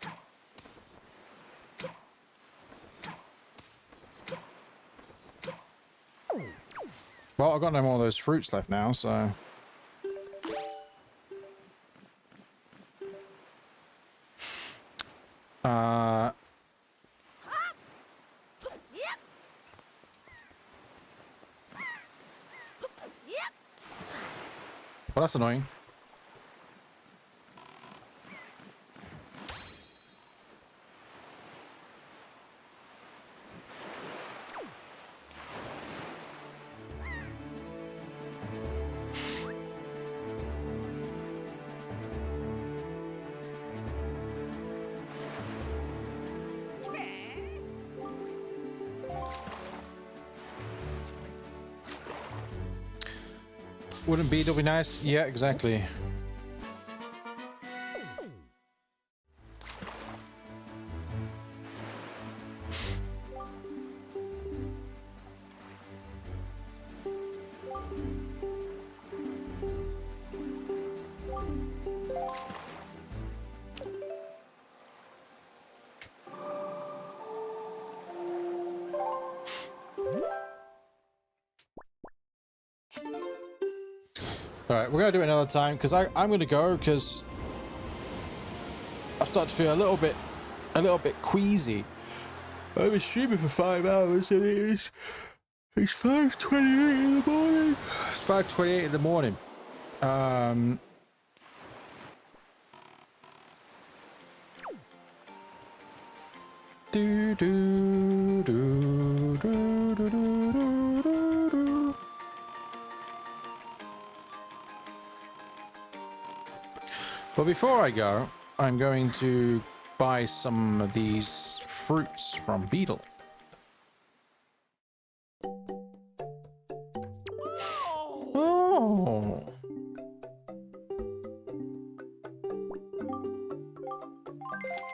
Well, I've got no more of those fruits left now, so... Well, that's annoying. Wouldn't beetle be nice? Yeah, exactly. All right, we're gonna do it another time because I'm gonna go because I start to feel a little bit queasy. I've been streaming for 5 hours and it's 5:28 in the morning. It's 5:28 in the morning. Do do do do do do do do. But before I go, I'm going to buy some of these fruits from Beetle. Oh.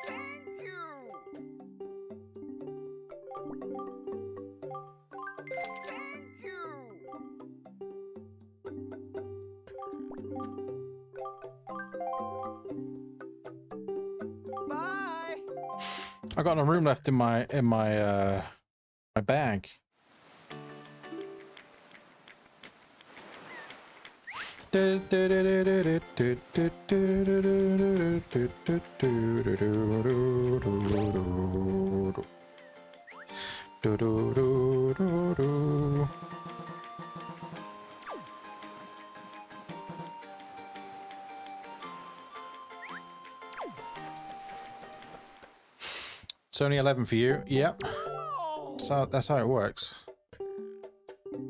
Thank you. Thank you. Bye. I got no room left in my my bag. It's only 11 for you. Yep. So that's how it works. Thank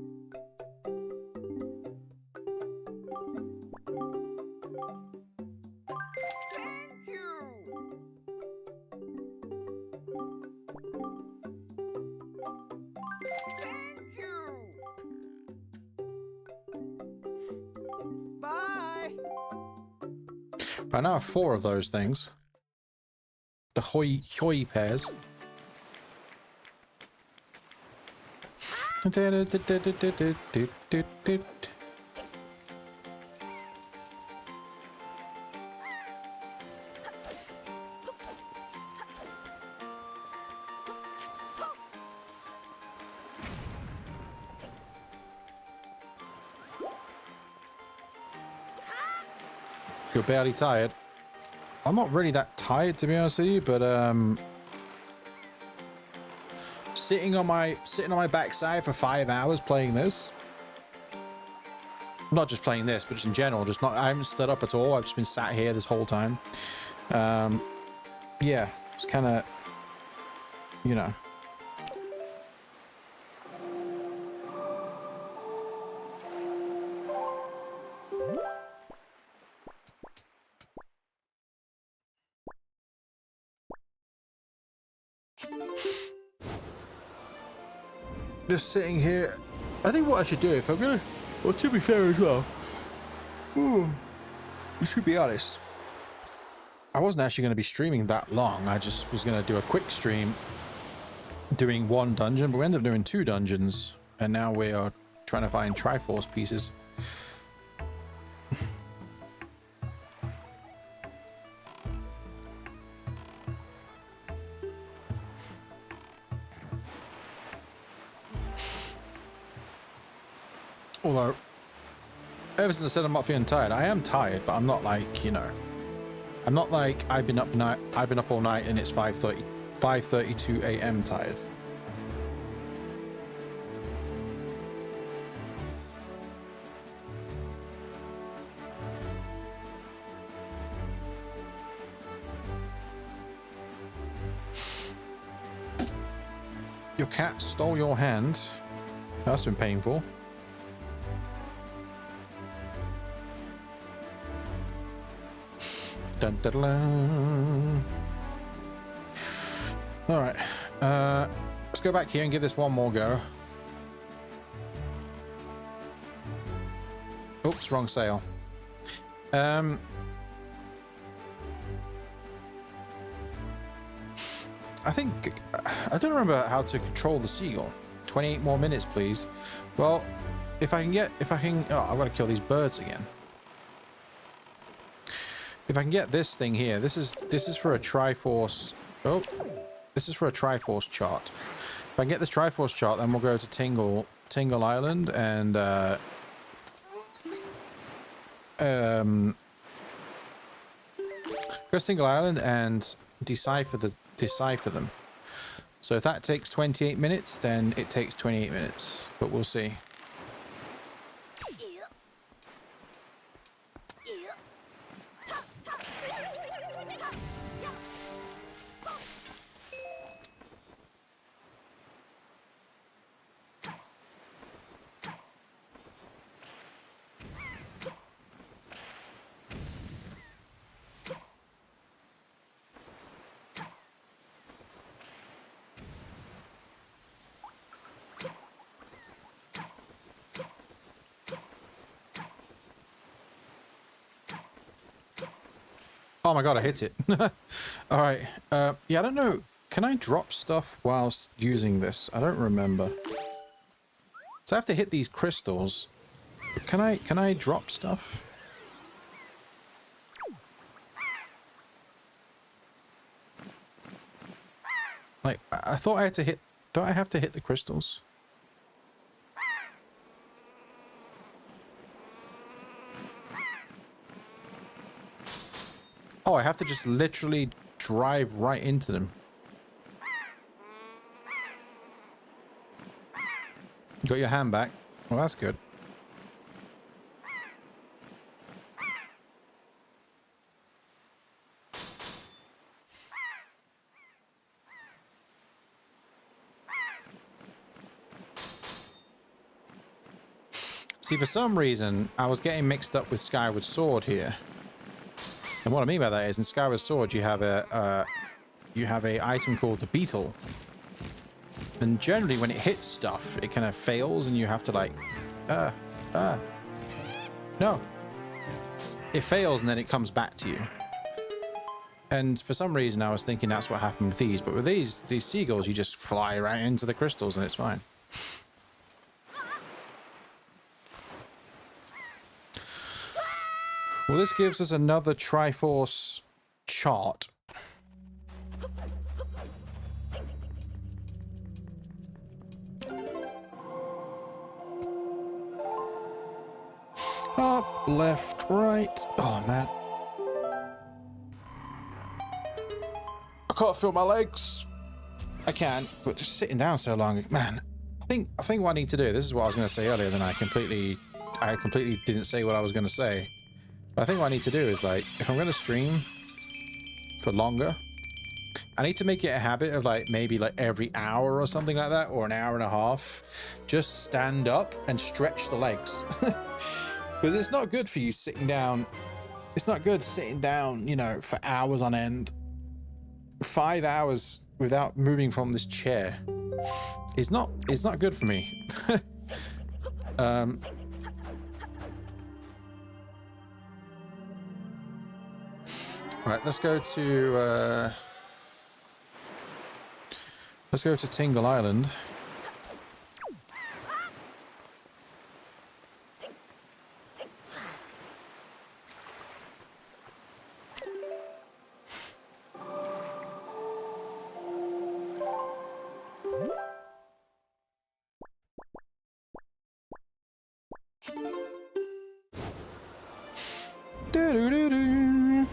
you. Thank you. Bye. I now have 4 of those things. The hoi pears. You're barely tired. I'm not really that tired, to be honest with you, but sitting on my backside for 5 hours playing this. Not just playing this, but just in general. I haven't stood up at all. I've just been sat here this whole time. Yeah, it's kind of, you know. just sitting here. I think what I should do, if I'm gonna, well, to be fair as well, to be honest, I wasn't actually going to be streaming that long. I just was going to do a quick stream doing one dungeon, but we ended up doing 2 dungeons, and now we are trying to find Triforce pieces. Although, ever since I said I'm not feeling tired, I am tired, but I'm not like, you know, I'm not like I've been up all night and it's 5:32 a.m. tired. Your cat stole your hand. That's been painful. Dun, dun, dun. All right, let's go back here and give this one more go. Oops, wrong sale. I think I don't remember how to control the seagull. 28 more minutes, please. Well, if I can, oh, I've got to kill these birds again. If I can get this thing here, this is for a Triforce. Oh, this is for a Triforce chart. If I can get this Triforce chart, then we'll go to Tingle Island and go to Tingle Island and decipher them. So if that takes 28 minutes, then it takes 28 minutes. But we'll see. Oh my god, I hit it. All right. Yeah, I don't know. Can I drop stuff whilst using this? I don't remember. So I have to hit these crystals. Can I drop stuff? Like, I thought I had to hit... Don't I have to hit the crystals? Oh, I have to just literally drive right into them. You got your hand back. Well, that's good. See, for some reason, I was getting mixed up with Skyward Sword here. And what I mean by that is, in Skyward Sword, you have a item called the Beetle, and generally when it hits stuff, it kind of fails, and you have to like, no, it fails, and then it comes back to you. And for some reason, I was thinking that's what happened with these, but with these seagulls, you just fly right into the crystals, and it's fine. Well, this gives us another Triforce chart. Up, left, right. Oh, man. I can't feel my legs. I can, but just sitting down so long, man. I think what I need to do, this is what I was going to say earlier, then I completely didn't say what I was going to say. I think what I need to do is, like, if I'm going to stream for longer, I need to make it a habit of, like, maybe like every hour or something like that, or an hour and a half, just stand up and stretch the legs. Because it's not good for you sitting down. It's not good sitting down, you know, for hours on end. 5 hours without moving from this chair. is not good for me. Right, let's go to Tingle Island. Doo-doo-doo-doo.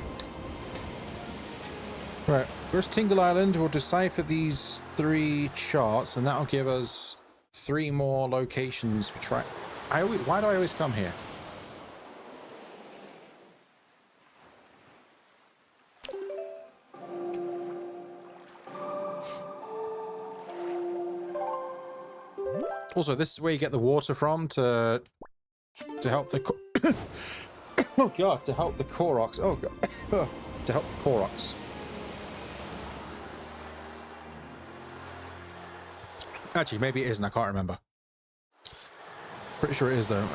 Right, where's Tingle Island? We'll decipher these 3 charts, and that'll give us 3 more locations for track. Why do I always come here? Also, this is where you get the water from to help the oh god, to help the Koroks. Oh god, to help the Koroks. Actually, maybe it isn't. I can't remember. Pretty sure it is though.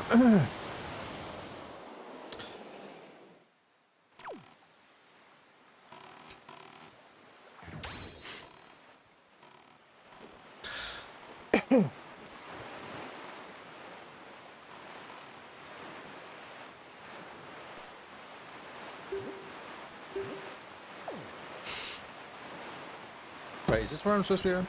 Wait, is this where I'm supposed to be going?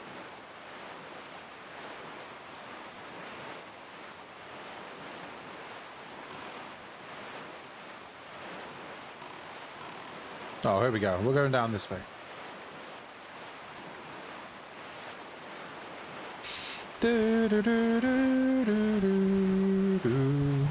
Oh, here we go. We're going down this way. Do, do, do, do, do, do, do.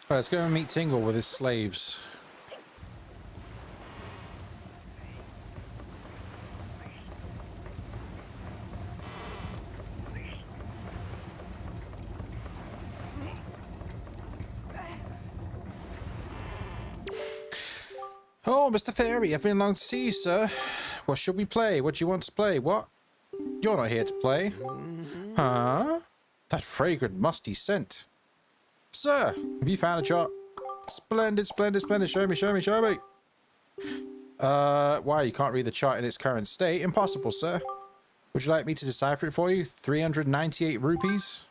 Right, let's go and meet Tingle with his slaves. Oh, Mr. Fairy, I've been long to see you, sir. What should we play? What do you want to play? What? You're not here to play. Huh? That fragrant, musty scent. Sir, have you found a chart? Splendid, splendid, splendid. Show me, show me, show me. Why, you can't read the chart in its current state? Impossible, sir. Would you like me to decipher it for you? 398 rupees?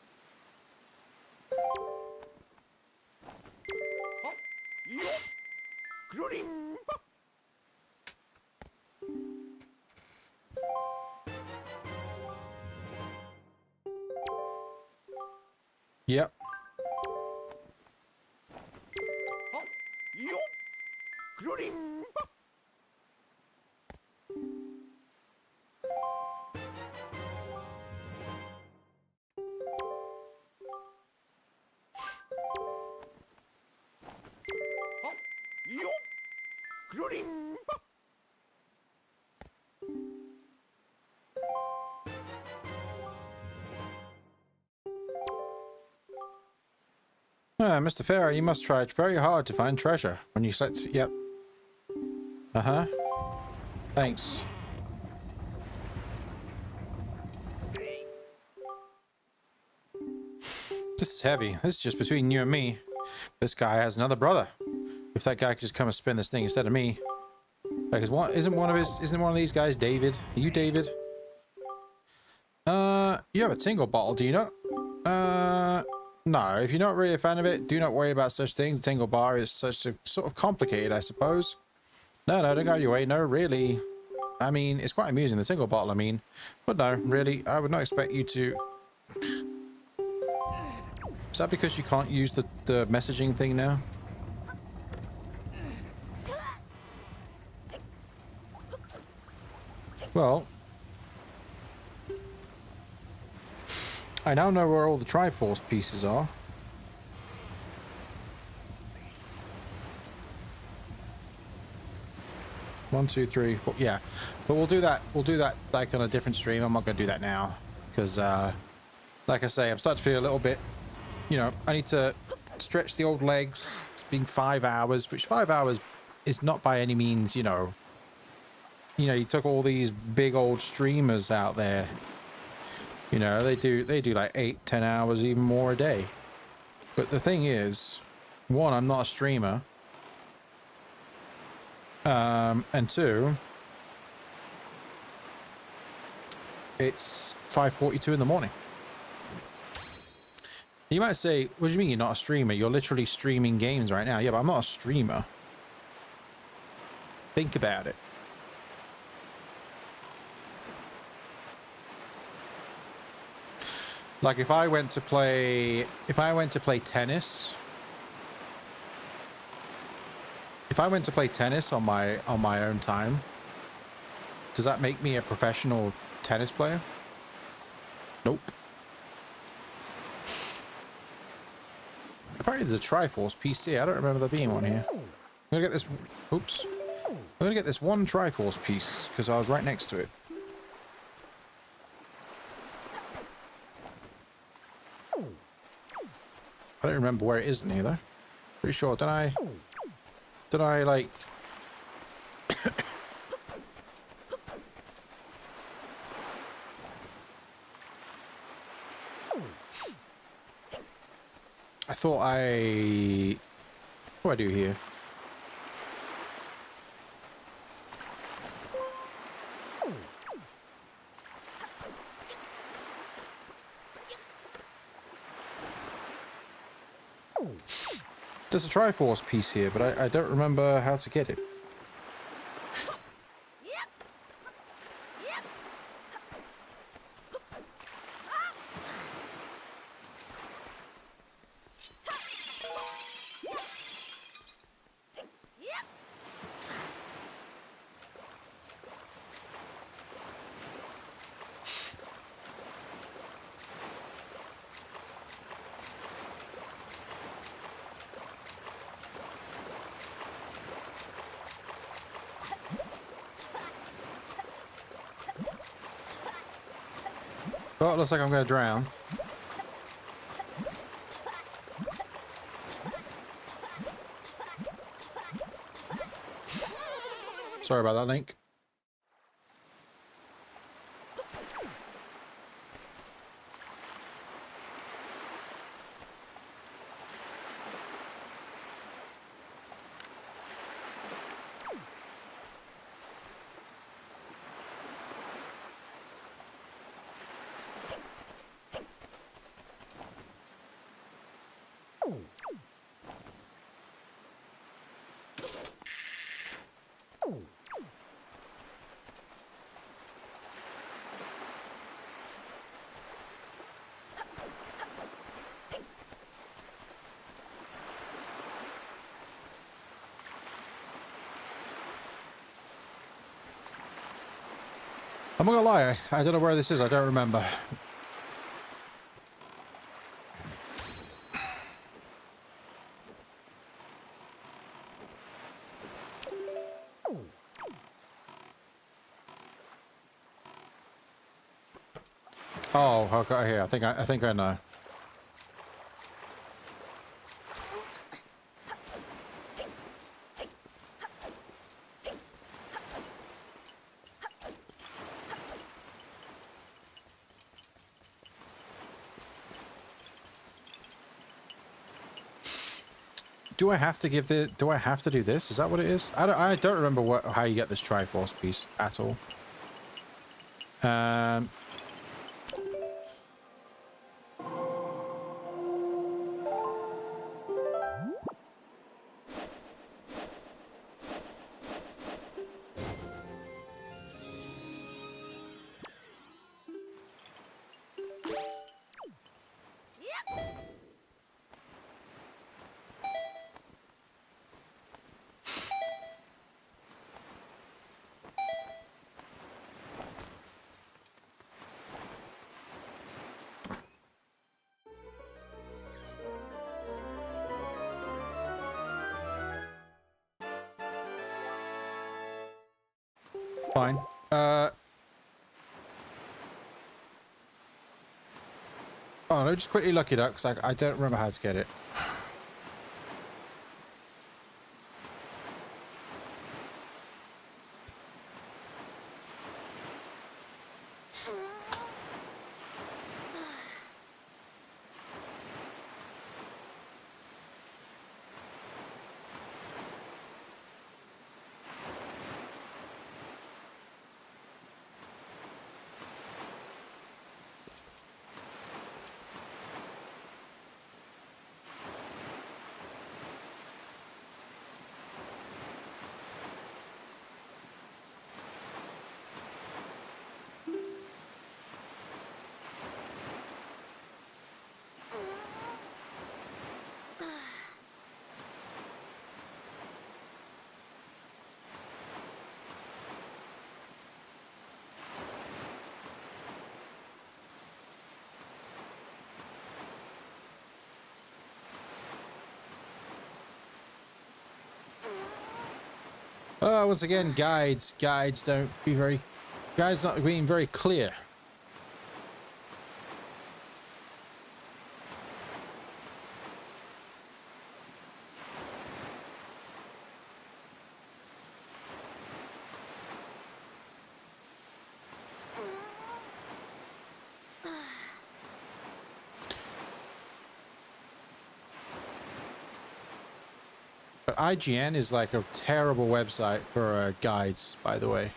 Yep. Mr. Fairy, you must try very hard to find treasure. When you select... Yep. Uh-huh. Thanks. This is heavy. This is just between you and me. This guy has another brother. If that guy could just come and spin this thing instead of me. Because what isn't one of these guys David? Are you David? You have a Tingle bottle, do you not? No, if you're not really a fan of it, do not worry about such things. The Tingle bar is such a sort of complicated, I suppose. No, don't go your way. No, really. I mean, it's quite amusing, the Tingle bottle, I mean. But no, really, I would not expect you to... Is that because you can't use the messaging thing now? Well, I now know where all the Triforce pieces are. One, two, three, four. Yeah, but we'll do that. We'll do that like on a different stream. I'm not going to do that now because, like I say, I'm starting to feel a little bit. You know, I need to stretch the old legs. It's been 5 hours, which 5 hours is not by any means. You know, you took all these big old streamers out there. You know, they do like 8, 10 hours, even more a day. But the thing is, one, I'm not a streamer. And two, it's 5:42 in the morning. You might say, what do you mean you're not a streamer? You're literally streaming games right now. Yeah, but I'm not a streamer. Think about it. Like if I went to play tennis, on my own time, does that make me a professional tennis player? Nope. Apparently there's a Triforce PC. I don't remember there being one here. I'm gonna get this. Oops. I'm gonna get this one Triforce piece because I was right next to it. I don't remember where it is either. Pretty sure. Did I like? I thought what do I do here? There's a Triforce piece here, but I don't remember how to get it. Oh, it looks like I'm going to drown. Sorry about that, Link. I'm not gonna lie, I don't know where this is, I don't remember. Oh, okay, here, I think I know. Do I have to give the? Do I have to do this? Is that what it is? I don't remember how you get this Triforce piece at all. Fine. Oh, let me just quickly look it up because I don't remember how to get it. Once again, guides don't be very, guides not being very clear. But IGN is like a terrible website for guides, by the way.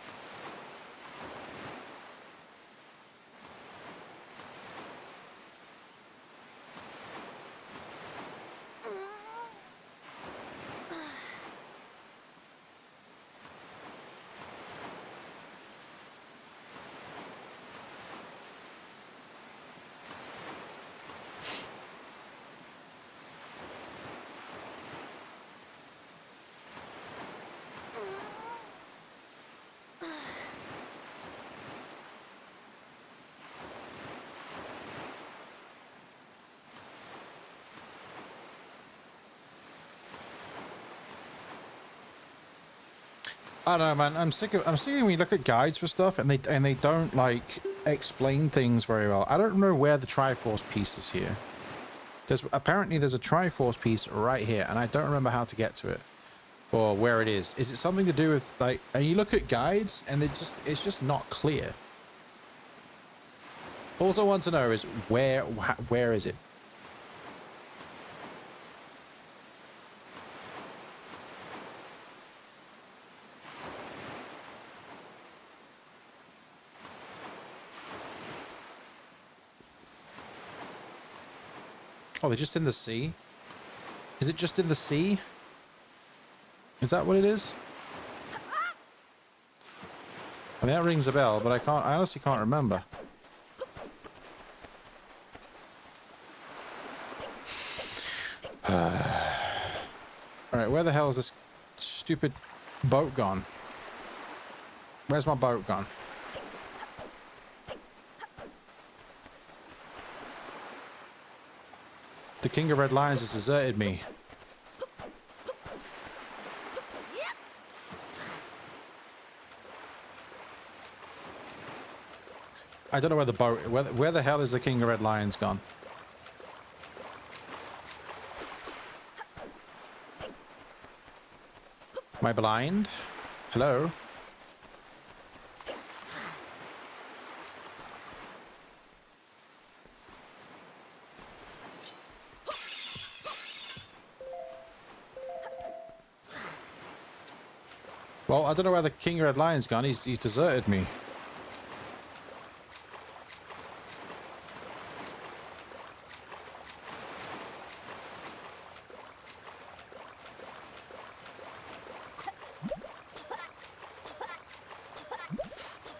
I don't know, man. I'm sick of when we look at guides for stuff and they don't like explain things very well. I don't know where the Triforce piece is here. Apparently there's a Triforce piece right here, and I don't remember how to get to it or where it is. Is it something to do with like? And you look at guides and it's just not clear. All I want to know is where is it? Oh, they're just in the sea? Is it just in the sea? Is that what it is? I mean, that rings a bell, but I honestly can't remember. Alright, where the hell is this stupid boat gone? Where's my boat gone? The King of Red Lions has deserted me. I don't know where the boat... Where the hell is the King of Red Lions gone? Am I blind? Hello? Well, I don't know where the King of Red Lion's gone. He's deserted me.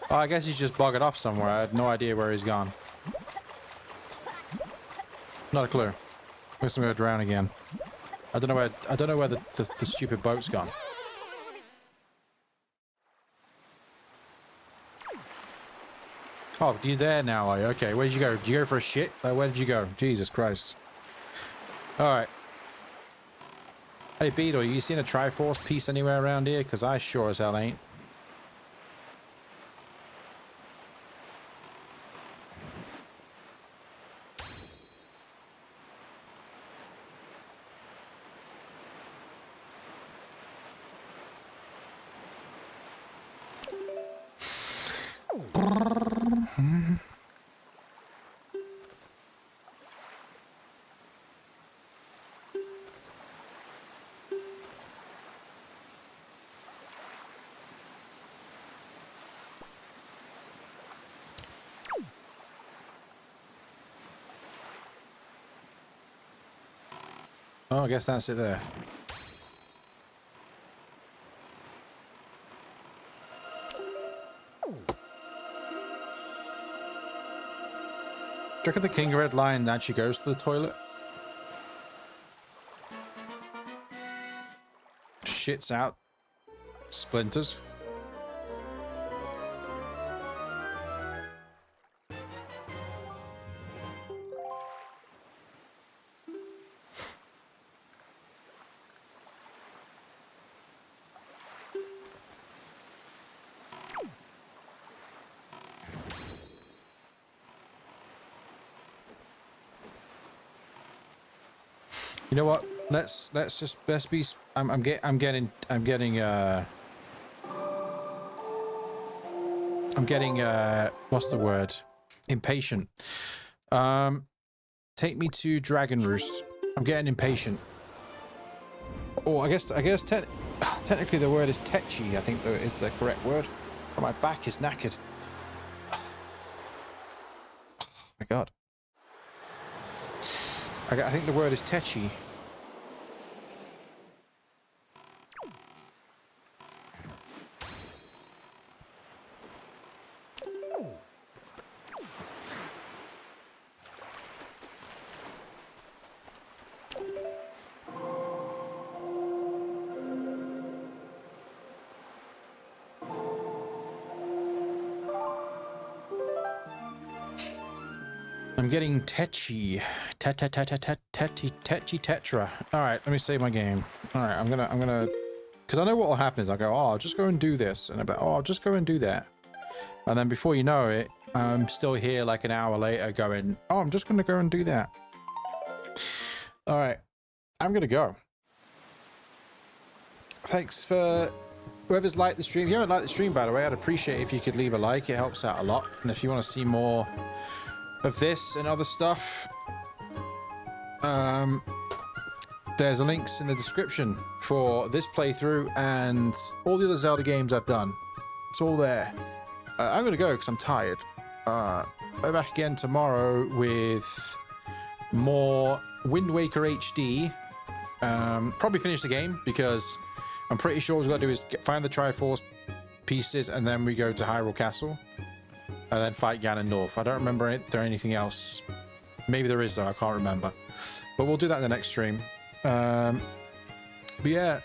Oh, I guess he's just buggered off somewhere. I had no idea where he's gone. Not a clue. I guess I'm gonna drown again. I don't know where the stupid boat's gone. Oh, you're there now, are you? Okay, where did you go? Did you go for a shit? Like, where did you go? Jesus Christ. Alright. Hey, Beetle, you seen a Triforce piece anywhere around here? Because I sure as hell ain't. Oh, I guess that's it there. Do you reckon the King Red Lion actually goes to the toilet? Shits out splinters. You know what? Let's be. I'm getting what's the word? Impatient. Take me to Dragon Roost. I'm getting impatient. Oh, I guess technically the word is tetchy. I think that is the correct word. But my back is knackered. Oh my God. I think the word is tetchy. I'm getting tetchy. Tetchy tetra. Alright, let me save my game. Alright, I'm gonna because I know what will happen is I'll go, oh, I'll just go and do this, and I'll be like, oh, I'll just go and do that. And then before you know it, I'm still here like an hour later going, oh, I'm just gonna go and do that. Alright, I'm gonna go. Thanks for whoever's liked the stream. If you haven't liked the stream, by the way, I'd appreciate it if you could leave a like. It helps out a lot. And if you want to see more of this and other stuff, there's links in the description for this playthrough and all the other Zelda games I've done. It's all there. I'm gonna go because I'm tired. I'll be back again tomorrow with more Wind Waker HD. Probably finish the game because I'm pretty sure what we've got to do is find the Triforce pieces and then we go to Hyrule Castle. And then fight Ganon North. I don't remember if there's anything else. Maybe there is though, I can't remember. But we'll do that in the next stream. But yeah,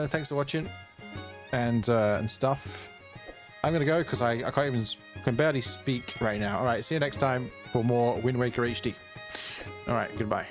thanks for watching and stuff. I'm gonna go because I can barely speak right now. All right, see you next time for more Wind Waker HD. All right, goodbye.